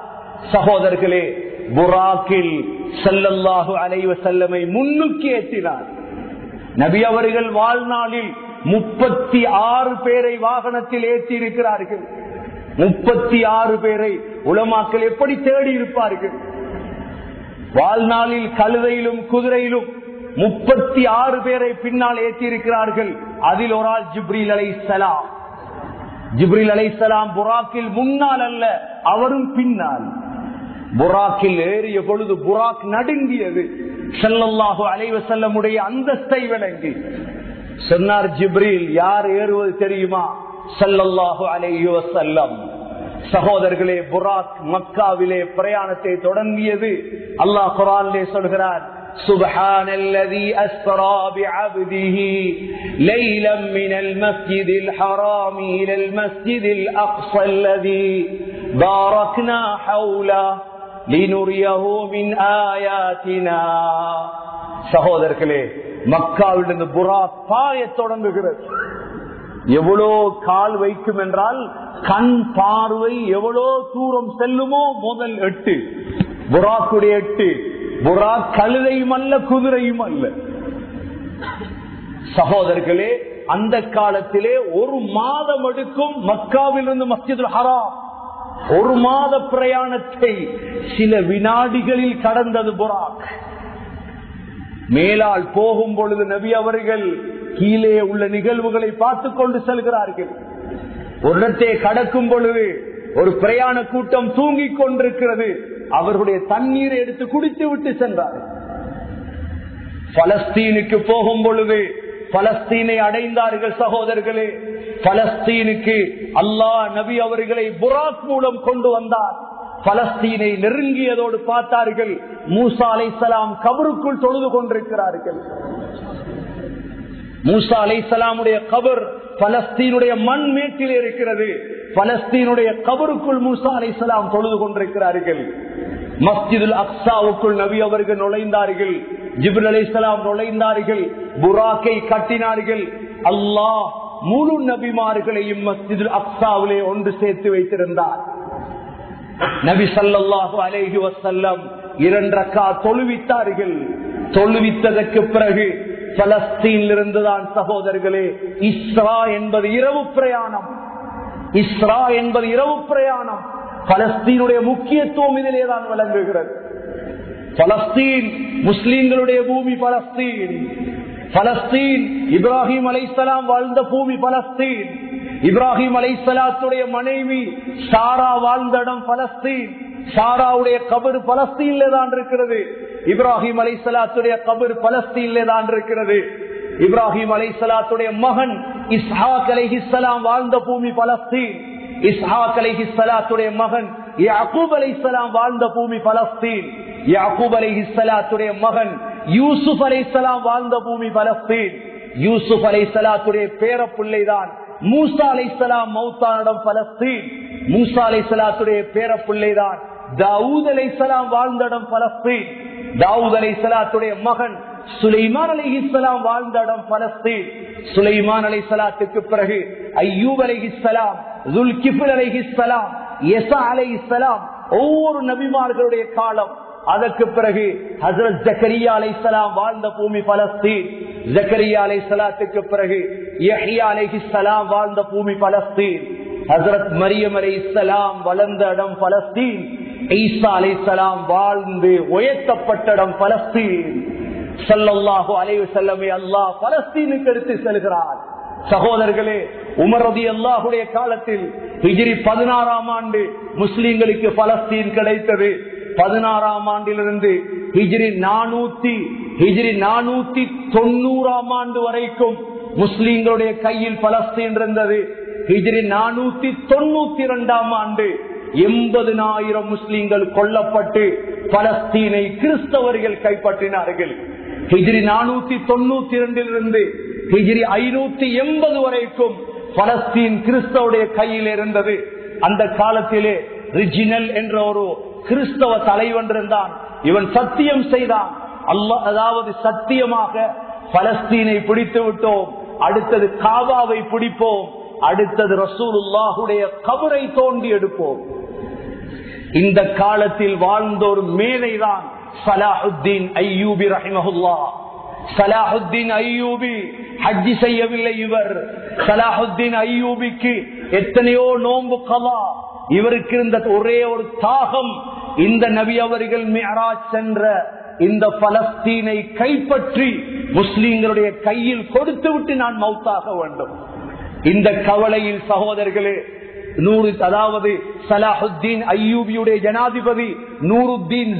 சகோதரர்களே, புராக்கில் ஸல்லல்லாஹு அலைஹி வஸல்லமை முன்னுக்கு ஏற்றினார். நபி அவர்கள் வாழ்நாளில் 36 பேரை வாகனத்தில் ஏற்றி இருக்கிறார்கள். 36 பேரை உலமாக்கள் எப்படி தேடி இருப்பார்கள்? வாழ்நாளில் கழுதையிலும் குதிரையிலும் 36 பேரை பின்னால் ஏற்றி இருக்கிறார்கள். அதில் ஒரு ஆள் ஜிப்ரீல் அலைஹிஸ்ஸலாம். ஜிப்ரீல் அலைஹிஸ்ஸலாம் புராக்கில் முன்னால் அல்ல, அவரும் பின்னால். புராக்கில் ஏறிய பொழுது புராக் நடுங்கியது. ஸல்லல்லாஹு அலைஹி வஸல்லமுடைய அந்தஸ்தை விளங்கி சொன்னார் ஜிப்ரீல், யார் ஏறுவது தெரியுமா? ஸல்லல்லாஹு அலைஹி வஸல்லம். சகோதரர்களே, புராக் மக்காவிலே பிரயாணத்தை தொடங்கியது. அல்லாஹ் குர்ஆனிலே சொல்கிறார், சுப்ஹானல்லதீ அஸ்ரா பிஅப்திஹி லைலன் மினல் மஸ்ஜிதில் ஹராமி இலல் மஸ்ஜிதில் அக்ஸல்லதீ பாரக்னா ஹவுலா லினுரியஹு மின் ஆயாத்தினா. சகோதரர்களே, மக்காவிலிருந்து புராக் பாயத் தொடங்குகிறது. எவ்வளோ கால் வைக்கும் என்றால், கண் பார்வை எவ்வளோ தூரம் செல்லுமோ முதல் 8, புராக்குடைய 8. புராக் கழுதையும் அல்ல, குதிரையும் அல்ல. சகோதரர்களே, அந்த காலத்திலே 1 மாதம் எடுக்கும் மக்காவிலிருந்து மஸ்ஜிதுல் ஹராம். 1 மாத பிரயாணத்தை சில வினாடிகளில் கடந்தது புராக். மேலால் போகும் பொழுது நபி அவர்கள் கீழே உள்ள நிகழ்வுகளை பார்த்து கொண்டு செல்கிறார்கள். ஒரு இடத்தை கடக்கும் பொழுது ஒரு பிரயாண கூட்டம் தூங்கிக் கொண்டிருக்கிறது. அவர்களுடைய தண்ணீரை எடுத்து குடித்து விட்டு சென்றார்கள். பலஸ்தீனுக்கு போகும் பொழுது பலஸ்தீனை அடைந்தார்கள். சகோதரர்களே, பலஸ்தீனுக்கு அல்லாஹ் நபி அவர்களை புராக் மூலம் கொண்டு வந்தார். பலஸ்தீனை நெருங்கியதோடு பார்த்தார்கள், மூசா அலைஹிஸ்ஸலாம் கபருக்குள் தொழுது கொண்டிருக்கிறார்கள். மூசா அலைஹிஸ்ஸலாமுடைய கபர் பலஸ்தீனுடைய மண் மேட்டில் இருக்கிறது. பலஸ்தீனுடைய கபருக்குள் மூசா அலைஹிஸ்ஸலாம் தொழுது கொண்டிருக்கிறார்கள். மஸ்ஜிதுல் அக்ஸாவுக்குள் நபி அவர்கள் நுழைந்தார்கள். ஜிப்ரீல் அலைஹிஸ்ஸலாம் நுழைந்தார்கள், புராக்கை கட்டினார்கள். அல்லாஹ் முழு நபிமார்களையும் மஸ்ஜிதுல் அக்ஸாவிலே ஒன்று சேர்த்து வைத்திருந்தார். நபி ஸல்லல்லாஹு அலைஹி வஸல்லம் 2 ரக்காத் தொழுவித்தார்கள். தொழுவித்ததற்கு பிறகு பலஸ்தீனில் இருந்துதான் சகோதரர்களே இஸ்ரா என்பது இரவு பிரயாணம். இஸ்ரா என்பது இரவு பிரயாணம். பலஸ்தீனுடைய முக்கியத்துவம் இதிலேதான் விளங்குகிறது. பலஸ்தீன் முஸ்லிம்களுடைய பூமி. பலஸ்தீன் பலஸ்தீன் இப்ராஹிம் அலைஹிஸ்ஸலாம் வாழ்ந்த பூமி. பலஸ்தீன் இப்ராஹிம் அலைஹிஸ்ஸலாத்துடைய மனைவி சாரா வாழ்ந்த இடம் பலஸ்தீன். சாராவுடைய கபர் பலஸ்தீனிலே தான் இருக்கிறது. இப்ராஹிம் அலைஹிஸ்ஸலாத்துடைய கபர் பலஸ்தீனிலே தான் இருக்கிறது. இப்ராஹிம் அலைஹிஸ்ஸலாத்துடைய மகன் இஸ்ஹாக் அலைஹிஸ்ஸலாம் வாழ்ந்த பூமி பலஸ்தீன். இஸ்ஹாக் அலைஹிஸ்ஸலாத்துடைய மகன் யாக்கூப் அலைஹிஸ்ஸலாம் வாழ்ந்த பூமி பலஸ்தீன். யாக்கூப் அலைஹிஸ்ஸலாத்துடைய மகன் யூசுப் அலைஹிஸ்ஸலாம் வாழ்ந்த பூமி பலஸ்தீன். யூசுப் அலைஹிஸ்ஸலாத்துடைய பேர பிள்ளைதான் மூசா அலைஹிஸ்ஸலாம் மௌத்தான இடம் பலஸ்தீன். மூசா அலைஹிஸ்ஸலாத்துடைய பேரப்பிள்ளைதான் தாவூத் அலைஹிஸ்ஸலாம் வாழ்ந்த இடம் பலஸ்தீன். தாவூத் அலைஹிஸ்ஸலாத்துடைய மகன் சுலைமான் அலைஹிஸ்ஸலாம் வாழ்ந்த இடம் பலஸ்தீன். சுலைமான் அலைஹிஸ்ஸலாத்துக்கு பிறகு அய்யூப் அலைஹிஸ்ஸலாம், ஸுல்கிஃப்ல் அலைஹிஸ்ஸலாம், யஸா அலைஹிஸ்ஸலாம், ஒவ்வொரு நபிமார்களுடைய காலம். அதற்கு பிறகு ஹஜ்ரத் ஜக்கரியா அலைஹிஸ்ஸலாம் வாழ்ந்த பூமி பலஸ்தீன். ஜக்கரியா அலைஹிஸ்ஸலாத்துக்கு பிறகு யஹ்யா அலைஹிஸ்ஸலாம் வாழ்ந்த பூமி பலஸ்தீன். ஹஜ்ரத் மரியம் அலைஹிஸ்ஸலாம் வளர்ந்த இடம் பலஸ்தீன். ஈசா அலைஹிஸ்ஸலாம் வாழ்ந்து உயர்த்தப்பட்ட இடம் பலஸ்தீன். ஸல்லல்லாஹு அலைஹி வஸல்லம் அல்லாஹ் பலஸ்தீனுக்கு எடுத்து செல்கிறார். சகோதரர்களே, உமர் ரலியல்லாஹுடைய காலத்தில் ஹிஜ்ரி 16ஆம் ஆண்டு முஸ்லிம்களுக்கு பலஸ்தீன் கிடைத்தது. 16ஆம் ஆண்டிலிருந்து ஹிஜ்ரி 490ஆம் ஆண்டு வரைக்கும் முஸ்லிம்களுடைய கையில் பலஸ்தீன் இருந்தது. ஹிஜ்ரி 492ஆம் ஆண்டு 80,000 முஸ்லிம்கள் கொல்லப்பட்டு பலஸ்தீனை கிறிஸ்தவர்கள் கைப்பற்றினார்கள். ஹிஜ்ரி 492 ஹிஜ்ரி 580 வரைக்கும் பலஸ்தீன் கிறிஸ்தவருடைய கையில் இருந்தது. அந்த காலத்திலே ரிஜினல் என்ற ஒரு கிறிஸ்தவ தலைவன் இருந்தான். இவன் சத்தியம் செய்தான், அல்லாஹ் அதாவது சத்தியமாக பலஸ்தீனை பிடித்து விட்டோம், அடுத்தது காபாவை பிடிப்போம், அடுத்தது ரசூலுல்லாஹுடைய கபரை தோண்டி எடுப்போம். இந்த காலத்தில் வாழ்ந்த ஒரு மேதைதான் சலாஹுத்தீன் அய்யூபி ரஹிமஹுல்லாஹ். சலாஹுத்தீன் அய்யூபி ஹஜ்ஜி செய்யவில்லை. இவர் சலாஹுத்தீன் அய்யூபிக்கு எத்தனையோ நோன்பு கலா. இவருக்கு இருந்த ஒரே ஒரு தாகம், இந்த நபி அவர்கள் மிஅராஜ் சென்ற இந்த பலஸ்தீனை கைப்பற்றி முஸ்லிம்களுடைய கையில் கொடுத்து விட்டு நான் மௌத்தாக வேண்டும். இந்த கவலையில் சகோதரர்களே, அதாவது சலாஹுத்தீன் அய்யூபியுடைய ஜனாதிபதி நூருத்தீன்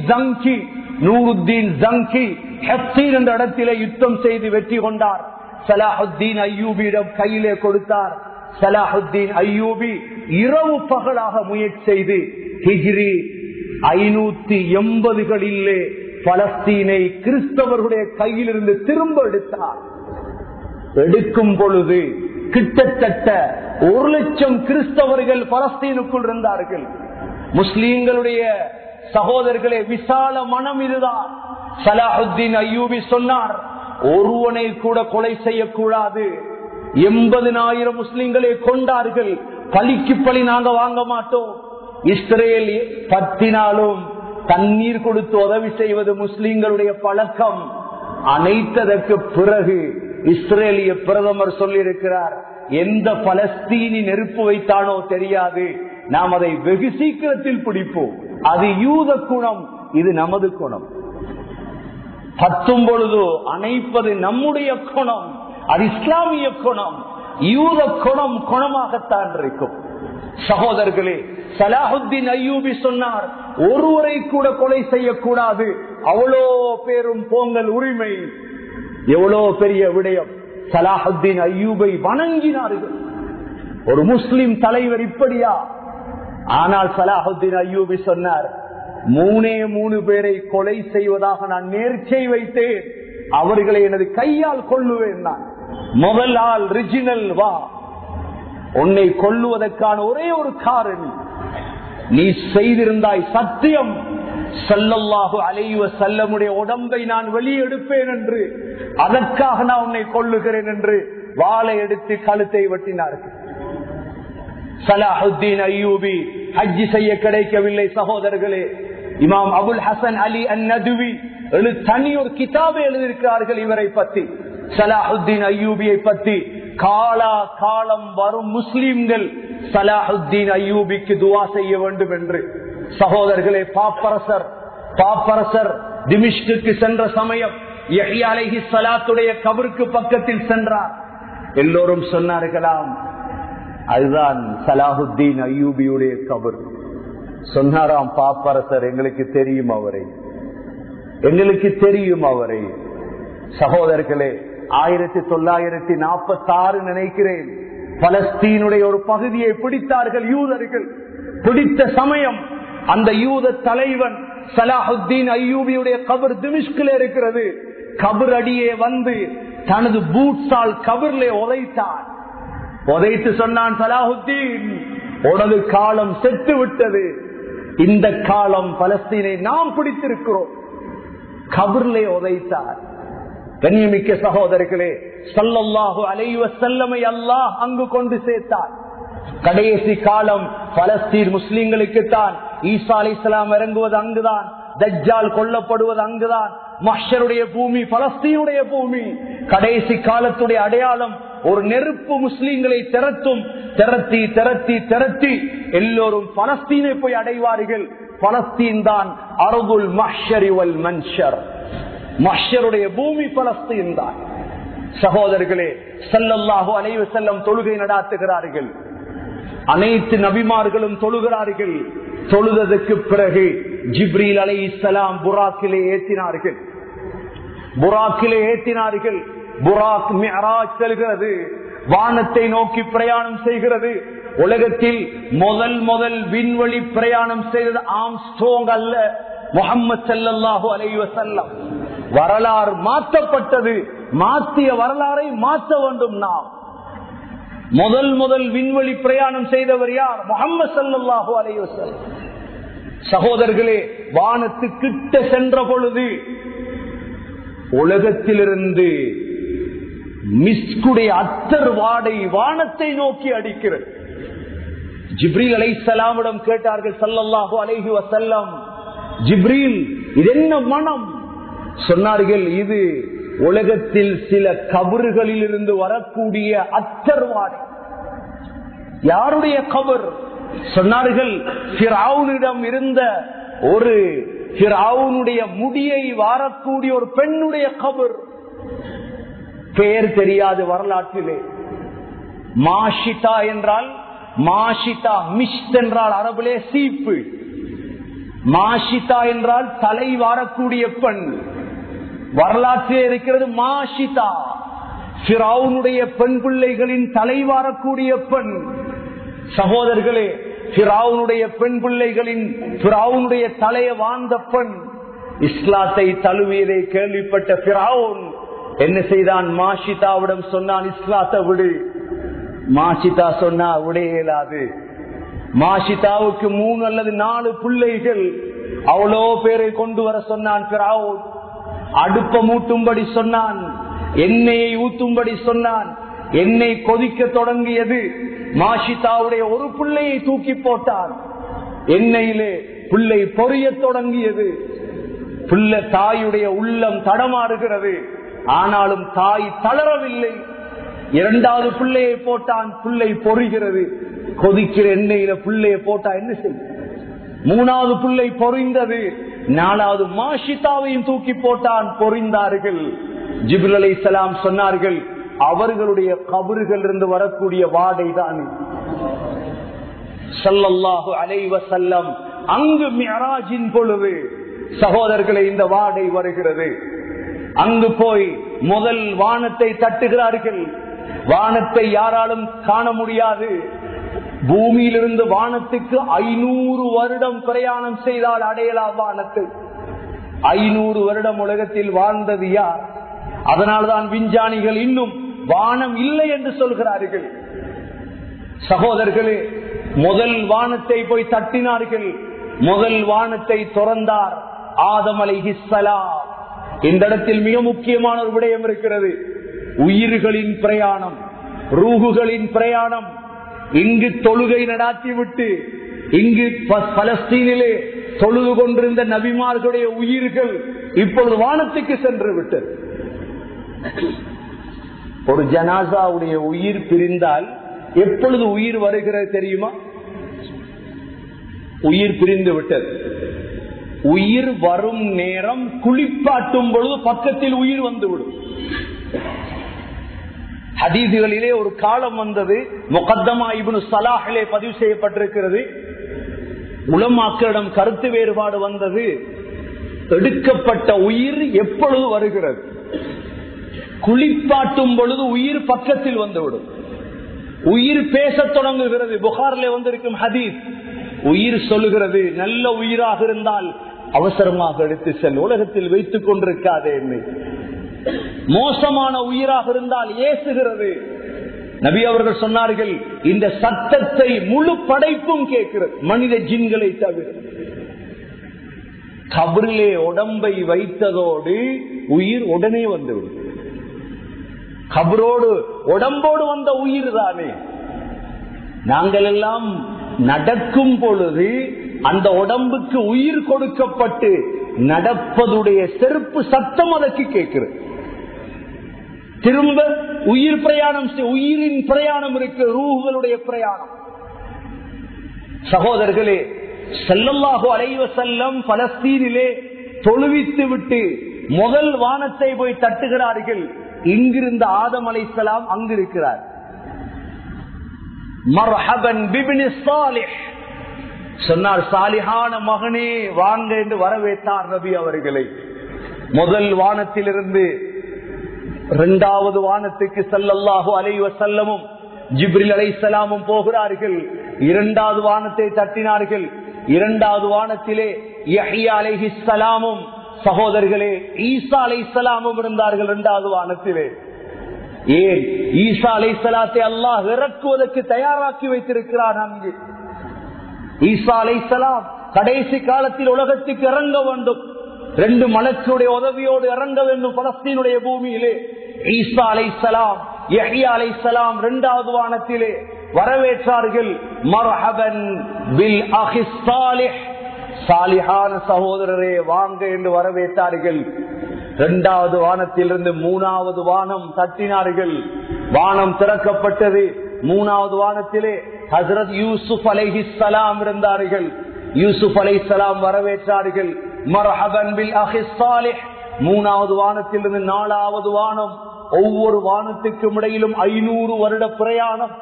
ஜங்கி ஹெப்சீன் என்ற இடத்திலே யுத்தம் செய்து வெற்றி கொண்டார். சலாஹுத்தீன் அய்யூபியிடம் கையிலே கொடுத்தார். சலாஹுத்தீன் அய்யூபி இரவு பகலாக முயற்சி செய்து ஹிஜ்ரி 580களிலே பலஸ்தீனை கிறிஸ்தவர்களுடைய கையிலிருந்து திரும்ப எடுத்தார். எடுக்கும் பொழுது கிட்டத்தட்ட 1,00,000 கிறிஸ்தவர்கள் பலஸ்தீனுக்குள் இருந்தார்கள். முஸ்லீம்களுடைய சகோதரர்களே, விசால மனம் இதுதான். சலாஹுத்தீன் அய்யூபி சொன்னார், ஒருவனை கூட கொலை செய்யக்கூடாது. 80,000 முஸ்லிம்களை கொண்டார்கள். பலிக்கு பலி நாங்க வாங்க மாட்டோம். இஸ்ரேல் பத்தினாலும் தண்ணீர் கொடுத்து உதவி செய்வது முஸ்லிம்களுடைய பழக்கம். அனைத்ததற்கு பிறகு இஸ்ரேலிய பிரதமர் சொல்லியிருக்கிறார், எந்த பலஸ்தீனி நெருப்பு வைத்தானோ தெரியாது, நாம் அதை வெகு சீக்கிரத்தில் பிடிப்போம். அது யூத குணம், இது நமது குணம். பத்தும் பொழுது அணைப்பது நம்முடைய குணம், அது இஸ்லாமிய குணம். யூத குணம் குணமாகத்தான் இருக்கும். சகோதரர்களே, சலாஹுத்தீன் அய்யூபி சொன்னார், ஒருவரை கூட கொலை செய்யக்கூடாது, அவ்வளோ பேரும் போங்கல் உரிமை. எவ்வளவு பெரிய விடயம். சலாஹுத்தீன் அய்யூபை வணங்கினார்கள். ஒரு முஸ்லிம் தலைவர் இப்படியா? ஆனால் சலாஹுத்தீன் அய்யூபி சொன்னார், 3 பேரை கொலை செய்வதாக நான் நேர்ச்சை வைத்தேன், அவர்களை எனது கையால் கொல்லுவேன். நான் முதல் ஆள் ரிஜினல் வா, உன்னை கொல்லுவதற்கான ஒரே ஒரு காரணி நீ செய்திருந்தாய் சத்தியம், ஸல்லல்லாஹு அலைஹி வஸல்லமுடைய உடம்பை நான் வெளியெடுப்பேன் என்று, அதற்காக நான் உன்னை கொல்லுகிறேன் என்று வாளை எடுத்து கழுத்தை வெட்டினார்கள். சலாஹுத்தீன் அய்யூபி ஹஜ்ஜி செய்ய கிடைக்கவில்லை. சகோதரர்களே, இமாம் அபுல் ஹசன் அலி அந்நதுவி தனி ஒரு கிதாபை எழுதியிருக்கிறார்கள் இவரை பற்றி, சலாஹுத்தீன் அய்யூபியை பற்றி. காலா காலம் வரும் முஸ்லிம்கள் சலாஹுத்தீன் அய்யூபிக்கு துவா செய்ய வேண்டும் என்று. சகோதரர்களே, பாப்பரசர் திமிஷ்குக்கு சென்ற சமயம் யஹ்யா அலைஹிஸ்ஸலாத்துடைய கபருக்கு பக்கத்தில் சென்றார். எல்லோரும் சொன்னார்களாம், அதுதான் சலாஹுத்தீன் அய்யூபியுடைய கபர். சொன்னாராம் பாப்பரசர், எங்களுக்கு தெரியும் அவரை, எங்களுக்கு தெரியும் அவரை. சகோதரர்களே, 1946 நினைக்கிறேன், பலஸ்தீனுடைய ஒரு பகுதியை பிடித்தார்கள் யூதர்கள். பிடித்த சமயம் அந்த யூத தலைவன் சலாஹுத்தீன் அய்யூபியுடைய கபர் திமிஷ்கில் இருக்கிறது. கபர் அடியே வந்து தனது பூட்ஸால் கபர்லே உதைத்தான். உதைத்து சொன்னான், சலாஹுத்தீன் உனது காலம் செத்து விட்டது, இந்த காலம் பலஸ்தீனை நாம் பிடித்திருக்கிறோம். கபர்லே உதைத்தார். கண்ணியமிக்க சகோதரர்களே, ஸல்லல்லாஹு அலைஹி வஸல்லமை அல்லாஹ் அங்கு கொண்டு சேர்த்தார். கடைசி காலம் பலஸ்தீன் முஸ்லிம்களுக்கு தான். ஈசா அலைஹிஸ்ஸலாம் இறங்குவது அங்குதான், தஜ்ஜால் கொல்லப்படுவது அங்குதான். மஹ்ஷருடைய பூமி பலஸ்தீனுடைய பூமி. கடைசி காலத்துடைய அடையாளம் ஒரு நெருப்பு முஸ்லிம்களை திரட்டும். திரட்டி திரட்டி திரட்டி எல்லோரும் பலஸ்தீனை போய் அடைவார்கள். பலஸ்தீன் தான் அர்துல் மஹ்ஷரி வல் மன்ஷர். மஹ்ஷருடைய பூமி பலஸ்தீன் தான். சகோதரர்களே, ஸல்லல்லாஹு அலைஹி வஸல்லம் தொழுகை நடாத்துகிறார்கள். அனைத்து நபிமார்களும் தொழுகிறார்கள். தொழுதற்கு பிறகு ஜிப்ரீல் அலைஹிஸ்ஸலாம் புராக்கிலே ஏற்றினார்கள். புராக் மிஅராஜ் செல்கிறது, வானத்தை நோக்கி பிரயாணம் செய்கிறது. உலகத்தில் முதல் விண்வெளி பிரயாணம் செய்தது ஆம்ஸ்ட்ராங் அல்ல, முஹம்மது ஸல்லல்லாஹு அலைஹி வஸல்லம். வரலாறு மாற்றப்பட்டது. மாற்றிய வரலாறை மாற்ற வேண்டும். நாம் முதல் விண்வெளி பிரயாணம் செய்தவர் யார்? முஹம்மது ஸல்லல்லாஹு அலைஹி வஸல்லம். சகோதரர்களே, வானத்துக்கிட்ட சென்ற பொழுது உலகத்திலிருந்து மிஸ்குடைய அத்தர் வாடை வானத்தை நோக்கி அடிக்கிறது. ஜிப்ரீல் அலைஹிஸ்ஸலாமிடம் கேட்டார்கள் ஸல்லல்லாஹு அலைஹி வஸல்லம், ஜிப்ரீல் இது என்ன மனம்? சொன்னார்கள், இது உலகத்தில் சில கபறுகளில் இருந்து வரக்கூடிய அத்தர் வாடை. யாருடைய கபர்? சொன்னார்கள், ஃபிரௌனிடம் இருந்த ஒரு ஃபிரௌனுடைய முடியை வாரக்கூடிய ஒரு பெண்ணுடைய கபர். பெயர் தெரியாது வரலாற்றிலே. மாஷிதா என்றால், மாஷிதா மிஷ்த் என்றால் அரபிலே சீப்பு. மாஷிதா என்றால் தலை வாரக்கூடிய பெண். வரலாற்றிலே இருக்கிறது மாஷிதா, ஃபிரௌனுடைய பெண் பிள்ளைகளின் தலை வாரக்கூடிய பெண். சகோதரர்களே, ஃபிரௌனுடைய பெண் பிள்ளைகளின் ஃபிரௌனுடைய தலையை வாழ்ந்த பெண். இஸ்லாத்தை தழுவியதை கேள்விப்பட்ட ஃபிரௌன் என்ன செய்தான்? மாஷிதாவிடம் சொன்னான், இஸ்லாத்தை விடு. மாஷிதா சொன்னா விட இயலாது. மாஷிதாவுக்கு 3 அல்லது 4 பிள்ளைகள். அவ்வளோ பேரை கொண்டு வர சொன்னான் ஃபிரௌன். அடுப்ப மூட்டும்படி சொன்னான், எண்ணெயை ஊத்தும்படி சொன்னான். எண்ணெய் கொதிக்க தொடங்கியது. மாஷிதாவுடைய ஒரு பிள்ளையை தூக்கி போட்டான். எண்ணெயிலே பிள்ளை பொரிய தொடங்கியது. பிள்ளை தாயுடைய உள்ளம் தடமாறுகிறது. ஆனாலும் தாய் தளரவில்லை. 2வது பிள்ளையை போட்டான், பிள்ளை பொறிகிறது. கொதிக்கிற எண்ணெயில பிள்ளையை போட்டா என்ன செய்யும்? 3வது பிள்ளை பொறிந்தது. 4வது மாஷிதாவையும் தூக்கி போட்டான், பொறிந்தார்கள். ஜிப்ரீல் அலைஹிஸ்ஸலாம் சொன்னார்கள், அவர்களுடைய கபறுகள் இருந்து வரக்கூடிய வாடை தான். ஸல்லல்லாஹு அலைஹி வஸல்லம் அங்கு மிஅராஜின் பொழுது சகோதரர்களை இந்த வாடை வருகிறது. அங்கு போய் முதல் வானத்தை தட்டுகிறார்கள். வானத்தை யாராலும் காண முடியாது. பூமியிலிருந்து வானத்துக்கு 500 வருடம் பிரயாணம் செய்தால் அடையலாம் வானத்தை. 500 வருடம் உலகத்தில் வாழ்ந்தது யார்? அதனால்தான் விஞ்ஞானிகள் இன்னும் வானம் இல்லை என்று சொல்கிறார்கள். சகோதரர்களே, முதல் வானத்தை போய் தட்டினார்கள். முதல் வானத்தை திறந்தார் ஆதம் அலைஹிஸ்ஸலாம். இந்த இடத்தில் மிக முக்கியமான ஒரு விடயம் இருக்கிறது. உயிர்களின் பிரயாணம், ரூஹுகளின் பிரயாணம். இங்கு தொழுகை நடாத்திவிட்டு இங்கு பலஸ்தீனிலே தொழுது கொண்டிருந்த நபிமார்களுடைய உயிர்கள் இப்பொழுது வானத்துக்கு சென்று விட்டது. ஒரு ஜனாசாவுடைய உயிர் பிரிந்தால் எப்பொழுது உயிர் வருகிறது தெரியுமா? உயிர் பிரிந்து விட்டது. உயிர் வரும் நேரம் குளிப்பாட்டும் பொழுது பக்கத்தில் உயிர் வந்துவிடும். ஹதீதுகளிலே ஒரு காலம் வந்தது, முகத்தமா இப்னு ஸலாஹிலே பதிவு செய்யப்பட்டிருக்கிறது. உலமாக்களிடம் கருத்து வேறுபாடு வந்தது. எடுக்கப்பட்ட உயிர் எப்பொழுது வருகிறது? குளிப்பாட்டும் பொழுது உயிர் பக்கத்தில் வந்துவிடும். உயிர் பேசத் தொடங்குகிறது. புகாரிலே வந்திருக்கும் ஹதீஸ். உயிர் சொல்லுகிறது, நல்ல உயிராக இருந்தால் அவசரமாக எடுத்து செல், உலகத்தில் வைத்துக் கொண்டிருக்காதே. என்னை மோசமான உயிராக இருந்தால் ஏசுகிறது. நபி அவர்கள் சொன்னார்கள், இந்த சத்தத்தை முழு படைப்பும் கேட்கிறது, மனித ஜின்களை தவிர. கபரிலே உடம்பை வைத்ததோடு உயிர் உடனே வந்துவிடும். கபரோடு உடம்போடு வந்த உயிர் தானே. நாங்கள் எல்லாம் நடக்கும் பொழுது அந்த உடம்புக்கு உயிர் கொடுக்கப்பட்டு நடப்பதுடைய செருப்பு சத்தம் அதற்கு கேட்கிறது. திரும்ப உயிர் பிரயாணம், உயிரின் பிரயாணம் இருக்கு, ரூஹுகளுடைய பிரயாணம். சகோதரர்களே, ஸல்லல்லாஹு அலைஹி வஸல்லம் பலஸ்தீனிலே தொழுவித்து விட்டு முதல் வானத்தை போய் தட்டுகிறார்கள். இங்கிருந்த ஆதம் அலைஹிஸ்ஸலாம் அங்கு இருக்கிறார். மர்ஹபன் பிப்னி ஸாலிஹ் சொன்னார், சாலிஹான மகனே வாங்க என்று வரவேற்றார் நபி அவர்களை. முதல் வானத்திலிருந்து இரண்டாவது வானத்துக்கு ஸல்லல்லாஹு அலைஹி வஸல்லமும் ஜிப்ரீல் அலைஹிஸ்ஸலாமும் போகிறார்கள். இரண்டாவது வானத்தை தட்டினார்கள். இரண்டாவது வானத்திலே யஹ்யா அலைஹிஸ்ஸலாமும் சகோதரர்களே ஈசா அலைஹிஸ்ஸலாமும் இருந்தார்கள். இரண்டாவது வானத்திலே ஏன் ஈசா அலைஹிஸ்ஸலாத்தை அல்லாஹ் இறக்குவதற்கு தயாராக்கி வைத்திருக்கிறான். அங்கு ஈசா அலைஹிஸ்ஸலாம் கடைசி காலத்தில் உலகத்துக்கு இறங்க வேண்டும். 2 மலக்குடைய உதவியோடு இறங்க வேண்டும் பலஸ்தீனுடைய பூமியிலே. ஈசா அலைஹிஸ்ஸலாம் யஹ்யா அலைஹிஸ்ஸலாம் இரண்டாவது வானத்திலே வரவேற்றார்கள். மர்ஹபன் பில் அஹி ஸாலிஹ், சாலிஹான சகோதரரே வாங்க என்று வரவேற்றார்கள். இரண்டாவது வானத்திலிருந்து மூணாவது வானம் தட்டினார்கள். வானம் திறக்கப்பட்டது. மூணாவது வானத்திலே ஹஜ்ரத் யூசுப் அலைஹிஸ்ஸலாம் இருந்தார்கள். யூசுப் அலைஹிஸ்ஸலாம் வரவேற்றார்கள். மர்ஹபன் பில் அஹி ஸாலிஹ். மூணாவது வானத்திலிருந்து நாலாவது வானம். ஒவ்வொரு வானத்துக்கும் இடையிலும் 500 வருட பிரயாணம்.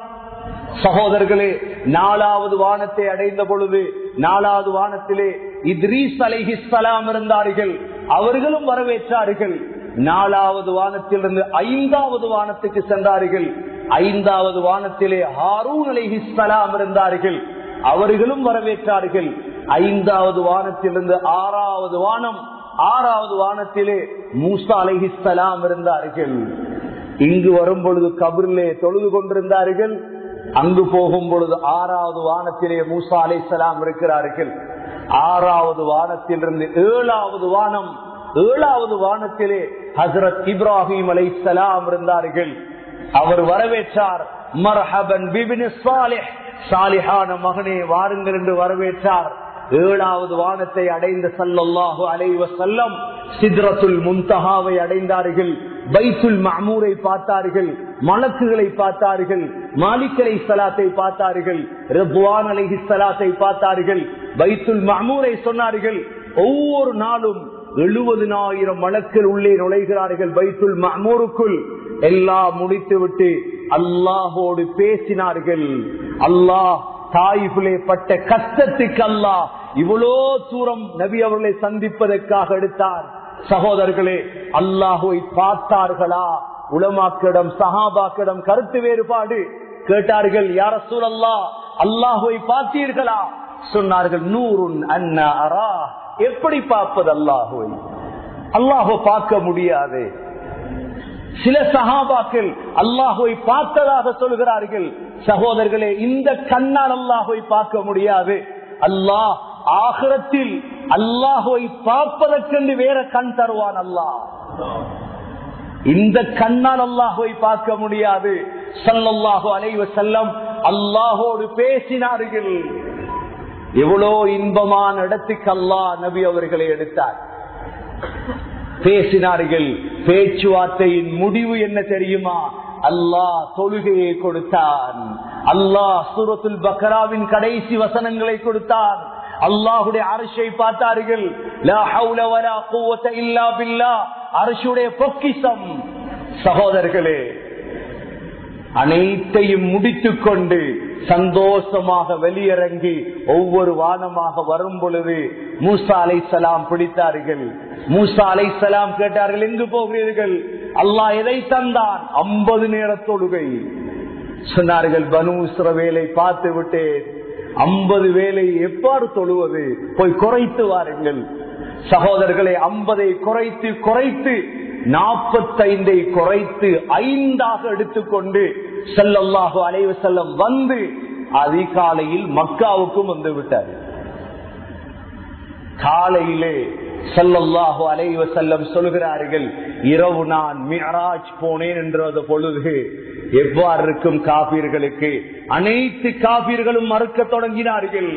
சகோதரர்களே, நாலாவது வானத்தை அடைந்த பொழுது நாலாவது வானத்திலே இத்ரீஸ் அலைஹிஸ்ஸலாம் இருந்தார்கள். அவர்களும் வரவேற்றார்கள். நாலாவது வானத்திலிருந்து 5வது வானத்துக்கு சென்றார்கள். 5வது வானத்திலே ஹாரூன் அலைஹிஸ்ஸலாம் இருந்தார்கள். அவர்களும் வரவேற்றார்கள். 5வது வானத்திலிருந்து 6வது வானம். 6வது வானத்திலே மூசா அலைஹிஸ்ஸலாம் இருந்தார்கள். இங்கு வரும் பொழுது கபரிலே தொழுது கொண்டிருந்தார்கள். அங்கு போகும் பொழுது 6வது வானத்திலே மூசா அலைஹிஸ்ஸலாம் இருக்கிறார்கள். 6வது வானத்திலிருந்து 7வது வானம். 7வது வானத்திலே ஹஜ்ரத் இப்ராஹிம் அலைஹிஸ்ஸலாம் இருந்தார்கள். அவர் வரவேற்றார். மர்ஹபன் பிப்னி ஸாலிஹ், சாலிஹான மகனே வாருங்கள் என்று வரவேற்றார். 7வது வானத்தை அடைந்த ஸல்லல்லாஹு அலைஹி வஸல்லம் சித்ரத்துல் முன்தஹாவை அடைந்தார்கள். பைத்துல் மஅமூரை பார்த்தார்கள். மலக்குகளை பார்த்தார்கள். மாலிக் அலைஹிஸ்ஸலாத்தை பார்த்தார்கள். ரித்வான் அலைஹிஸ்ஸலாத்தை பார்த்தார்கள். பைத்துல் மஅமூரை சொன்னார்கள். ஒவ்வொரு நாளும் 70,000 மலக்குகள் உள்ளே நுழைகிறார்கள் பைத்துல் மஅமூருக்குள். எல்லாம் முடித்துவிட்டு அல்லாஹோடு பேசினார்கள். அல்லாஹ் தாயிஃபிலே பட்ட கஷ்டத்துக்கு அல்லாஹ் இவ்வளோ தூரம் நபி அவர்களை சந்திப்பதற்காக எடுத்தார். சகோதரர்களே, அல்லாஹுவை பார்த்தார்களா? உலமாக்கிடம் சஹாபாக்கிடம் கருத்து வேறுபாடு. கேட்டார்கள், யா ரசூலல்லாஹ் அல்லாஹுவை பார்த்தீர்களா? சொன்னார்கள், நூருன் அன்னா அரா. எப்படி பார்ப்பது அல்லாஹுவை? அல்லாஹுவை பார்க்க முடியாது. சில சஹாபாக்கள் அல்லாஹுவை பார்த்ததாக சொல்கிறார்கள். சகோதரர்களே, இந்த கண்ணால் அல்லாஹுவை பார்க்க முடியாது. அல்லாஹ் ஆகிரத்தில் அல்லாஹுவை பார்ப்பதற்கென்று வேற கண் தருவான். அல்லாஹ் இந்த கண்ணால் அல்லாஹுவை பார்க்க முடியாது. ஸல்லல்லாஹு அலைஹி வஸல்லம் அல்லாஹோடு பேசினார்கள். எவ்வளோ இன்பமான இடத்துக்கு அல்லாஹ் நபி அவர்களை எடுத்தார். பேசினார்கள். பேச்சுவார்த்தையின் முடிவு என்ன தெரியுமா? அல்லாஹ் தொழுகையை கொடுத்தான். அல்லாஹ் சூரத்துல் பக்ராவின் கடைசி வசனங்களை கொடுத்தான். அல்லாஹுடைய அர்ஷை பார்த்தார்கள். லா ஹவுல வலா குவத இல்லா பில்லாஹ். அர்ஷுடைய பொக்கிஷம். சகோதரர்களே, அனைத்தையும் முடித்துக் கொண்டு சந்தோஷமாக வெளியிறங்கி ஒவ்வொரு வானமாக வரும் பொழுது மூசா அலைஹிஸ்ஸலாம் பிடித்தார்கள். மூசா அலைஹிஸ்ஸலாம் கேட்டார்கள், எங்கு போகிறீர்கள்? அல்லாஹ் எதை தந்தான்? 50 நேர தொழுகை. சொன்னார்கள், பனு இஸ்ரவேலை பார்த்து விட்டேன். 50 வேலை எவ்வாறு தொழுவது? போய் குறைத்து வாருங்கள். சகோதரர்களை, 50 குறைத்து 45 குறைத்து 5 எடுத்துக்கொண்டு ஸல்லல்லாஹு அலைஹி வஸல்லம் வந்து அதிகாலையில் மக்காவுக்கும் வந்து விட்டார். காலையிலே ஸல்லல்லாஹு அலைஹி வஸல்லம் சொல்கிறார்கள், இரவு நான் மிஅராஜ் போனேன் என்ற பொழுது எவ்வாறு இருக்கும் காபீர்களுக்கு? அனைத்து காபீர்களும் மறுக்க தொடங்கினார்கள்.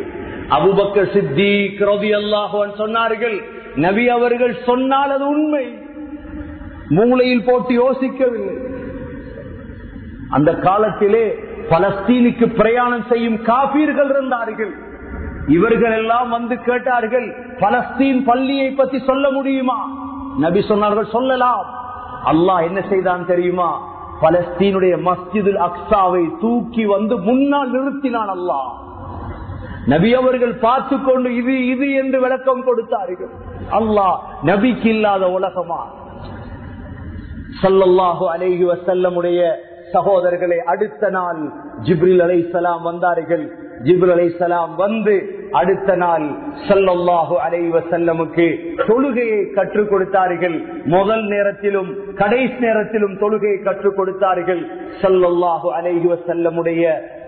அபூபக்கர் சித்திக் ரலியல்லாஹு அன்ஹு சொன்னார்கள், நபி அவர்கள் சொன்னால் அது உண்மை, மூளையில் போட்டு யோசிக்கவில்லை. அந்த காலத்திலே பலஸ்தீனுக்கு பிரயாணம் செய்யும் காபீர்கள் இருந்தார்கள். இவர்கள் எல்லாம் வந்து கேட்டார்கள், பலஸ்தீன் பள்ளியை பற்றி சொல்ல முடியுமா? நபி சொன்னார்கள், சொல்லலாம். அல்லாஹ் என்ன செய்தான் தெரியுமா? பலஸ்தீனுடைய மஸ்ஜிதுல் அக்ஸாவை தூக்கி வந்து முன்னால் நிறுத்தினான் அல்லாஹ். நபி அவர்கள் பார்த்து கொண்டு இது இது என்று விளக்கம் கொடுத்தார்கள். அல்லாஹ் நபிக்கு இல்லாத உலகமா? ஸல்லல்லாஹு அலைஹி வஸல்லமுடைய சகோதரர்களை அடுத்த நாள் ஜிப்ரீல் அலைஹிஸ்ஸலாம் வந்தார்கள். ஜிப்ரீல் அலைஹிஸ்ஸலாம் வந்து அடுத்த நாள் ஸல்லல்லாஹு அலைஹி வஸல்லமுக்கு தொழுகையை கற்றுக் கொடுத்தார்கள். முதல் நேரத்திலும் கடைசி நேரத்திலும் தொழுகையை கற்றுக் கொடுத்தார்கள். ஸல்லல்லாஹு அலைஹி வஸல்லமுடைய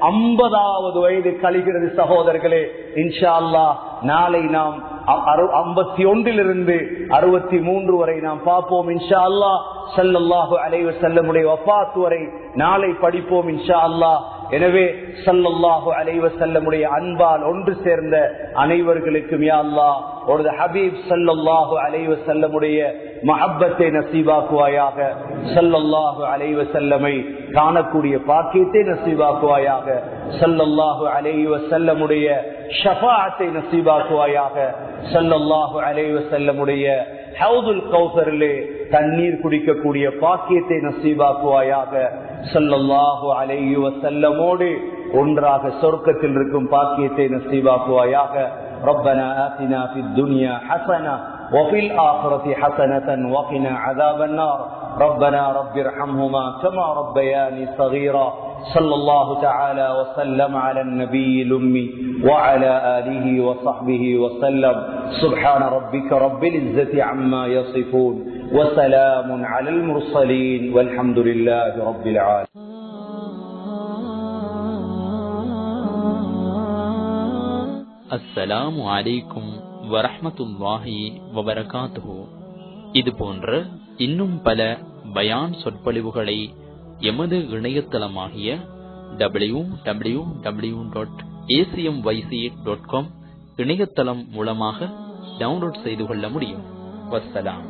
50வது வயது கழிகிறது சகோதரர்களே. இன்ஷா அல்லாஹ் நாளை நாம் 51 63 வரை நாம் பார்ப்போம் இன்ஷா அல்லாஹ். ஸல்லல்லாஹு அலைஹி வஸல்லமுடைய வஃபாத் வரை நாளை படிப்போம் இன்ஷா அல்லாஹ். எனவே ஸல்லல்லாஹு அலைஹி வஸல்லமுடைய அன்பால் ஒன்று சேர்ந்த அனைவர்களுக்கும் யா அல்லாஹ் ஒரு ஹபீப் ஸல்லல்லாஹு அலைஹி வஸல்லமுடைய மஹப்பத்தை நசீபாக்குவாயாக. ஸல்லல்லாஹு அலைஹி வஸல்லமை காணக்கூடிய பாக்கியத்தை நசீபாக்குவாயாக. ஸல்லல்லாஹு அலைஹி வஸல்லமுடைய ஷஃபாஅத்தை நசீபாக்குவாயாக. ஸல்லல்லாஹு அலைஹி வஸல்லமுடைய ஹவுதுல் கௌசரிலே தண்ணீர் குடிக்கக்கூடிய பாக்கியத்தை நசீபாக்குவாயாக. ஸல்லல்லாஹு அலைஹி வஸல்லமோடு ஒன்றாக சொர்க்கத்தில் இருக்கும் பாக்கியத்தை நசீபாக்குவாயாக. ربنا آتنا في الدنيا حسنة وفي الآخرة حسنة وقنا عذاب النار. ربنا رب ارحمهما كما ربياني صغيرا. صلى الله تعالى وسلم على النبي الأمي وعلى آله وصحبه وسلم. سبحان ربك رب العزة عما يصفون وسلام على المرسلين والحمد لله رب العالمين. அஸ்ஸலாமு அலைக்கும் வரஹ்மத்துல்லாஹி வபரகாத்துஹு. இது போன்ற இன்னும் பல பயான் சொற்பொழிவுகளை எமது இணையதளமாகிய www.acmyc.com இணையதளம் மூலமாக டவுன்லோட் செய்து கொள்ள முடியும். வஸ்ஸலாம்.